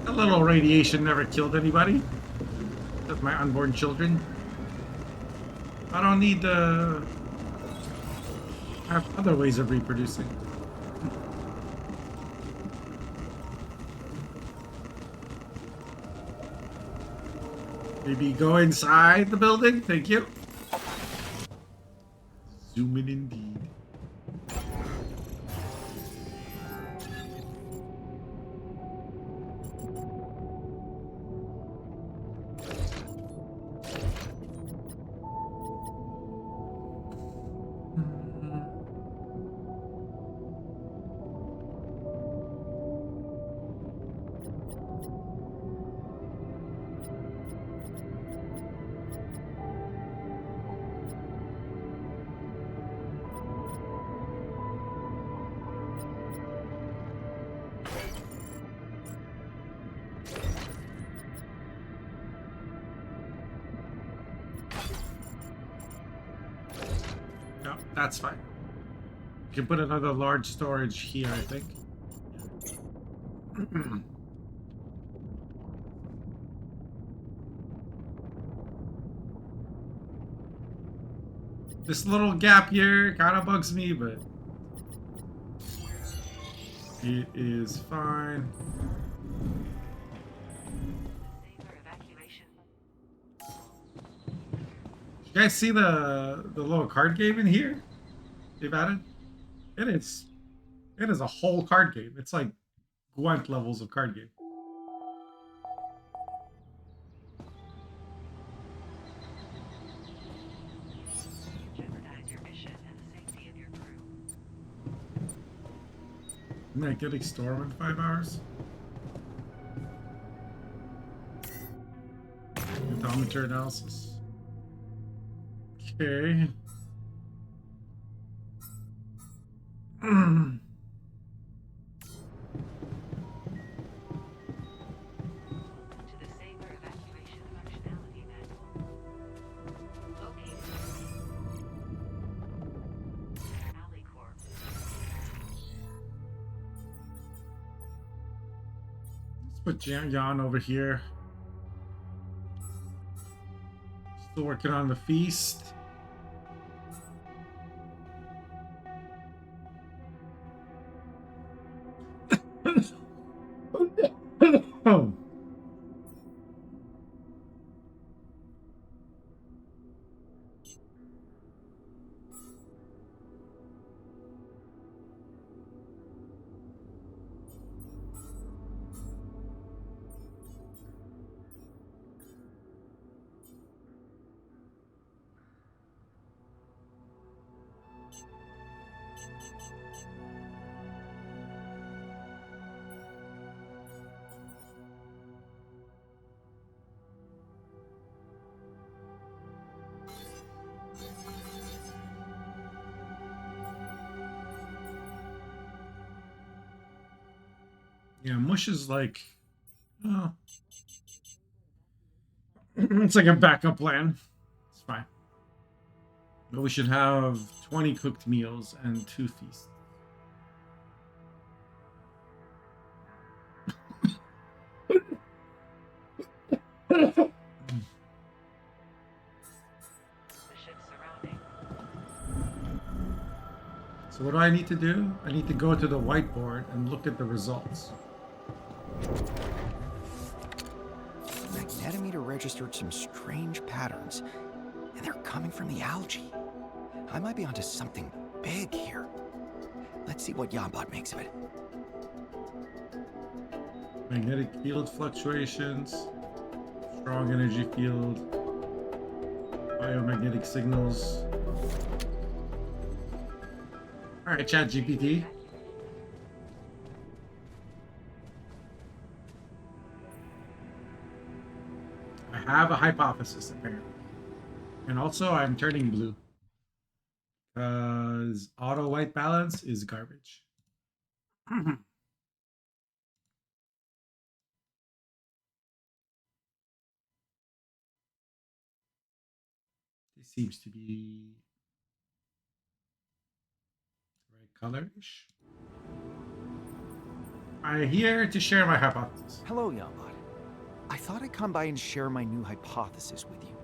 A little radiation never killed anybody. That's my unborn children. I don't need to have other ways of reproducing. Maybe go inside the building? Thank you. Zoom in indeed. No, that's fine. You can put another large storage here, I think. This little gap here kind of bugs me, but it is fine. You guys see the little card game in here they've added? It is a whole card game. It's like Gwent levels of card game. Isn't that getting storm in 5 hours? Odometer analysis. Okay. Let's put Jan over here. Still working on the feast. Oh. Yeah, Mush is like, oh, it's like a backup plan. It's fine. But we should have 20 cooked meals and 2 feasts. So what do I need to do? I need to go to the whiteboard and look at the results. The magnetometer registered some strange patterns, and they're coming from the algae. I might be onto something big here. Let's see what Yambot makes of it. Magnetic field fluctuations, strong energy field, biomagnetic signals. All right, ChatGPT. I have a hypothesis, apparently. And also, I'm turning blue. Because auto white balance is garbage. This seems to be the right color-ish. I'm here to share my hypothesis. Hello, Yambot. I thought I'd come by and share my new hypothesis with you.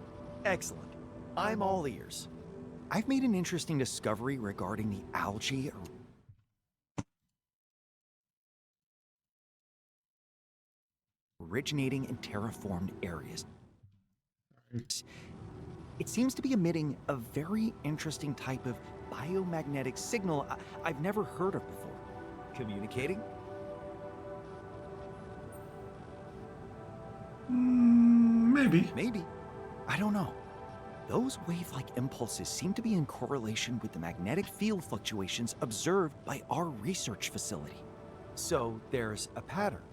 Excellent. I'm all ears. I've made an interesting discovery regarding the algae originating in terraformed areas. It seems to be emitting a very interesting type of biomagnetic signal I've never heard of before. Communicating? Maybe. Maybe. I don't know. Those wave-like impulses seem to be in correlation with the magnetic field fluctuations observed by our research facility. So there's a pattern.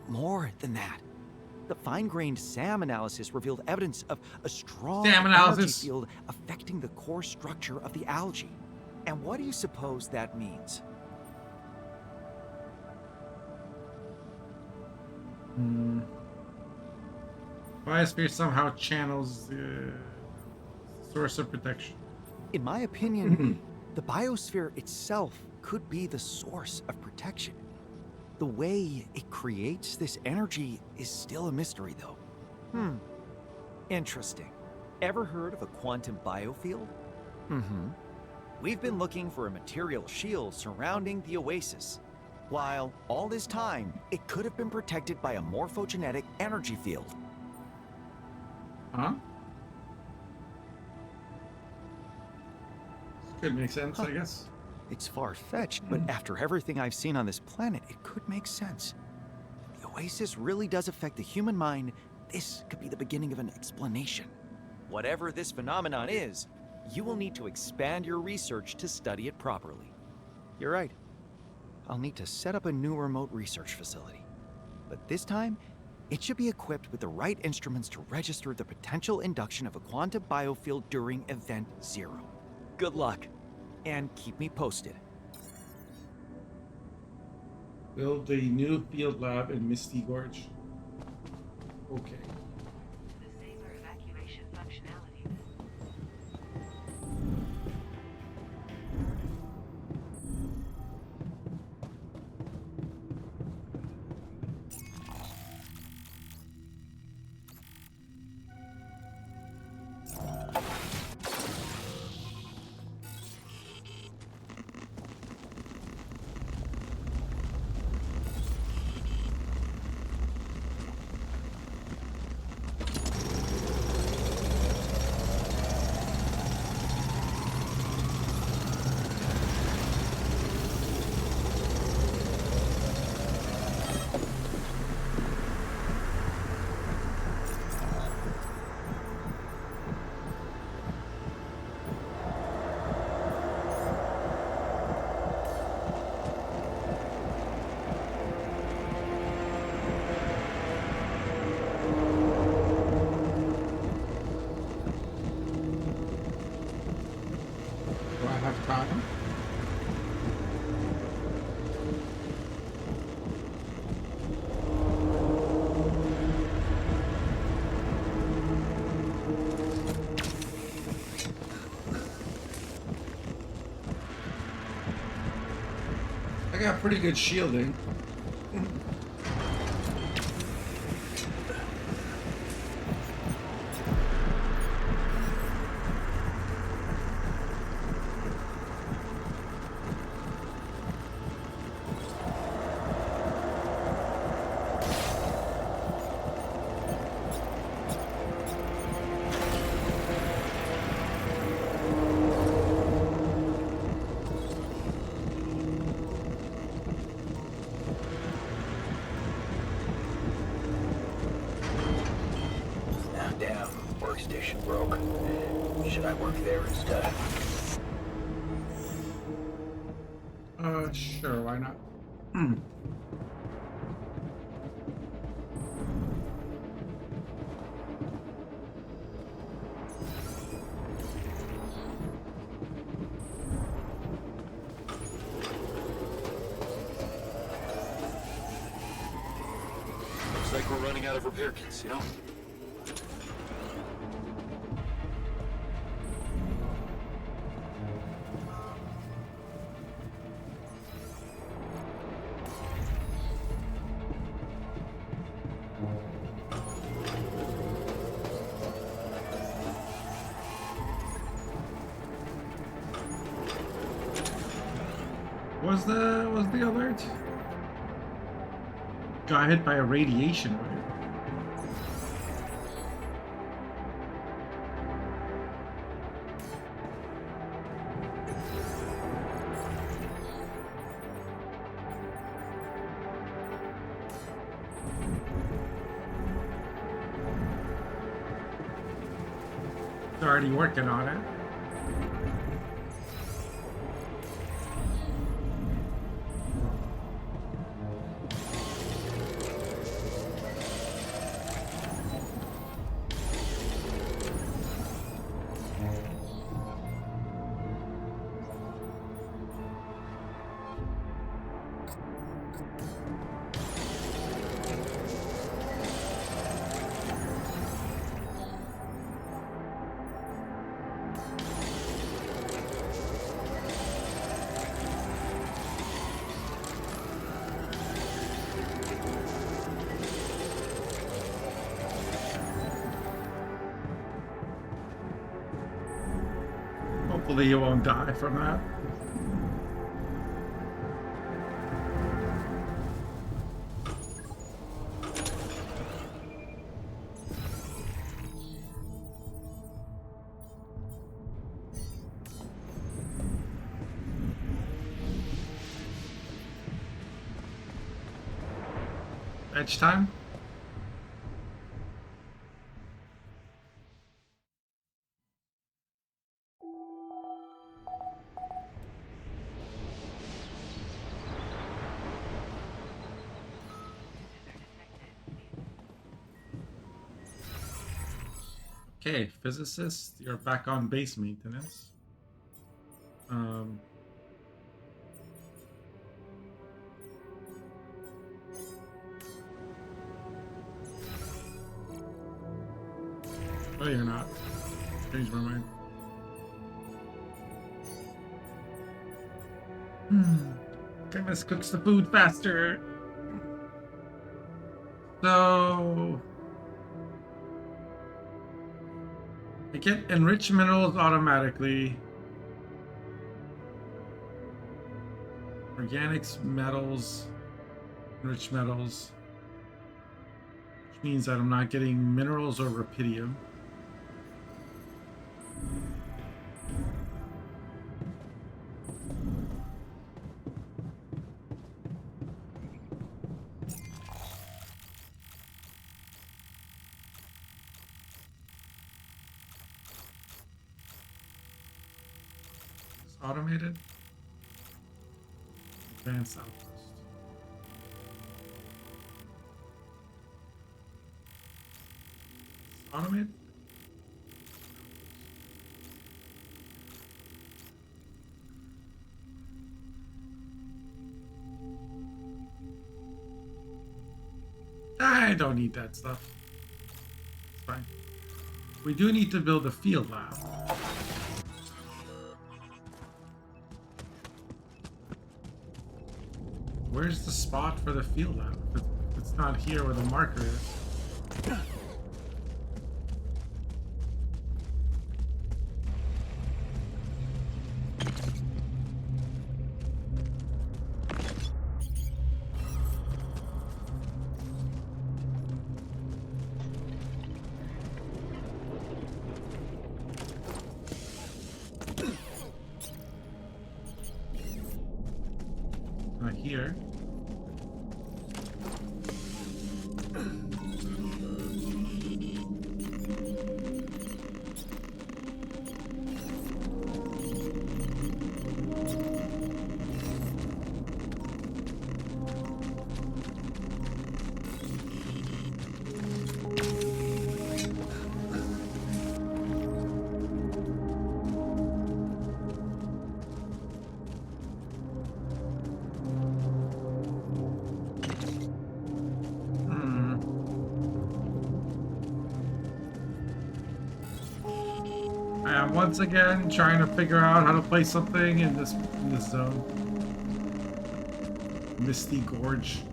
More than that. The fine-grained SAM analysis revealed evidence of a strong energy field affecting the core structure of the algae. And what do you suppose that means? Biosphere somehow channels the source of protection. In my opinion, the biosphere itself could be the source of protection. The way it creates this energy is still a mystery, though. Interesting. Ever heard of a quantum biofield? We've been looking for a material shield surrounding the oasis. While all this time, it could have been protected by a morphogenetic energy field. Huh? Could make sense, I guess. It's far-fetched, but after everything I've seen on this planet, it could make sense. The oasis really does affect the human mind. This could be the beginning of an explanation. Whatever this phenomenon is, you will need to expand your research to study it properly. You're right. I'll need to set up a new remote research facility. But this time, it should be equipped with the right instruments to register the potential induction of a quantum biofield during Event 0. Good luck, and keep me posted. Build a new field lab in Misty Gorge. Okay. Disable evacuation functionality. time. I got pretty good shielding. Damn, workstation broke. Should I work there instead? Sure, why not? Looks like we're running out of repair kits, you know? Was the alert? Got hit by a radiation wave. They're already working on it. Hopefully you won't die from that. Edge time? Okay, physicist, you're back on base maintenance. Oh, you're not. Changed my mind. Chemist cooks the food faster. So I get enriched minerals automatically. Organics, metals, enriched metals. Which means that I'm not getting minerals or rubidium. Automated. Advanced outpost. Automated. I don't need that stuff. It's fine. We do need to build a field lab. Where's the spot for the field lab? If it's not here where the marker is. Not here. I am once again trying to figure out how to play something in this zone. Misty Gorge.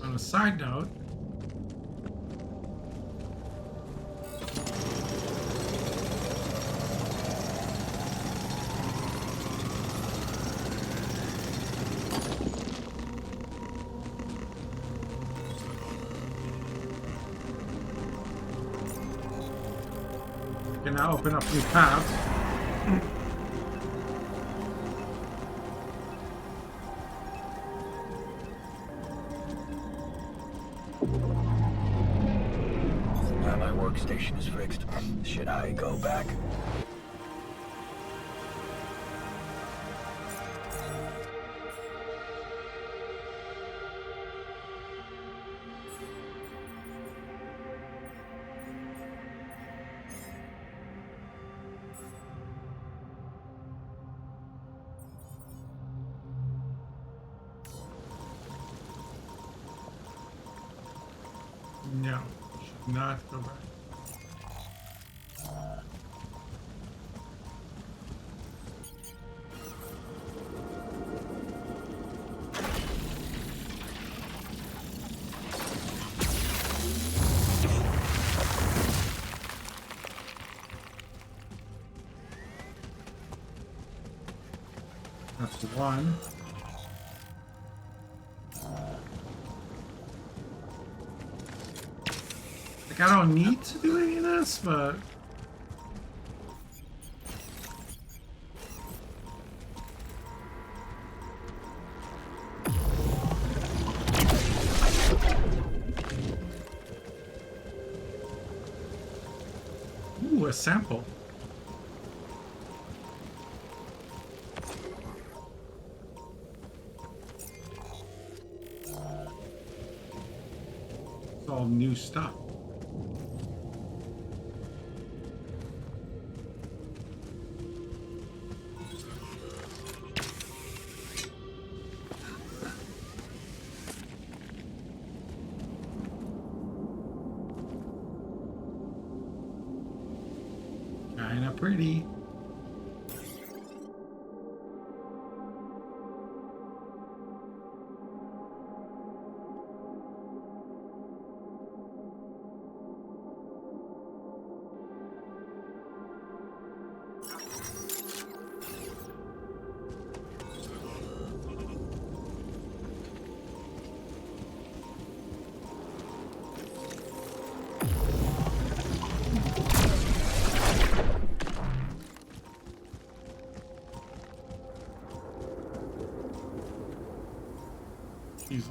On a side note, I can now open up new paths. Now my workstation is fixed. Should I go back? No, should not go back. That's one. Like, I don't need to do any of this, but... Ooh, a sample. It's all new stuff. Kinda pretty. Jesus.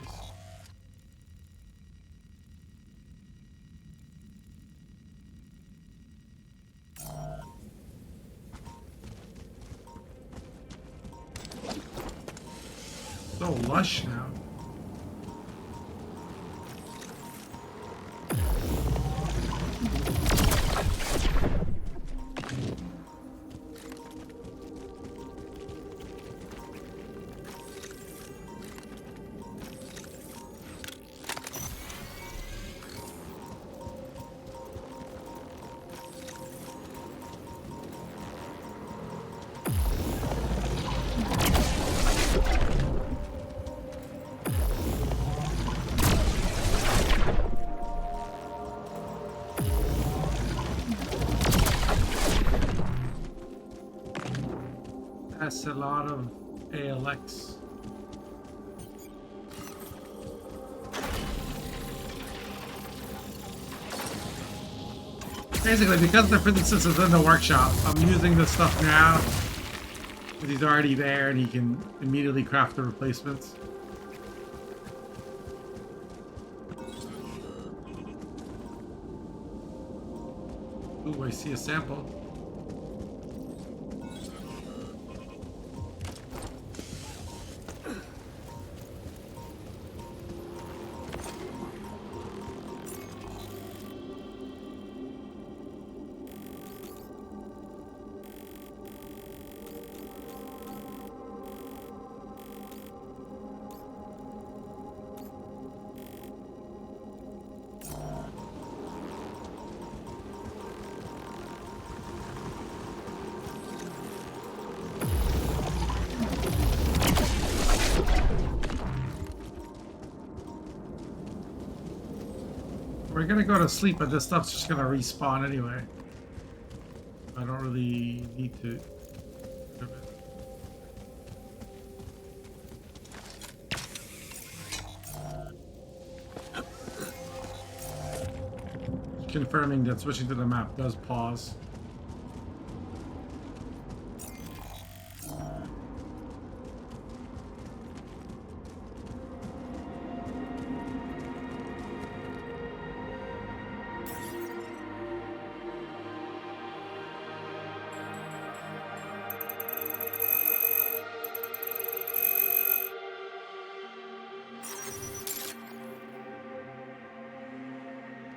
So lush now. That's a lot of ALX. Basically, because the physicist is in the workshop, I'm using this stuff now. Because he's already there and he can immediately craft the replacements. Ooh, I see a sample. We're gonna go to sleep, but this stuff's just gonna respawn anyway. I don't really need to. Confirming that switching to the map does pause.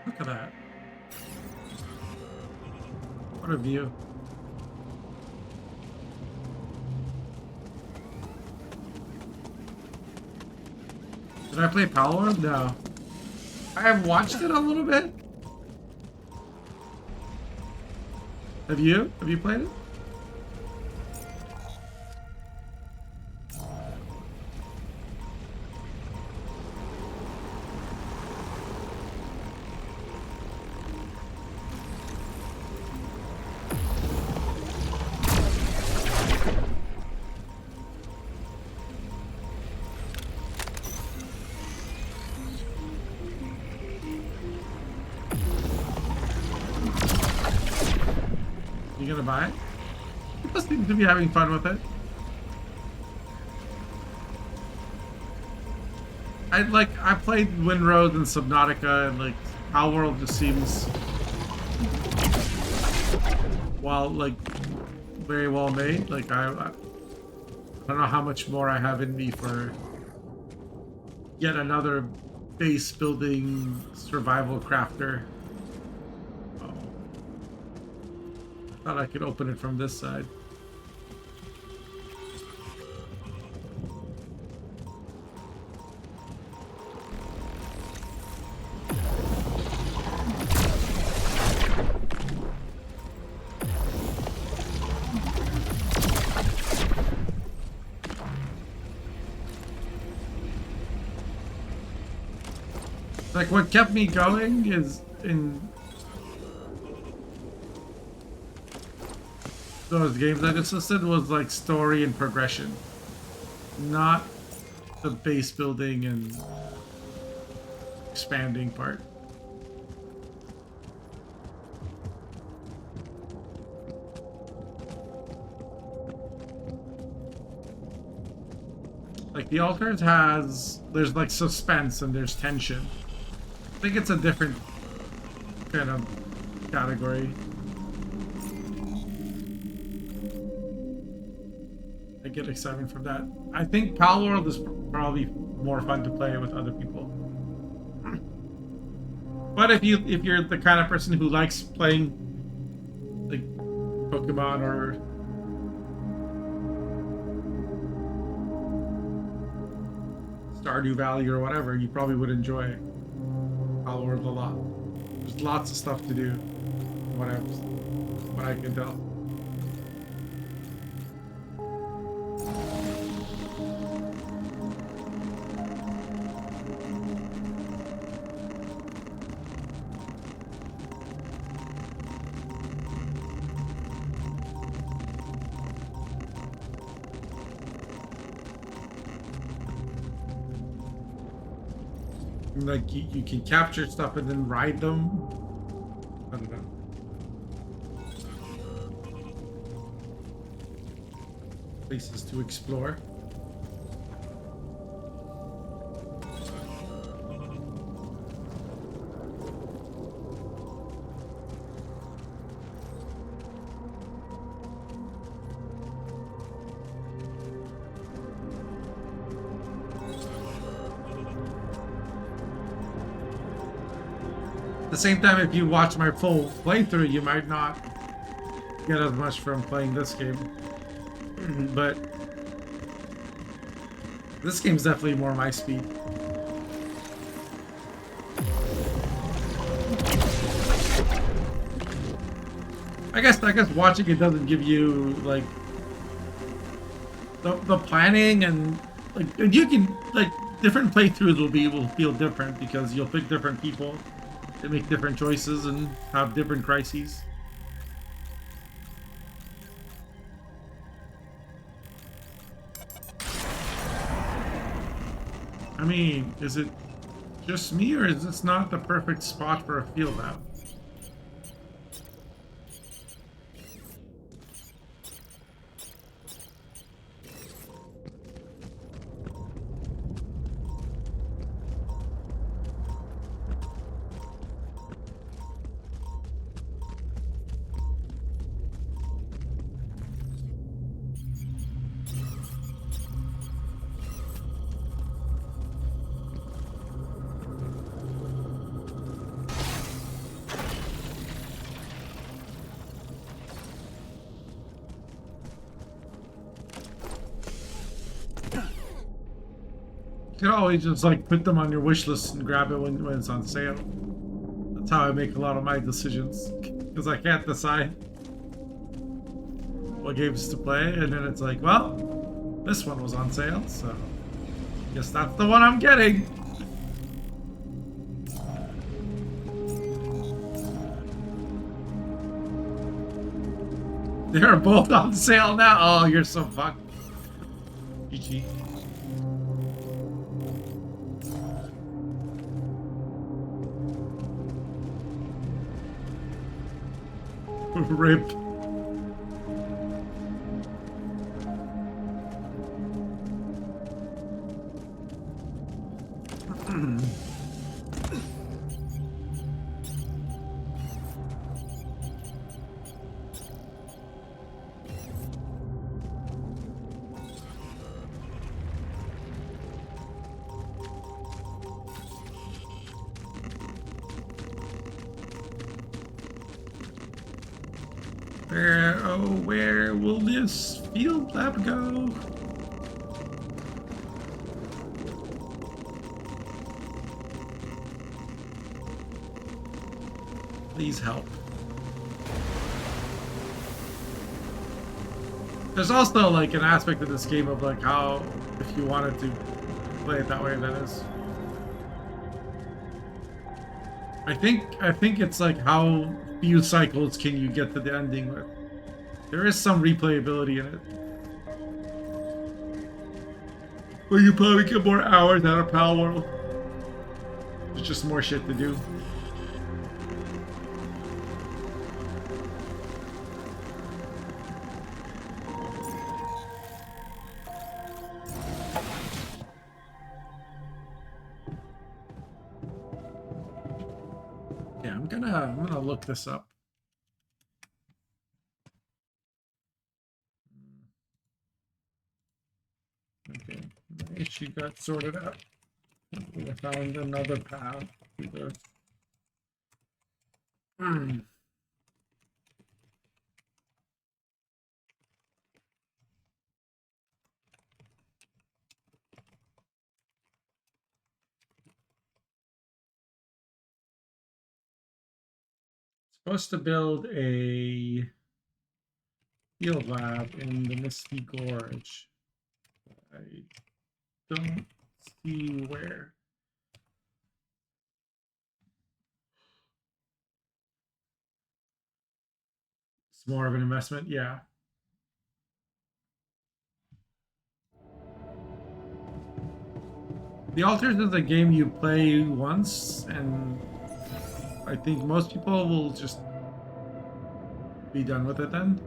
Look at that. What a view. Did I play Power? No. I have watched it a little bit. Have you? Have you played it? You gonna buy it? People seem to be having fun with it. I played Windrose and Subnautica, and like Our World just seems very well made. Like I don't know how much more I have in me for yet another base building survival crafter. Thought I could open it from this side. Like what kept me going is in those games I just listed was like story and progression, not the base building and expanding part. Like the Altars there's like suspense and there's tension. I think it's a different kind of category. I get excitement from that. I think Pal World is probably more fun to play with other people. But if you're the kind of person who likes playing like Pokemon or Stardew Valley or whatever, you probably would enjoy Pal World a lot. There's lots of stuff to do. What I can tell. Like you can capture stuff and then ride them. I don't know. Places to explore. At the same time, if you watch my full playthrough, you might not get as much from playing this game. But this game's definitely more my speed. I guess watching it doesn't give you like the planning and like you can like different playthroughs will feel different because you'll pick different people. They make different choices and have different crises. I mean, is it just me or is this not the perfect spot for a field map? You can always just like put them on your wish list and grab it when it's on sale. That's how I make a lot of my decisions because I can't decide what games to play, and then it's like, well, this one was on sale, so I guess that's the one I'm getting. They're both on sale now. Oh, you're so fucked. GG. Rip. Where will this field lab go? Please help. There's also like an aspect of this game of like how, if you wanted to play it that way, that is. I think it's like how few cycles can you get to the ending with. There is some replayability in it. But you probably get more hours out of Pal World. There's just more shit to do. Yeah, I'm gonna look this up. issue got sorted out. We found another path to the... Supposed to build a field lab in the Misty Gorge. I don't see where. It's more of an investment, yeah. The Altars is a game you play once, and I think most people will just be done with it then.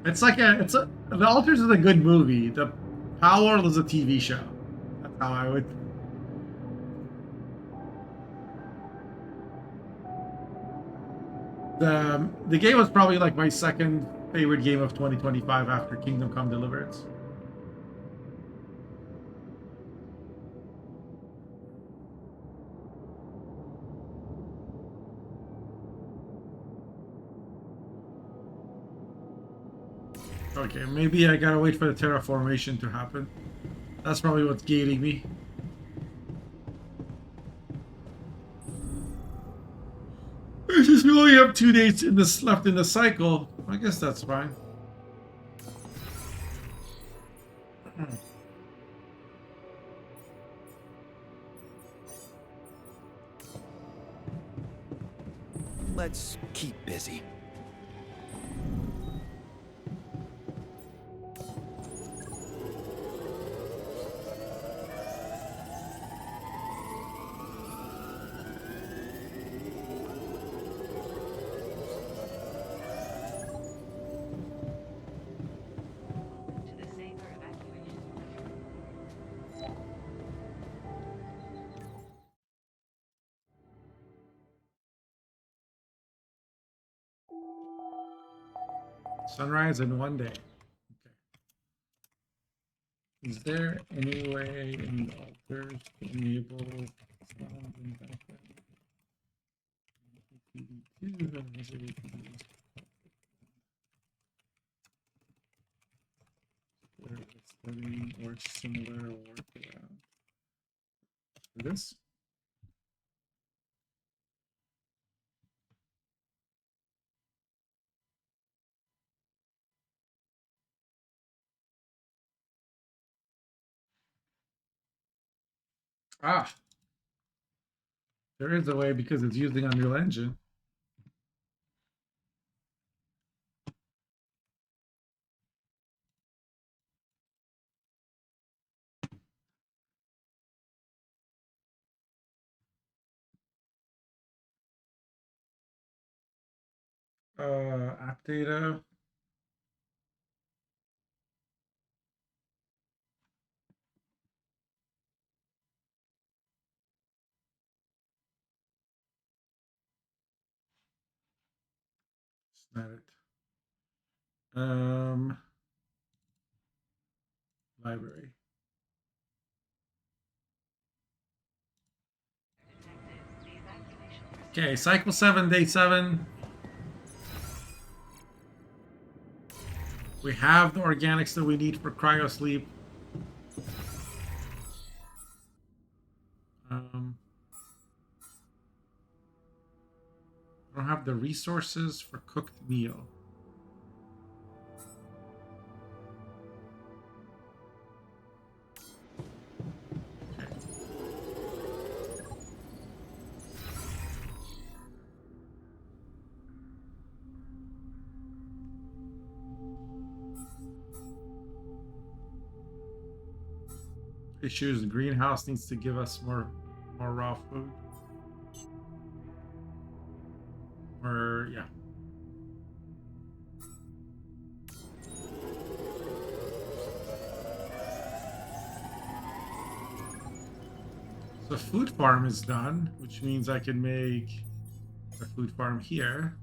It's like The Altars is a good movie. The Power is a TV show. That's how I would. The game was probably like my second favorite game of 2025 after Kingdom Come Deliverance. Okay, maybe I gotta wait for the terraformation to happen. That's probably what's gating me. Since we only have 2 days in this left in the cycle, I guess that's fine. Let's keep busy. Sunrise in 1 day. Okay. Is there any way in the Altars to enable sound in the background? Or similar workaround for this? Ah, there is a way because it's using Unreal Engine. App data. It's not it. Library. Okay, cycle 7, day 7. We have the organics that we need for cryo sleep. I don't have the resources for cooked meal. Issues. The greenhouse needs to give us more raw food. Or yeah. So food farm is done, which means I can make a food farm here.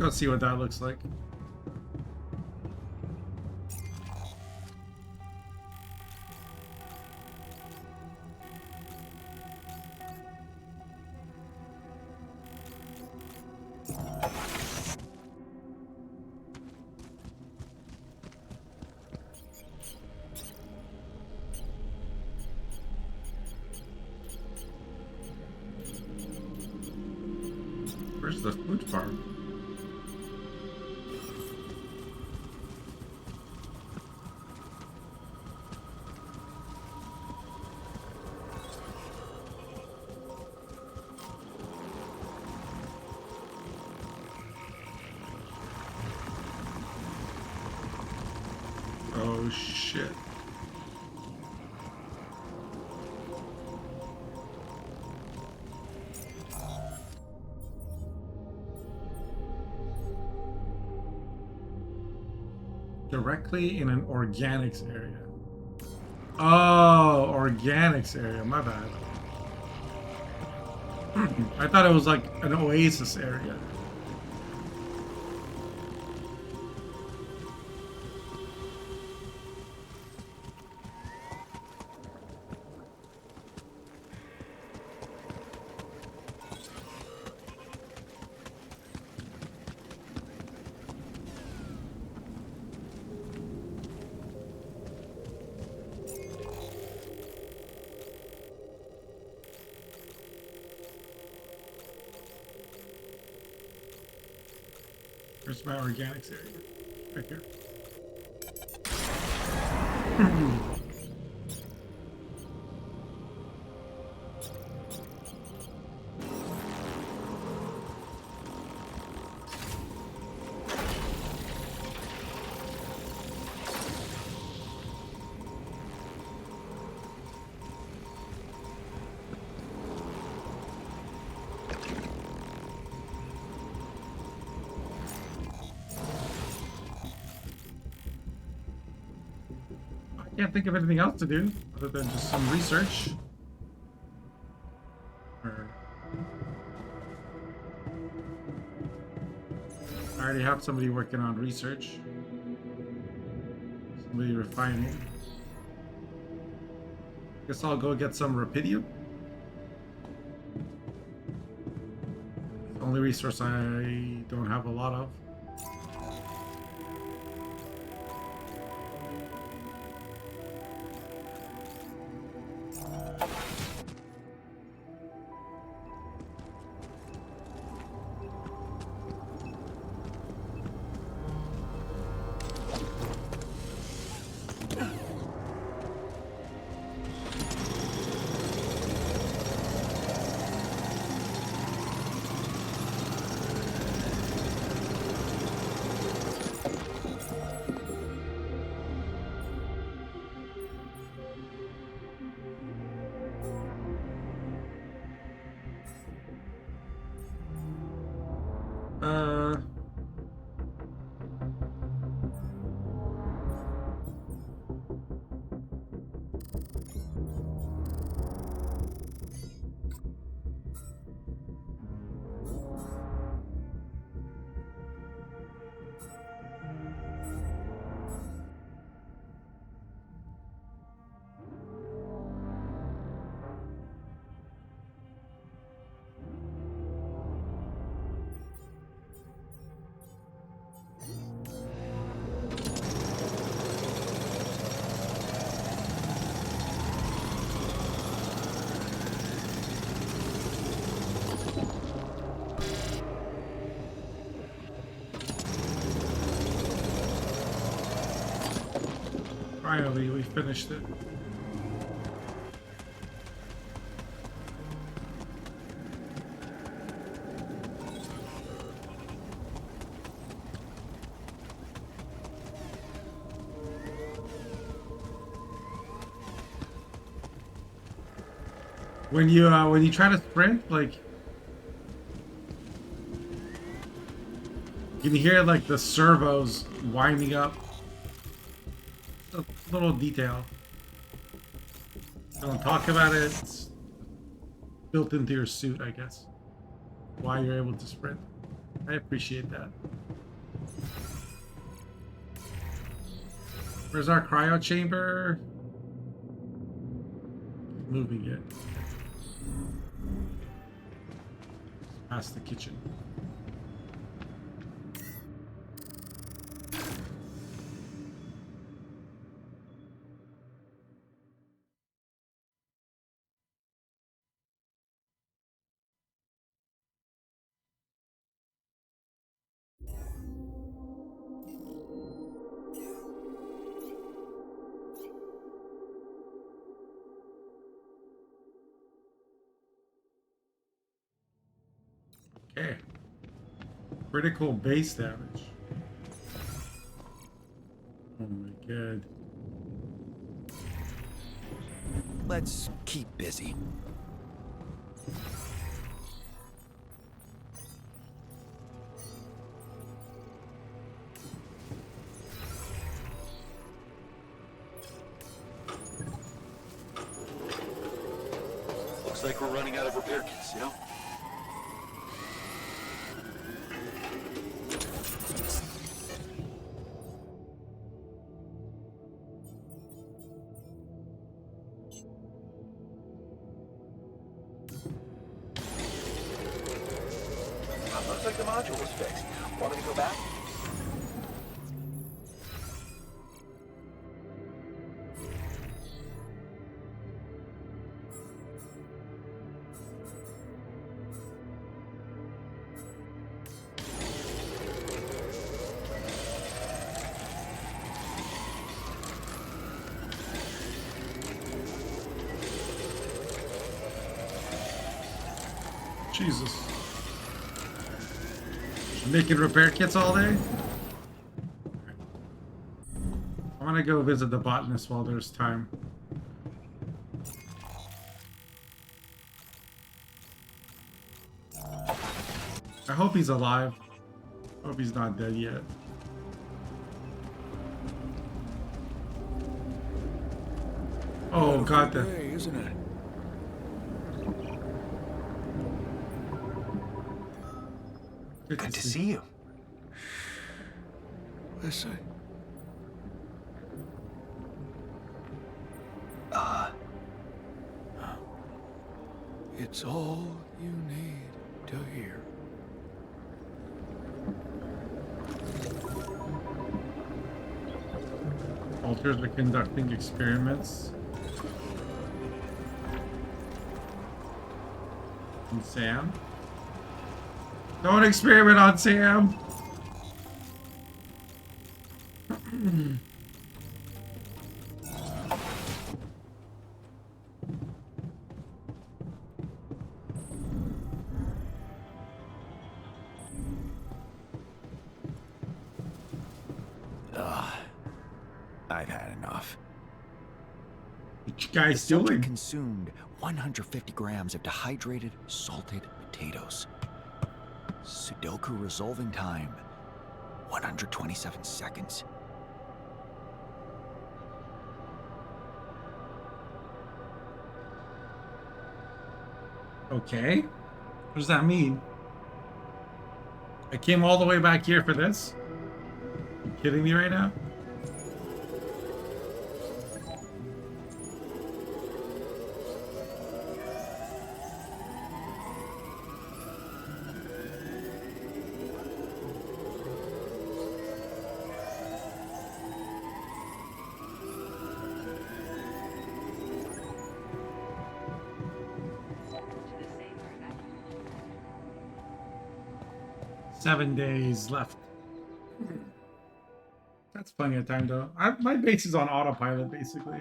Go see what that looks like. Where's the food farm? Oh shit. Directly in an organics area. Oh, organics area. My bad. I thought it was like an oasis area. Where's my organics area? Right here. I can't think of anything else to do other than just some research. I already have somebody working on research. Somebody refining. Guess I'll go get some rapidium. The only resource I don't have a lot of. Finally, we finished it. When you try to sprint, like you can hear like the servos winding up. A little detail. Don't talk about it. It's built into your suit, I guess. Why you're able to sprint. I appreciate that. Where's our cryo chamber? Moving it. Past the kitchen. Okay. Critical base damage. Oh my god. Let's keep busy. Looks like we're running out of repair kits, you know? Looks like the module was fixed. Want me to go back? Jesus. Making repair kits all day? I want to go visit the botanist while there's time. I hope he's alive. I hope he's not dead yet. Oh, God. Day, isn't it? Good to see you. Listen. It's all you need to hear. Alters are conducting experiments. And Sam? Don't experiment on Sam! I've had enough. What you guys The filter doing? consumed 150 grams of dehydrated, salted potatoes. Sudoku resolving time, 127 seconds. Okay. What does that mean? I came all the way back here for this? You kidding me right now? To the safer evacuation. 7 days left. That's plenty of time, though. My base is on autopilot, basically.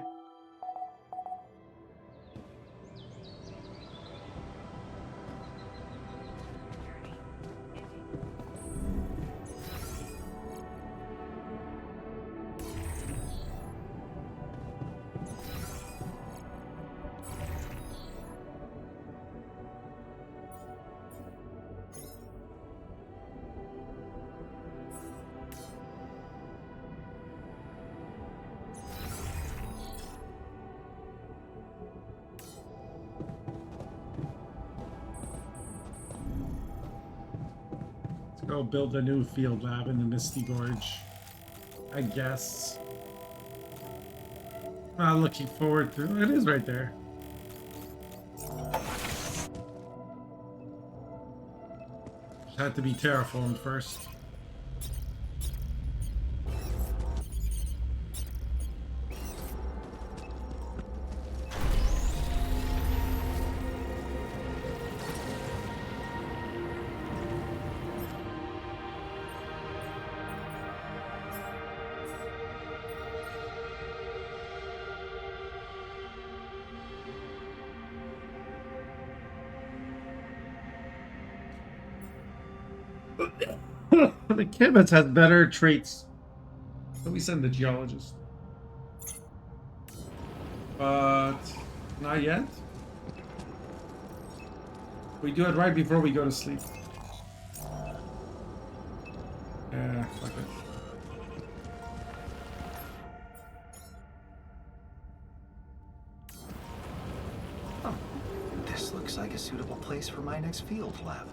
Journey ending. Let's go build a new field lab in the Misty Gorge. I guess. Not looking forward to it. Is right there. Just had to be terraformed first. The Kibbutz has better traits. So we send the geologist. But not yet. We do it right before we go to sleep. Yeah, fuck it. Oh, this looks like a suitable place for my next field lab.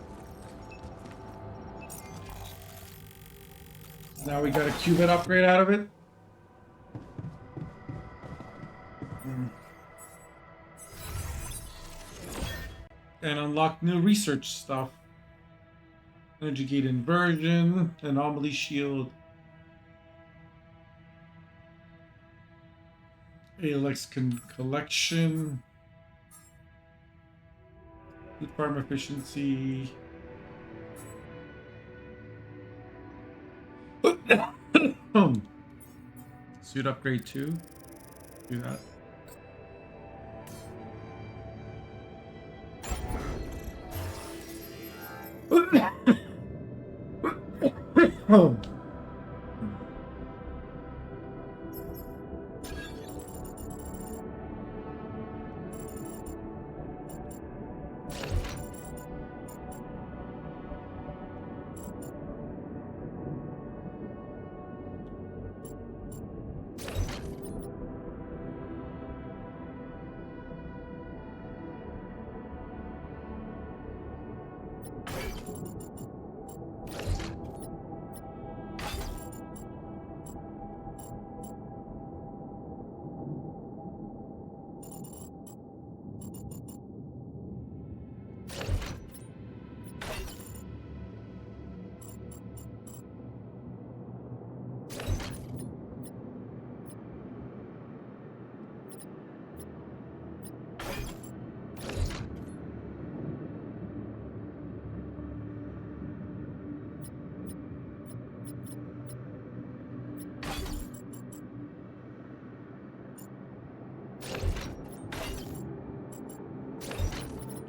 Now we got a qubit upgrade out of it. And unlock new research stuff. Energy gate inversion, anomaly shield, ALX collection, food farm efficiency. Suit upgrade 2. Do that. Oh.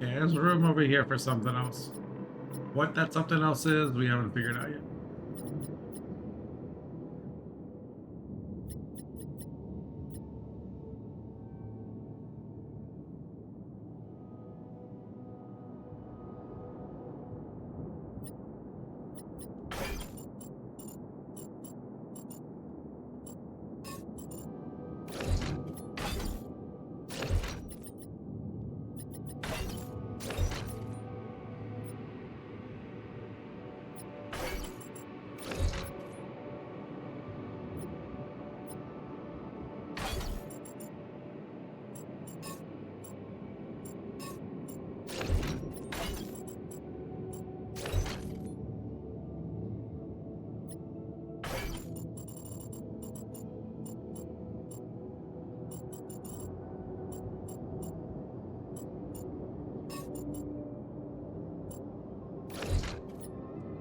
Yeah, there's room over here for something else. What that something else is, we haven't figured out yet.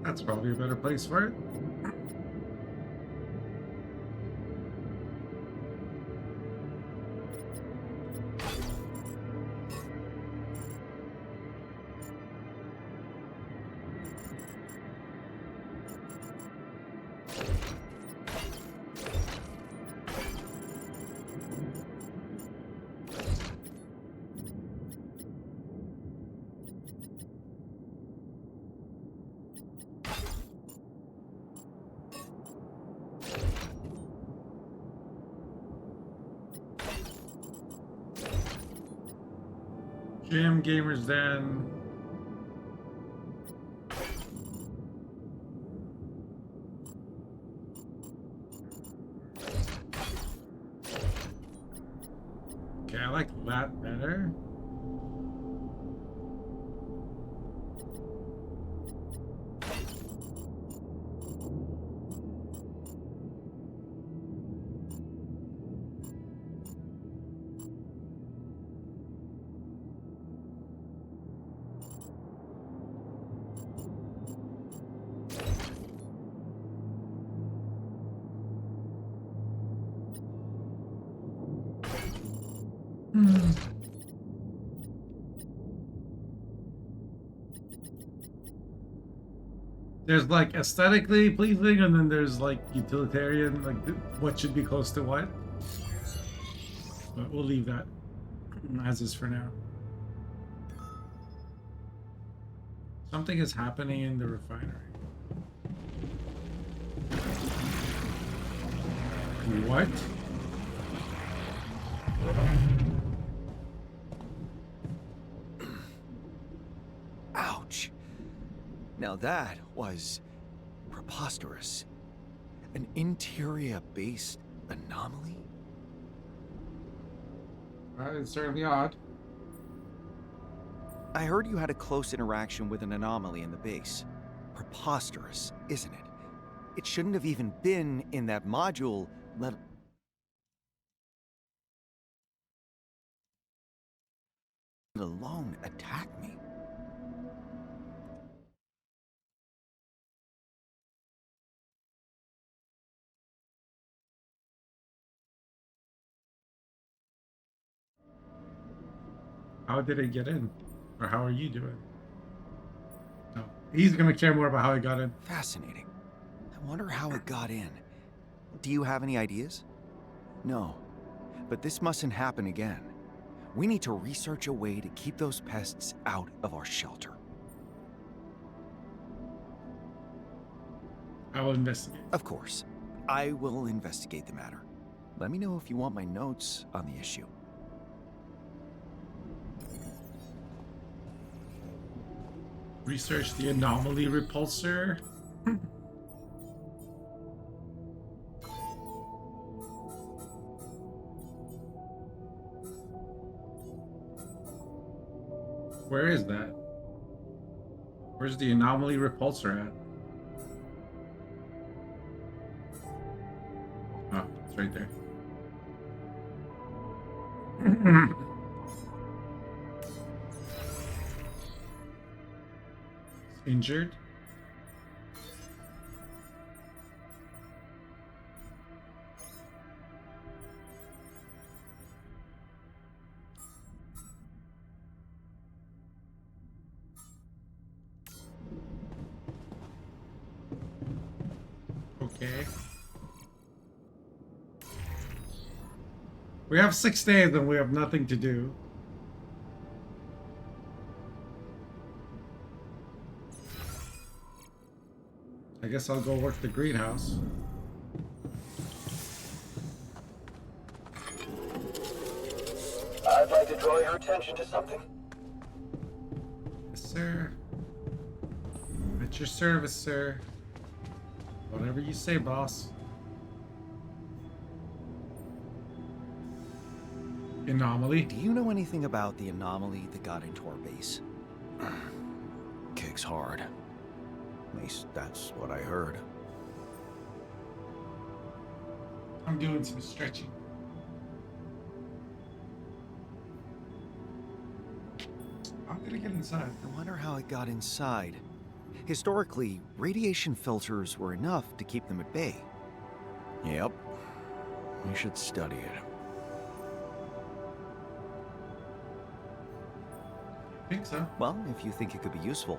That's probably a better place for it. Gym, Gamers Den. Okay, I like that better. There's like aesthetically pleasing, and then there's like utilitarian, like what should be close to what. But we'll leave that as is for now. Something is happening in the refinery. What? Ouch. Now that was preposterous. An interior-based anomaly? It's certainly odd. I heard you had a close interaction with an anomaly in the base. Preposterous, isn't it? It shouldn't have even been in that module, let alone attack me. How did it get in? Or how are you doing? No. He's gonna care more about how it got in. Fascinating. I wonder how it got in. Do you have any ideas? No. But this mustn't happen again. We need to research a way to keep those pests out of our shelter. I will investigate. Of course. I will investigate the matter. Let me know if you want my notes on the issue. Research the anomaly repulsor. Where is that? Where's the anomaly repulsor at? Oh, it's right there. Injured? Okay. We have 6 days and we have nothing to do. I guess I'll go work the greenhouse. I'd like to draw your attention to something. Yes, sir. At your service, sir. Whatever you say, boss. Anomaly? Do you know anything about the anomaly that got into our base? Kicks hard. At least that's what I heard. I'm doing some stretching. I'm gonna get inside. I wonder how it got inside. Historically, radiation filters were enough to keep them at bay. Yep. We should study it. I think so. Well, if you think it could be useful.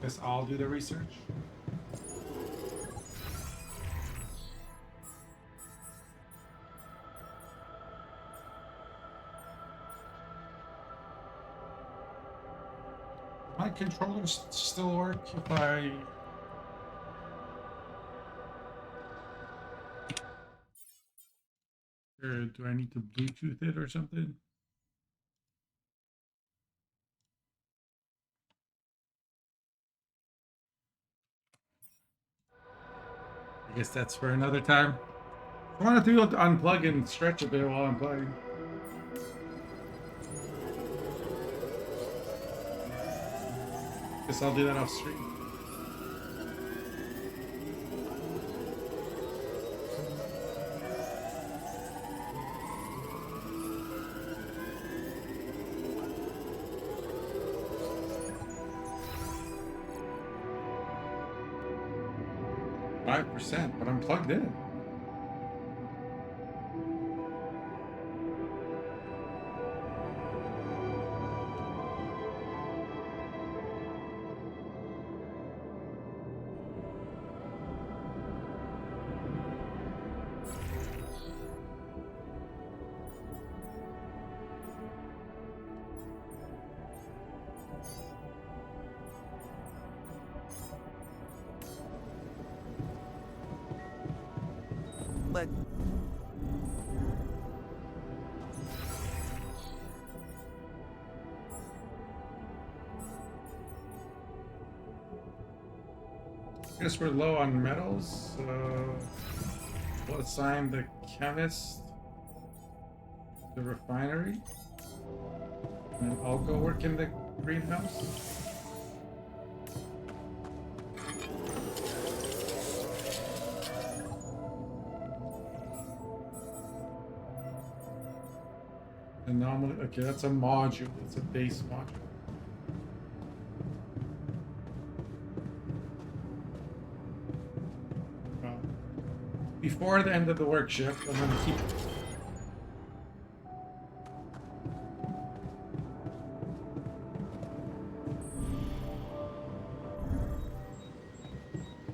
Guess I'll do the research. My controllers still work if I... Or do I need to Bluetooth it or something? I guess that's for another time. I wanted to be able to unplug and stretch a bit while I'm playing. Guess I'll do that off stream. %, but I'm plugged in. But Guess we're low on metals, so we'll assign the chemist the refinery, and I'll go work in the greenhouse. Anomaly. Okay, that's a module. It's a base module. Before the end of the work shift, I'm gonna keep.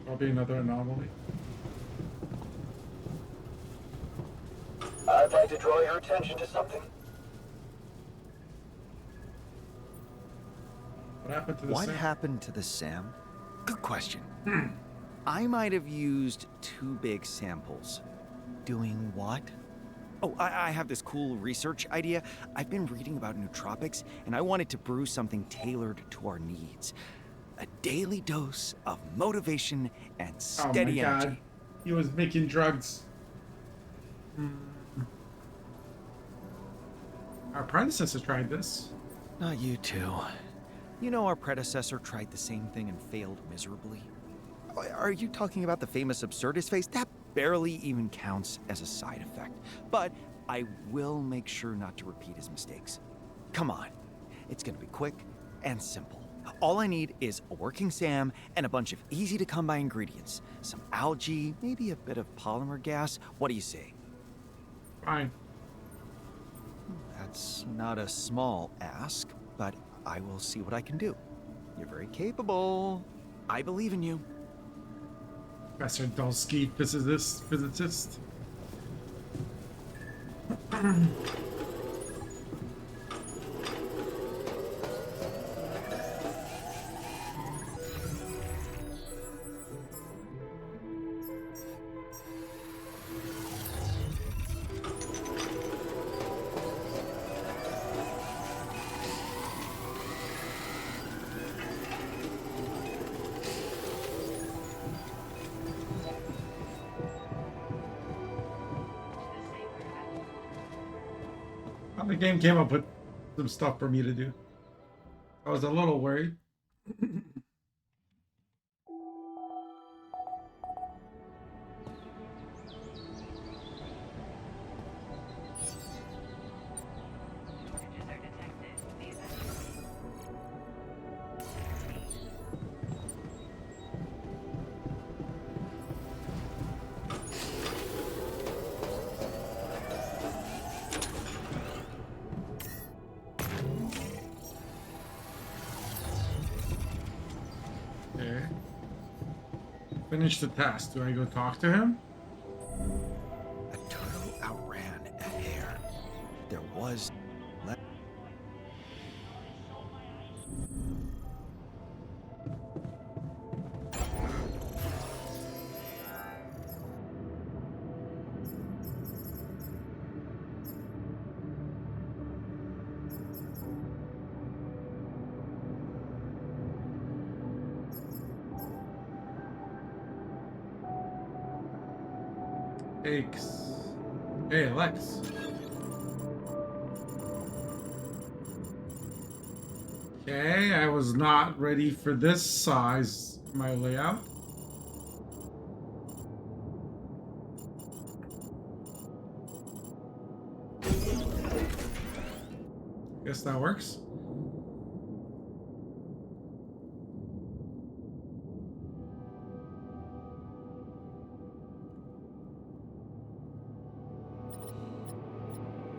Probably another anomaly. I'd like to draw your attention to something. What happened to the what Sam? happened to the SAM? Good question. I might have used too big samples. Doing what? Oh, I have this cool research idea. I've been reading about nootropics, and I wanted to brew something tailored to our needs. A daily dose of motivation and steady Oh my energy. God. He was making drugs. Our predecessor tried this. Not you two. You know our predecessor tried the same thing and failed miserably. Are you talking about the famous absurdist face? That barely even counts as a side effect. But I will make sure not to repeat his mistakes. Come on. It's gonna be quick and simple. All I need is a working SAM and a bunch of easy-to-come-by ingredients. Some algae, maybe a bit of polymer gas. What do you say? Fine. That's not a small ask, but I will see what I can do. You're very capable. I believe in you. Professor Dulski, physicist. The game came up with some stuff for me to do. I was a little worried. Changes are detected. Please Okay. Finish the task. Do I go talk to him? A turtle outran a hare. There was... X. Hey, Lex. Okay, I was not ready for this size, my layout. Guess that works.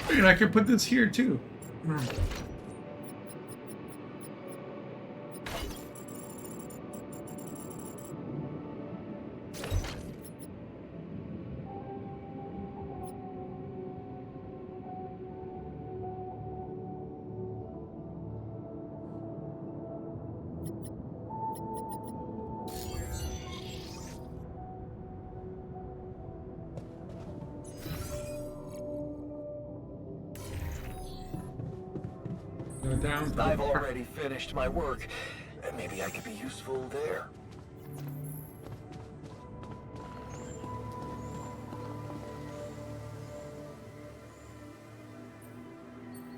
Wait, I could put this here too. Go down. I've already finished my work. Maybe I could be useful there.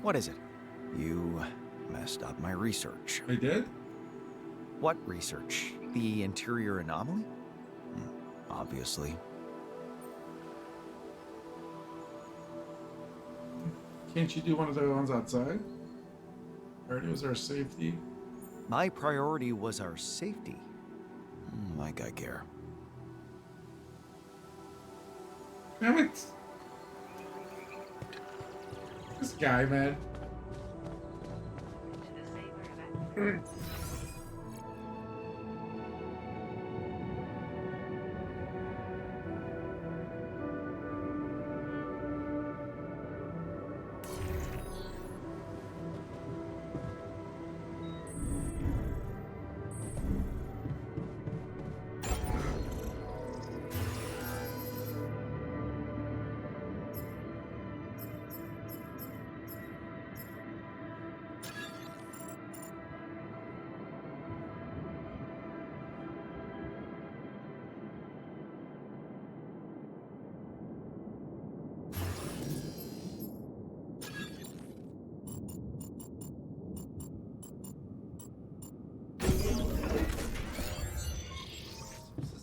What is it? You messed up my research. I did? What research? The interior anomaly? Obviously. Can't you do one of the ones outside? Priority was our safety. My priority was our safety. Like I care. Damn it! This guy, man. To the saber event.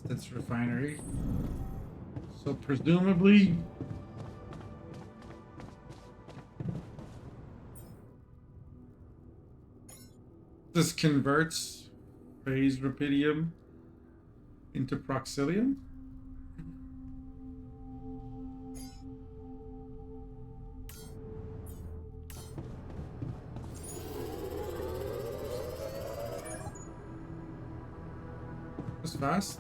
That's refinery. So presumably this converts phase rubidium into proxilium. That's fast.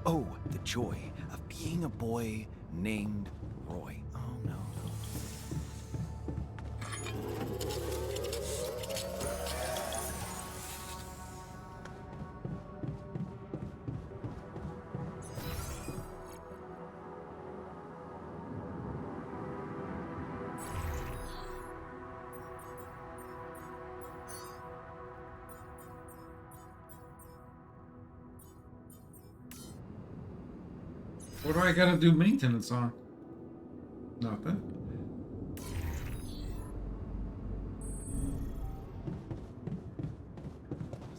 Oh, the joy of being a boy named Roy. Oh, no. What do I gotta do maintenance on? Nothing.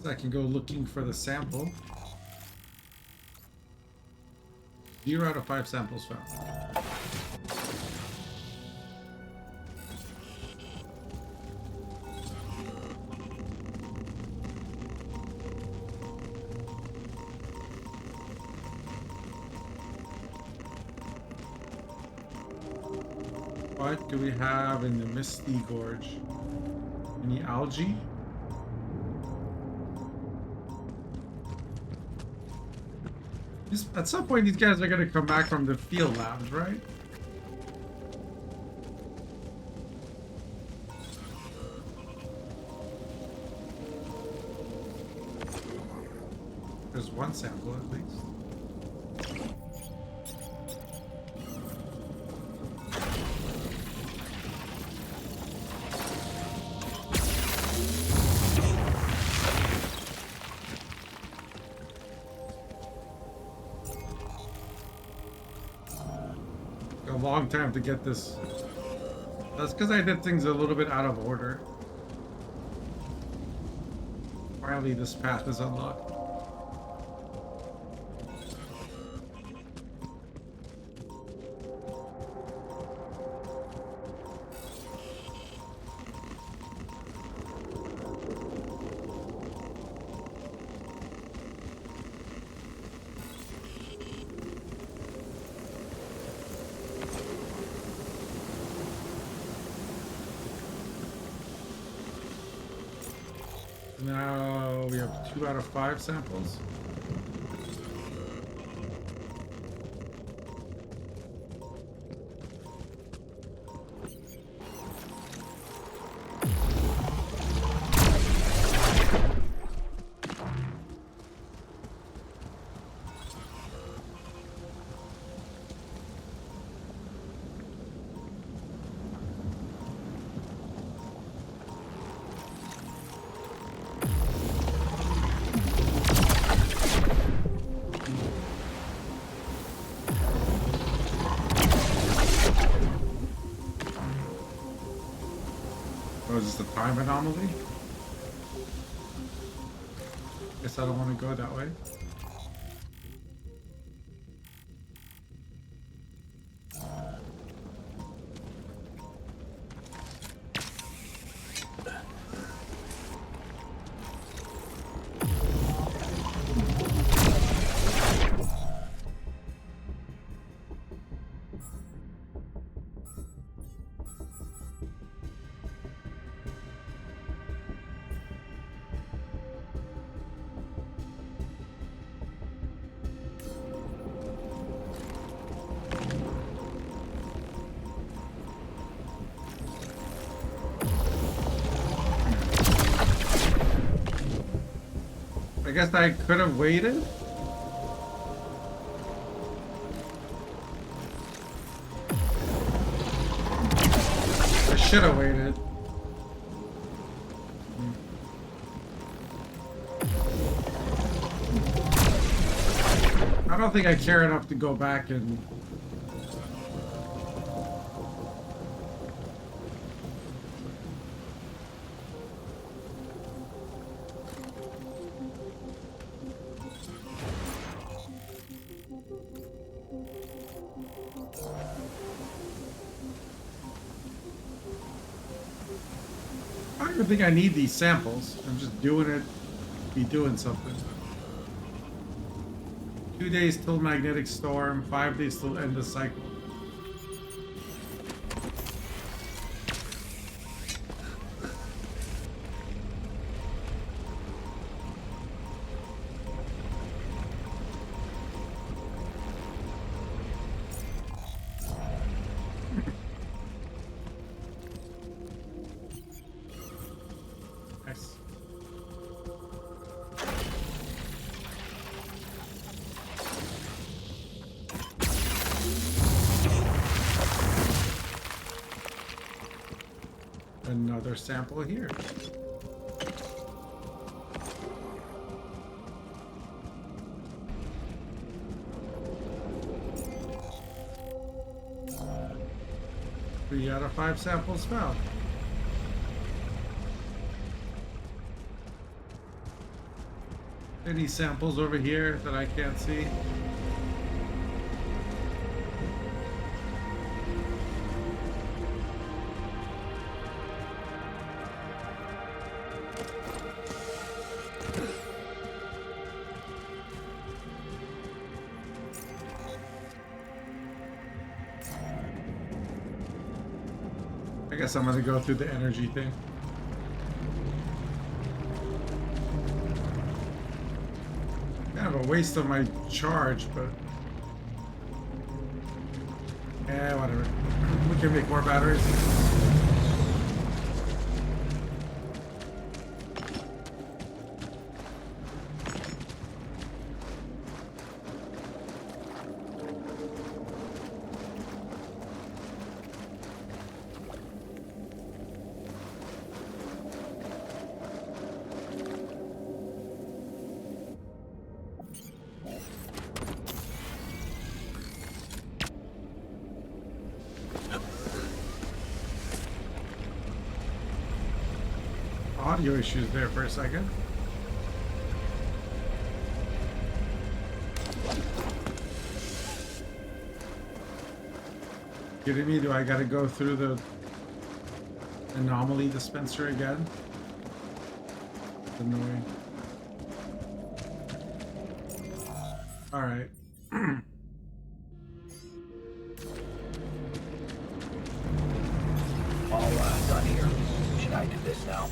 So I can go looking for the sample. 0 out of 5 samples found. What do we have in the Misty Gorge? Any algae? At some point, these guys are gonna come back from the field labs, right? There's one sample at least. A long time to get this. That's because I did things a little bit out of order. Finally, this path is unlocked. Now we have 2 out of 5 samples. Oh, is this the time anomaly? Guess I don't want to go that way. I guess I could have waited. I should have waited. I don't think I care enough to go back and... I don't even think I need these samples. I'm just doing it, be doing something. 2 days till magnetic storm, 5 days till end the cycle. Nice. Another sample here. Three out of 5 samples found. Any samples over here that I can't see? I guess I'm gonna go through the energy thing. Kind of a waste of my charge, but yeah, whatever. We can make more batteries. audio issues there for a second. Kidding me? Do I gotta go through the anomaly dispenser again? It's annoying. Alright. All done here. Should I do this now?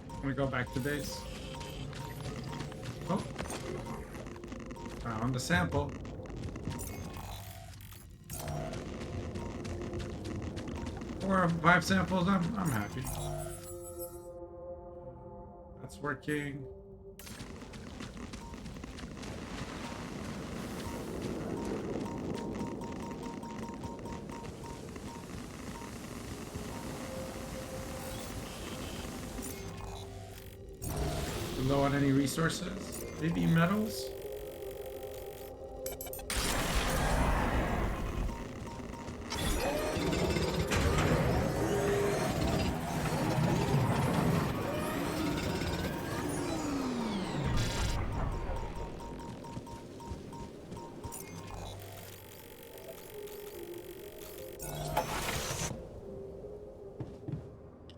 I'm gonna go back to base. Oh. Found the sample. 4 or 5 samples, I'm happy. That's working. Low on any resources? Maybe metals?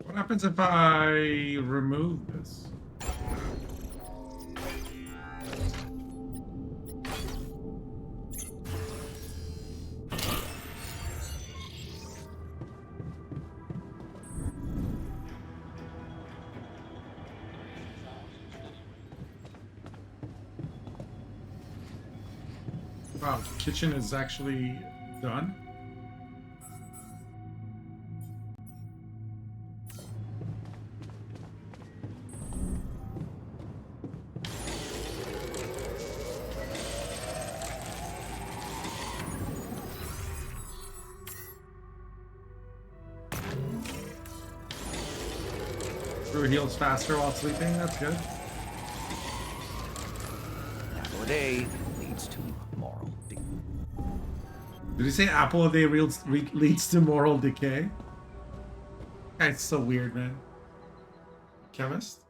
What happens if I remove this? Wow, the kitchen is actually done. Brew heals faster while sleeping, that's good. Apple a day leads to moral decay. Did he say apple a day leads to moral decay? Guy's so weird, man. Chemist?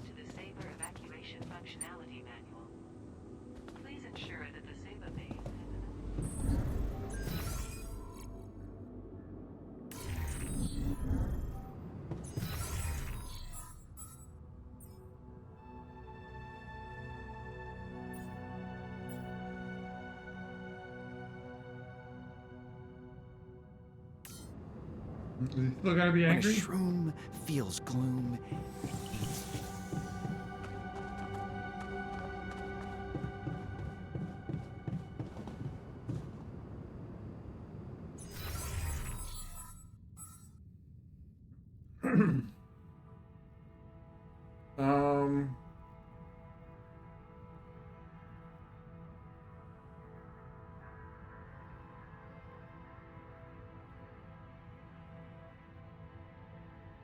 To the Saber evacuation functionality manual. Please ensure that the Saber main. Still gotta be When a angry? shroom feels gloom, it eats. um...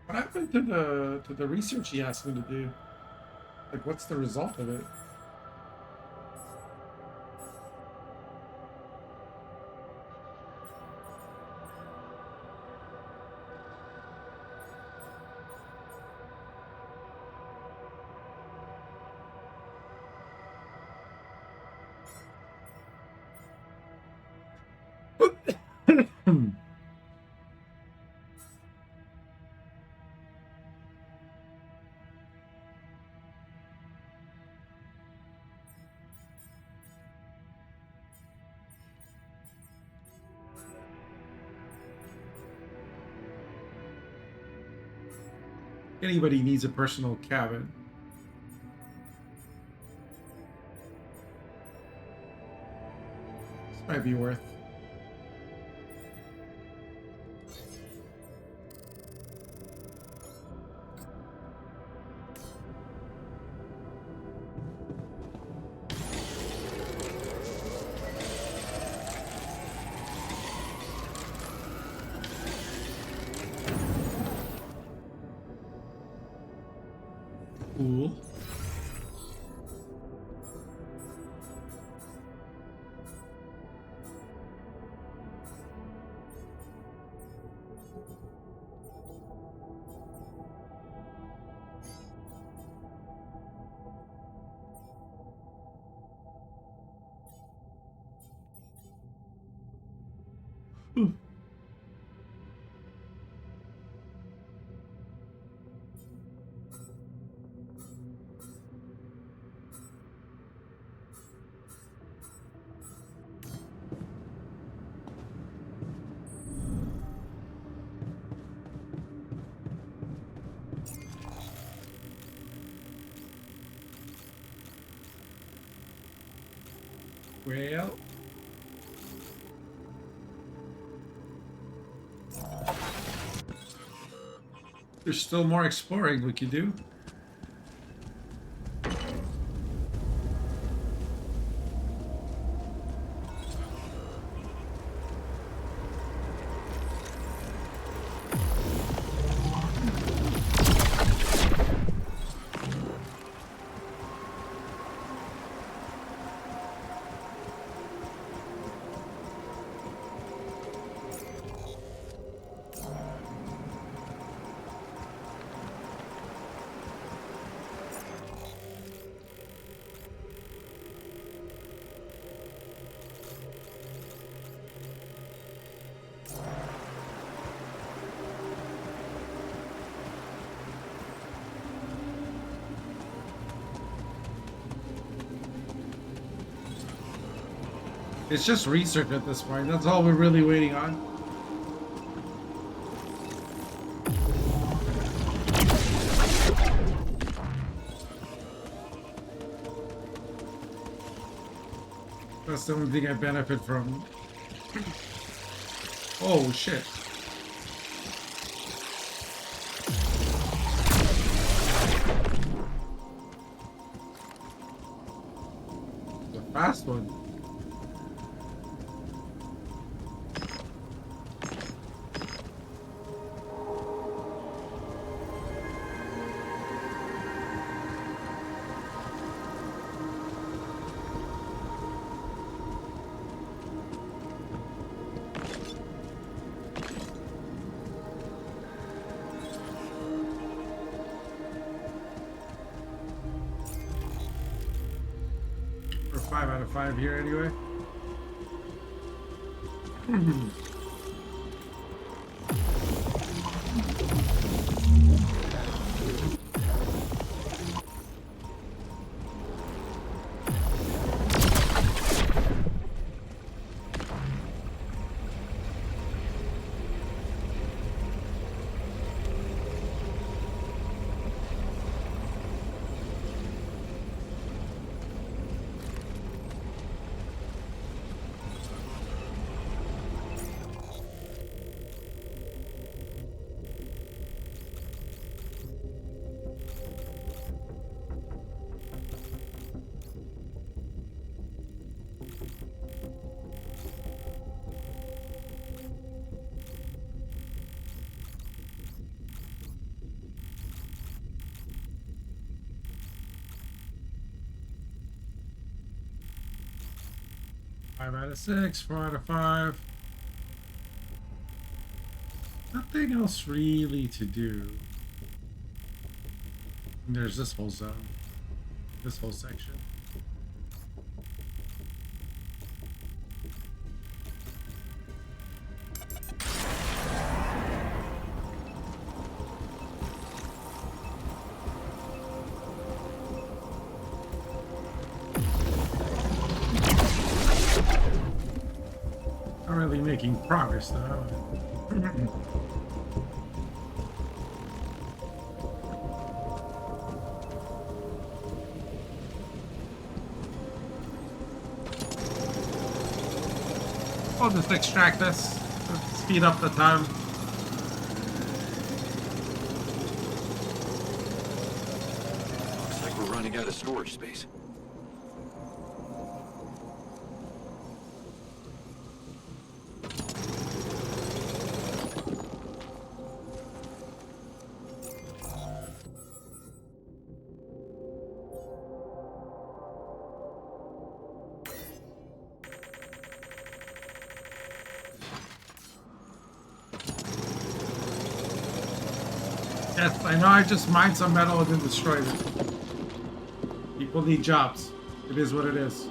What happened to the research he asked me to do? Like, what's the result of it? Anybody needs a personal cabin. This might be worth. Cool. Well, there's still more exploring we can do. It's just research at this point. That's all we're really waiting on. That's the only thing I benefit from. Oh shit. The fast one. We're 5 out of 5 here anyway. Five out of 6, 4 out of 5. Nothing else really to do. And there's this whole zone, this whole section. Not really making progress though. I'll just extract this to speed up the time. Looks like we're running out of storage space. Yes, I know I just mined some metal and then destroyed it. People need jobs. It is what it is.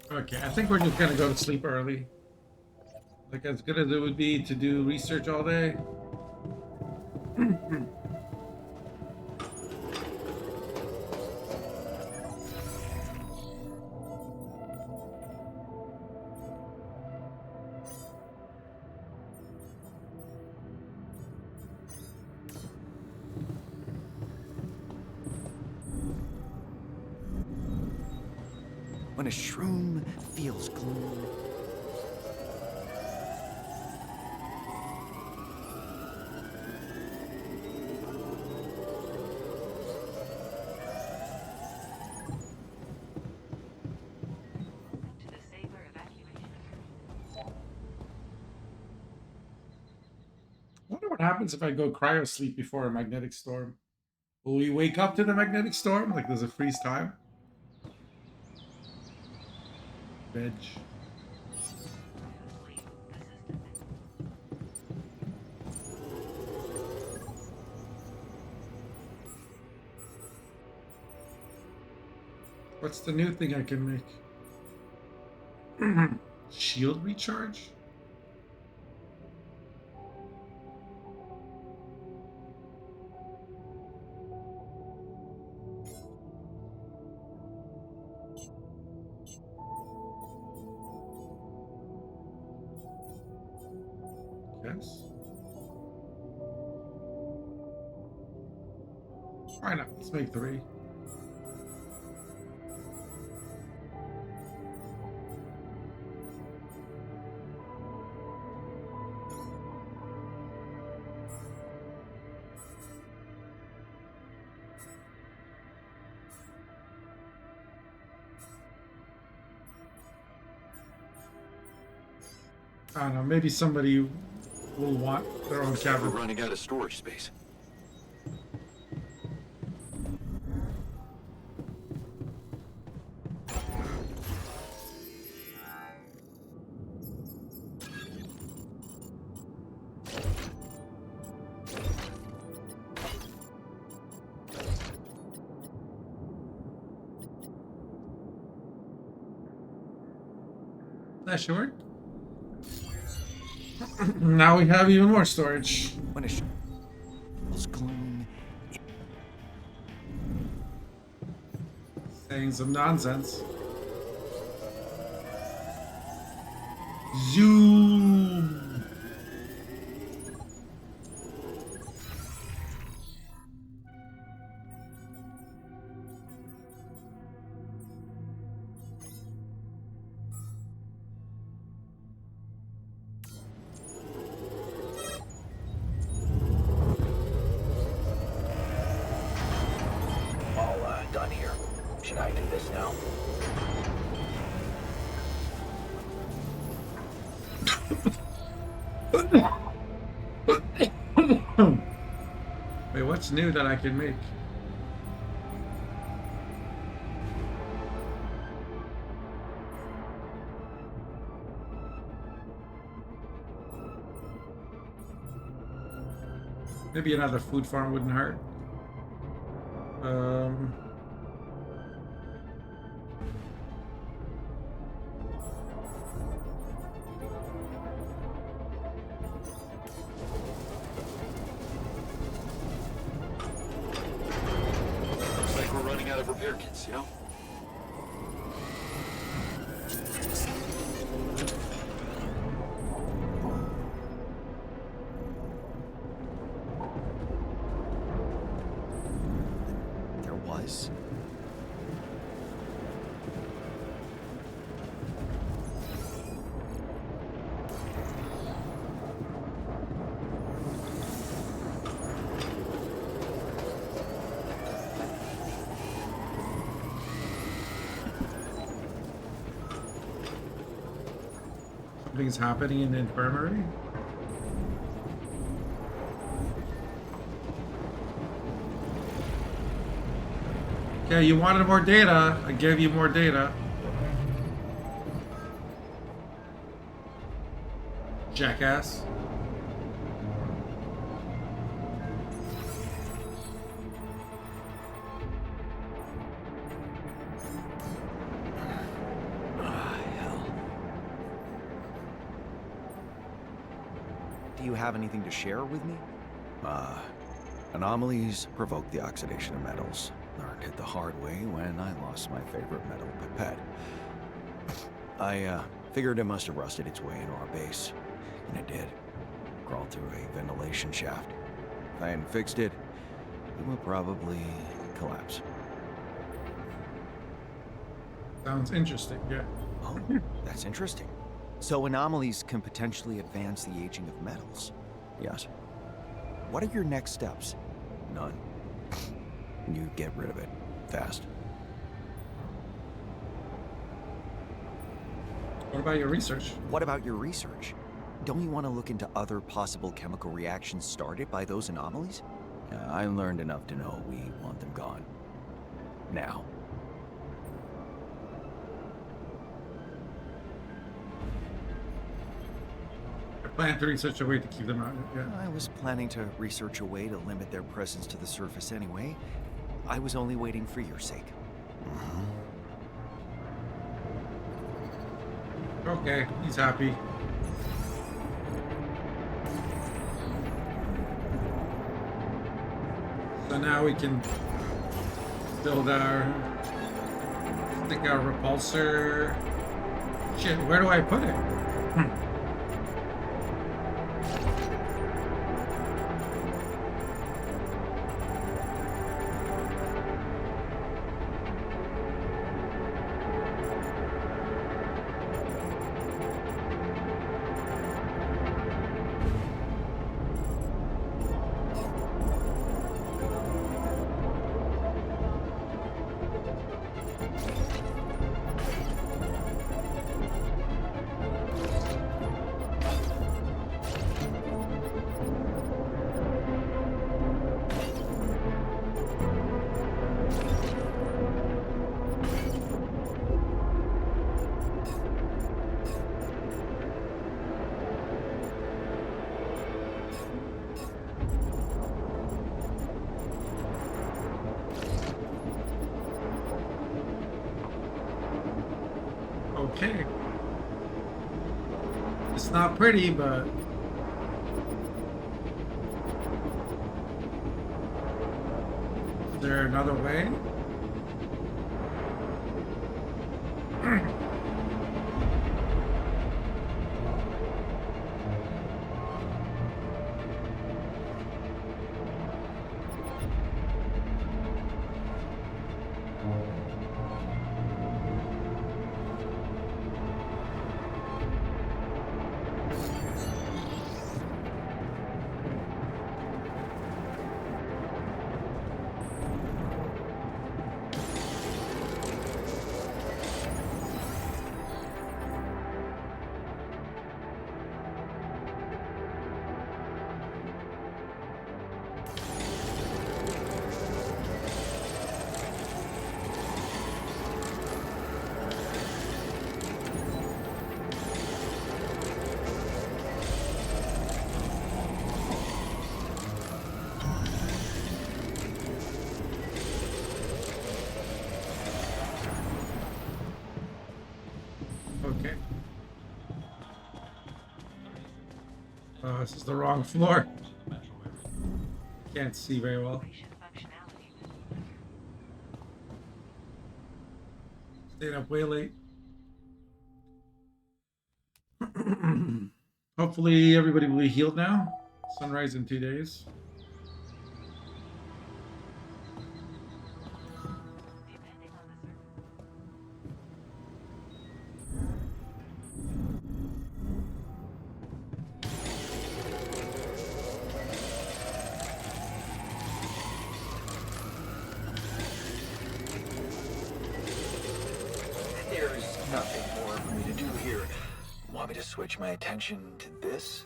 Okay, I think we're just gonna go to sleep early. Like, as good as it would be to do research all day. When a shroom feels gloom. To the saber evacuation. I wonder what happens if I go cryo sleep before a magnetic storm. Will we wake up to the magnetic storm? Like, does it freeze time? Veg. Sleep assistant. What's the new thing I can make? Shield recharge? Yes. Why not? Let's make 3. I don't know, maybe somebody will want their own We're cavern. running out of storage space. That should work. Now we have even more storage. When a shroom feels gloom. Saying some nonsense. Zoom. All done here. Should I do this now? Wait, what's new that I can make? Maybe another food farm wouldn't hurt. Looks like we're running out of repair kits, you know? There was. Something's happening in the infirmary. Okay, you wanted more data. I gave you more data. Jackass. Do you have anything to share with me? Anomalies provoke the oxidation of metals. Learned it the hard way when I lost my favorite metal pipette. I figured it must have rusted its way into our base. And it did. Crawled through a ventilation shaft. If I hadn't fixed it, it would probably collapse. Sounds interesting, yeah. Oh, that's interesting. So anomalies can potentially advance the aging of metals? Yes. What are your next steps? None. You get rid of it. Fast. What about your research? What about your research? Don't you want to look into other possible chemical reactions started by those anomalies? I learned enough to know we want them gone. Now. I plan to research a way to keep them out. Yeah. I was planning to research a way to limit their presence to the surface anyway. I was only waiting for your sake. Okay, he's happy. So now we can build our, stick our repulsor. Shit, where do I put it? Okay. It's not pretty, but is there another way? Okay. This is the wrong floor. Can't see very well. Stayed up way late. Hopefully everybody will be healed now. Sunrise in 2 days. There's nothing more for me to do here. Want me to switch my attention to this.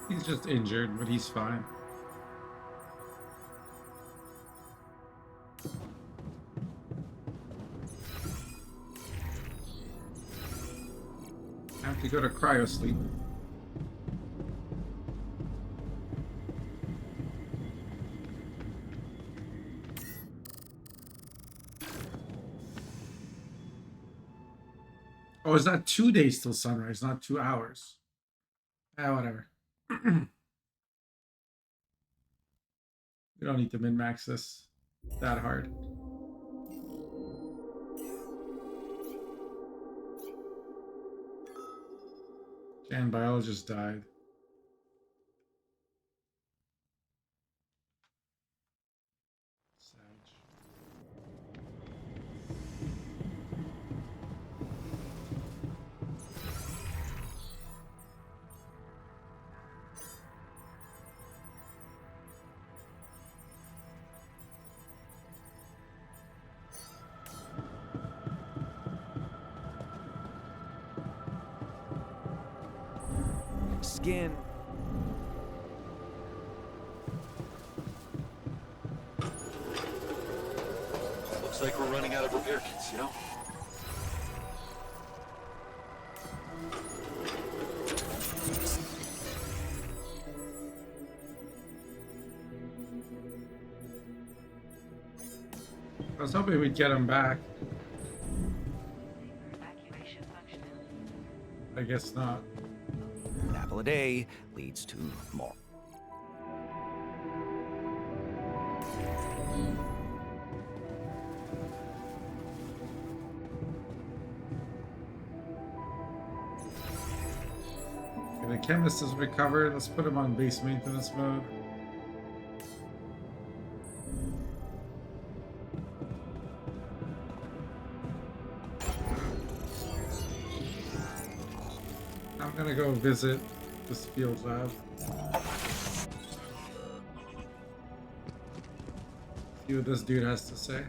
He's just injured, but he's fine. I have to go to cryo sleep. Oh, it's not 2 days till sunrise, not 2 hours. Ah, whatever. We don't need to min-max this that hard. Jan biologist died. Savage. Skin. Looks like we're running out of repair kits, you know? I was hoping we'd get him back. Evacuation functionality. I guess not. An apple a day leads to more. Okay, the chemist is recovered. Let's put him on base maintenance mode. I'm gonna go visit this field lab. See what this dude has to say.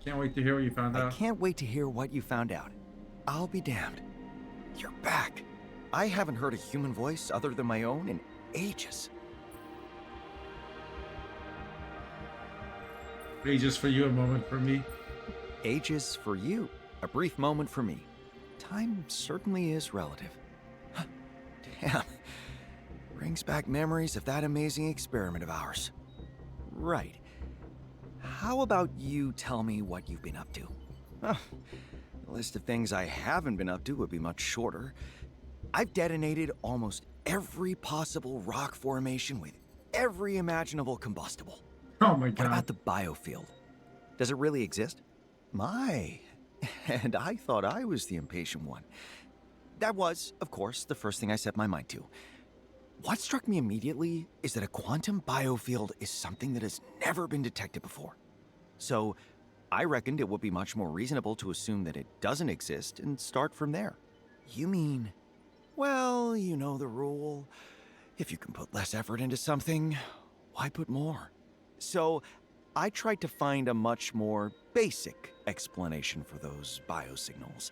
Can't wait to hear what you found I out. can't wait to hear what you found out. I'll be damned. You're back. I haven't heard a human voice other than my own in ages. Ages for you, a moment for me. Ages for you. A brief moment for me. Time certainly is relative. Damn. Brings back memories of that amazing experiment of ours. Right. How about you tell me what you've been up to? The list of things I haven't been up to would be much shorter. I've detonated almost every possible rock formation with every imaginable combustible. Oh my What god. about the biofield? Does it really exist? My. And I thought I was the impatient one. That was, of course, the first thing I set my mind to. What struck me immediately is that a quantum biofield is something that has never been detected before. So, I reckoned it would be much more reasonable to assume that it doesn't exist and start from there. You mean, well, you know the rule. If you can put less effort into something, why put more? So, I tried to find a much more basic explanation for those biosignals.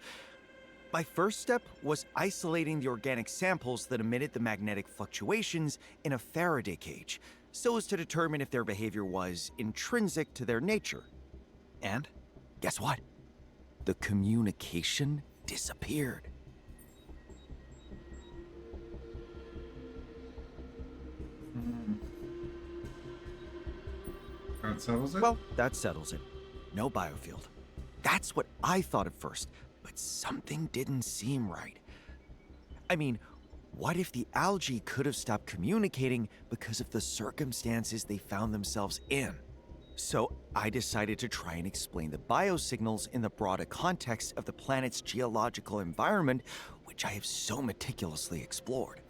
My first step was isolating the organic samples that emitted the magnetic fluctuations in a Faraday cage, so as to determine if their behavior was intrinsic to their nature. And guess what? The communication disappeared. That settles it? Well, that settles it. No biofield. That's what I thought at first, but something didn't seem right. I mean, what if the algae could have stopped communicating because of the circumstances they found themselves in? So I decided to try and explain the biosignals in the broader context of the planet's geological environment, which I have so meticulously explored.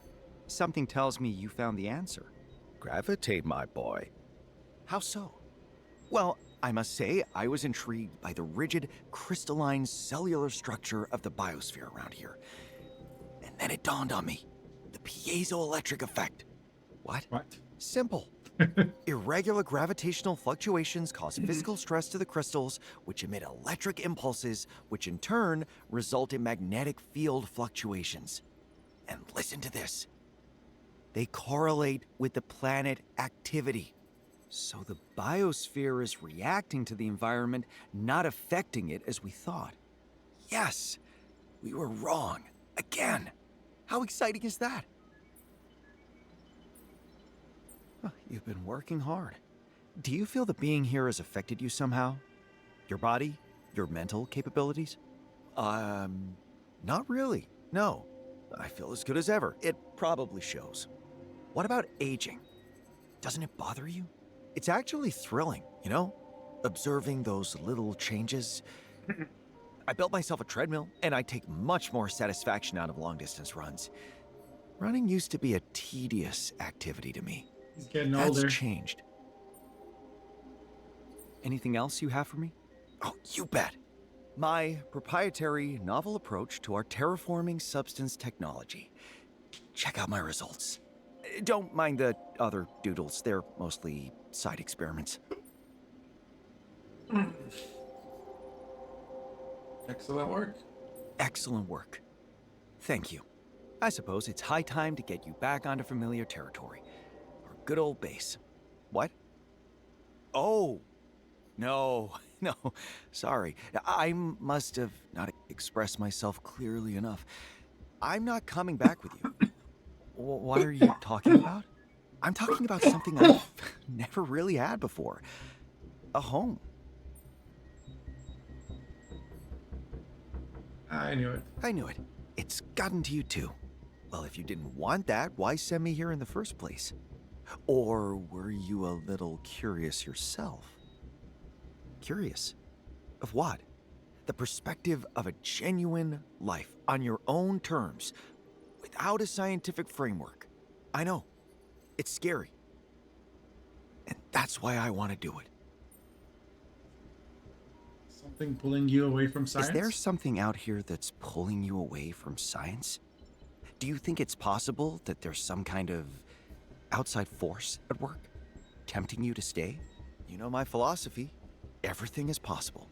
Something tells me you found the answer. Gravitate, my boy. How so? Well, I must say, I was intrigued by the rigid, crystalline cellular structure of the biosphere around here. And then it dawned on me. The piezoelectric effect. What? What? Simple. Irregular gravitational fluctuations cause physical stress to the crystals, which emit electric impulses, which in turn result in magnetic field fluctuations. And listen to this. They correlate with the planet activity. So the biosphere is reacting to the environment, not affecting it as we thought. Yes, we were wrong. Again. How exciting is that? Oh, you've been working hard. Do you feel that being here has affected you somehow? Your body? Your mental capabilities? Not really. No. I feel as good as ever. It probably shows. What about aging? Doesn't it bother you? It's actually thrilling, you know? Observing those little changes. I built myself a treadmill, and I take much more satisfaction out of long-distance runs. Running used to be a tedious activity to me. He's getting That's older. changed. Anything else you have for me? Oh, you bet. My proprietary novel approach to our terraforming substance technology. Check out my results. Don't mind the other doodles. They're mostly side experiments. Excellent work. Excellent work. Thank you. I suppose it's high time to get you back onto familiar territory. Our good old base. What? Oh. No. Sorry. I must have not expressed myself clearly enough. I'm not coming back with you. What are you talking about? I'm talking about something I've never really had before. A home. I knew it. I knew it. It's gotten to you too. Well, if you didn't want that, why send me here in the first place? Or were you a little curious yourself? Curious? Of what? The perspective of a genuine life on your own terms, without a scientific framework. I know. It's scary. And that's why I want to do it. Something pulling you away from science? Is there something out here that's pulling you away from science? Do you think it's possible that there's some kind of outside force at work, tempting you to stay? You know my philosophy. Everything is possible.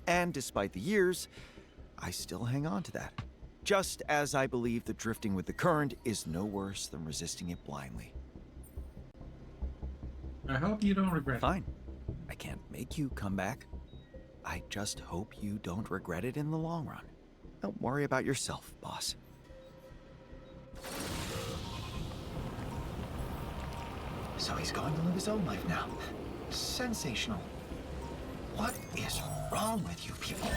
And despite the years, I still hang on to that. Just as I believe that drifting with the current is no worse than resisting it blindly. I hope you don't regret it. Fine. I can't make you come back. I just hope you don't regret it in the long run. Don't worry about yourself, boss. So he's going to live his own life now. Sensational. What is wrong with you people?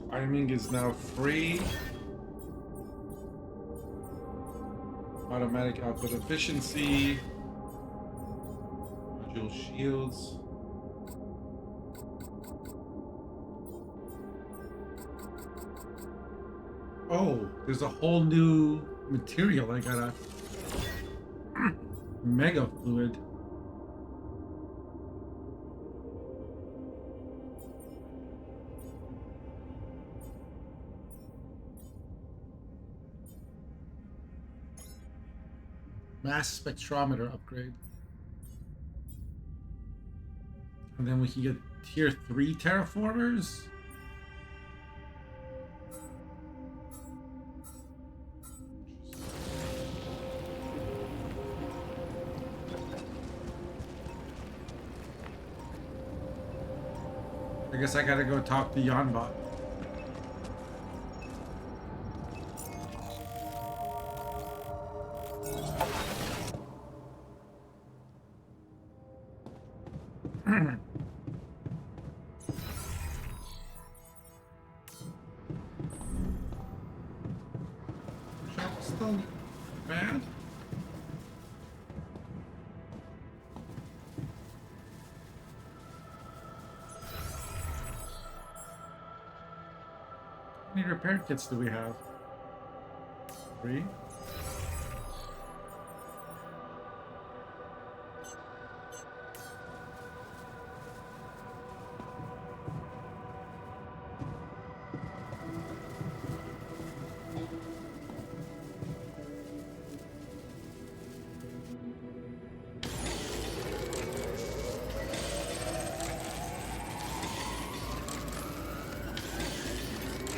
Climbing is now free. Automatic output efficiency. Module shields. Oh, there's a whole new material. I got a mega fluid. Mass spectrometer upgrade. And then we can get tier 3 terraformers. I guess I gotta go talk to Yanbot. Still bad. many repair kits do we have? 3?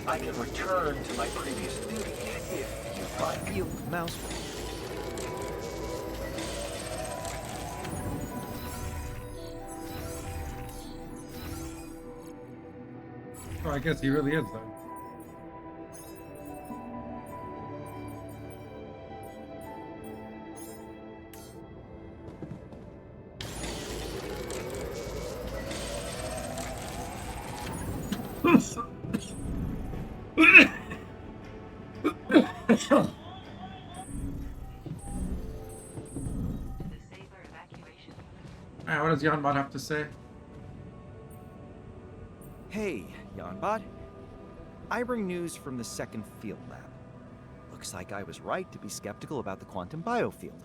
I can return to my previous duty if you like. You mouse. Oh, I guess he really is then. Disable evacuation. Alright, what does Yanbot have to say? Hey, Yanbot. I bring news from the second field lab. Looks like I was right to be skeptical about the quantum biofield.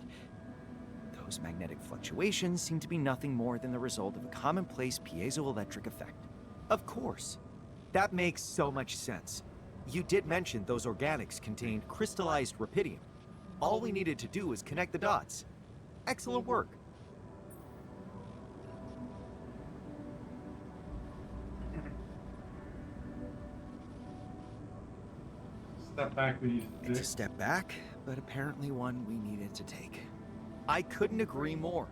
Those magnetic fluctuations seem to be nothing more than the result of a commonplace piezoelectric effect. Of course. That makes so much sense. You did mention those organics contained crystallized rubidium. All we needed to do was connect the dots. Excellent work. Step back, we need to It's a do. step back, but apparently one we needed to take. I couldn't agree more.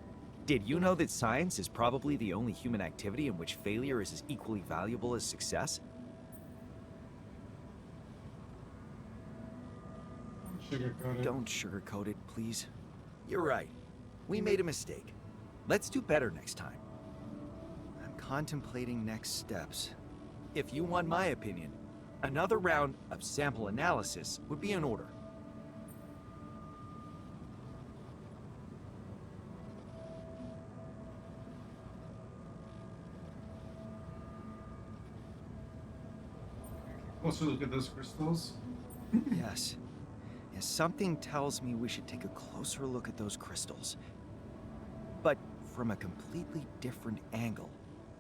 Did you know that science is probably the only human activity in which failure is as equally valuable as success? Sugarcoat it. Don't sugarcoat it, please. You're right. We made a mistake. Let's do better next time. I'm contemplating next steps. If you want my opinion, another round of sample analysis would be in order. Closer look at those crystals. Yes. Yes, something tells me we should take a closer look at those crystals. But from a completely different angle.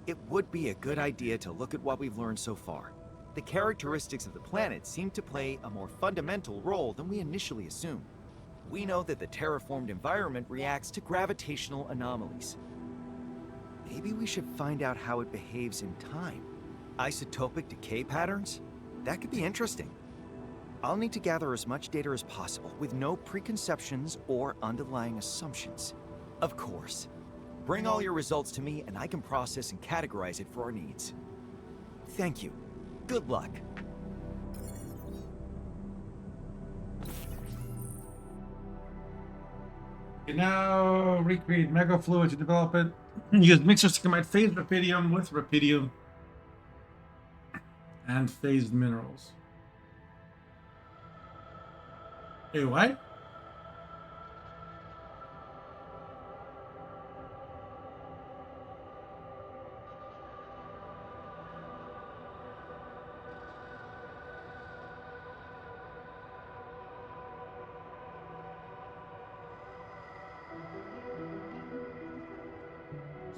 It would be a good idea to look at what we've learned so far. The characteristics of the planet seem to play a more fundamental role than we initially assumed. We know that the terraformed environment reacts to gravitational anomalies. Maybe we should find out how it behaves in time. Isotopic decay patterns? That could be interesting. I'll need to gather as much data as possible with no preconceptions or underlying assumptions. Of course. Bring all your results to me and I can process and categorize it for our needs. Thank you. Good luck. You now recreate mega fluid to develop it. Use mixers to combine phased rubidium with rubidium and phased minerals. Hey, what?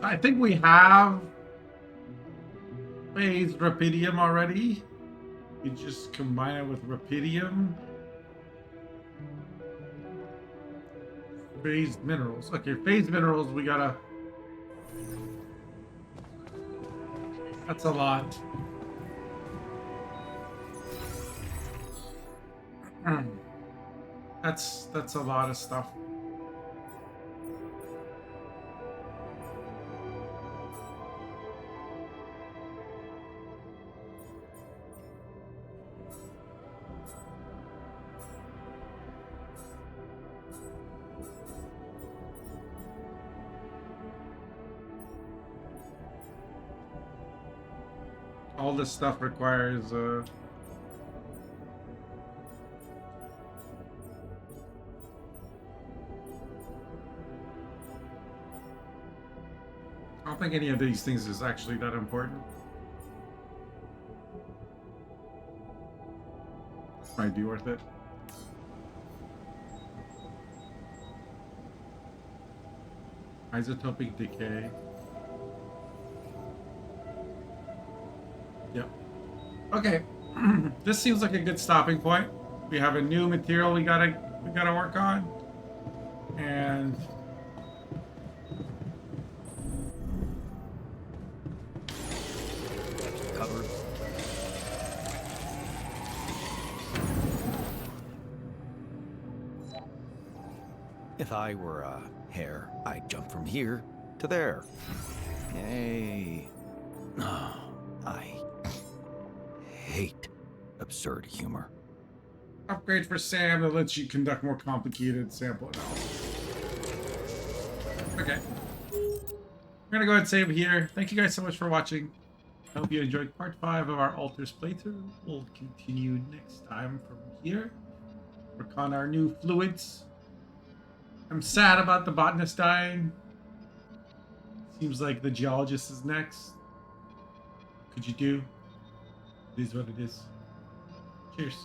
I think we have phased rubidium already. You just combine it with rubidium. Phased minerals. Okay, phased minerals, we gotta... That's a lot. That's a lot of stuff. All this stuff requires I don't think any of these things is actually that important. Might be worth it. Isotopic decay. Yep. Okay. This seems like a good stopping point. We have a new material we gotta work on. And Covered. If I were a hare, I'd jump from here to there. Hey. Oh, I hate absurd humor. upgrade for Sam that lets you conduct more complicated sample analysis. Okay. We're gonna go ahead and save here. Thank you guys so much for watching. I hope you enjoyed part 5 of our Altars playthrough. We'll continue next time from here. Work on our new fluids. I'm sad about the botanist dying. Seems like the geologist is next. What could you do? It is what it is. Cheers.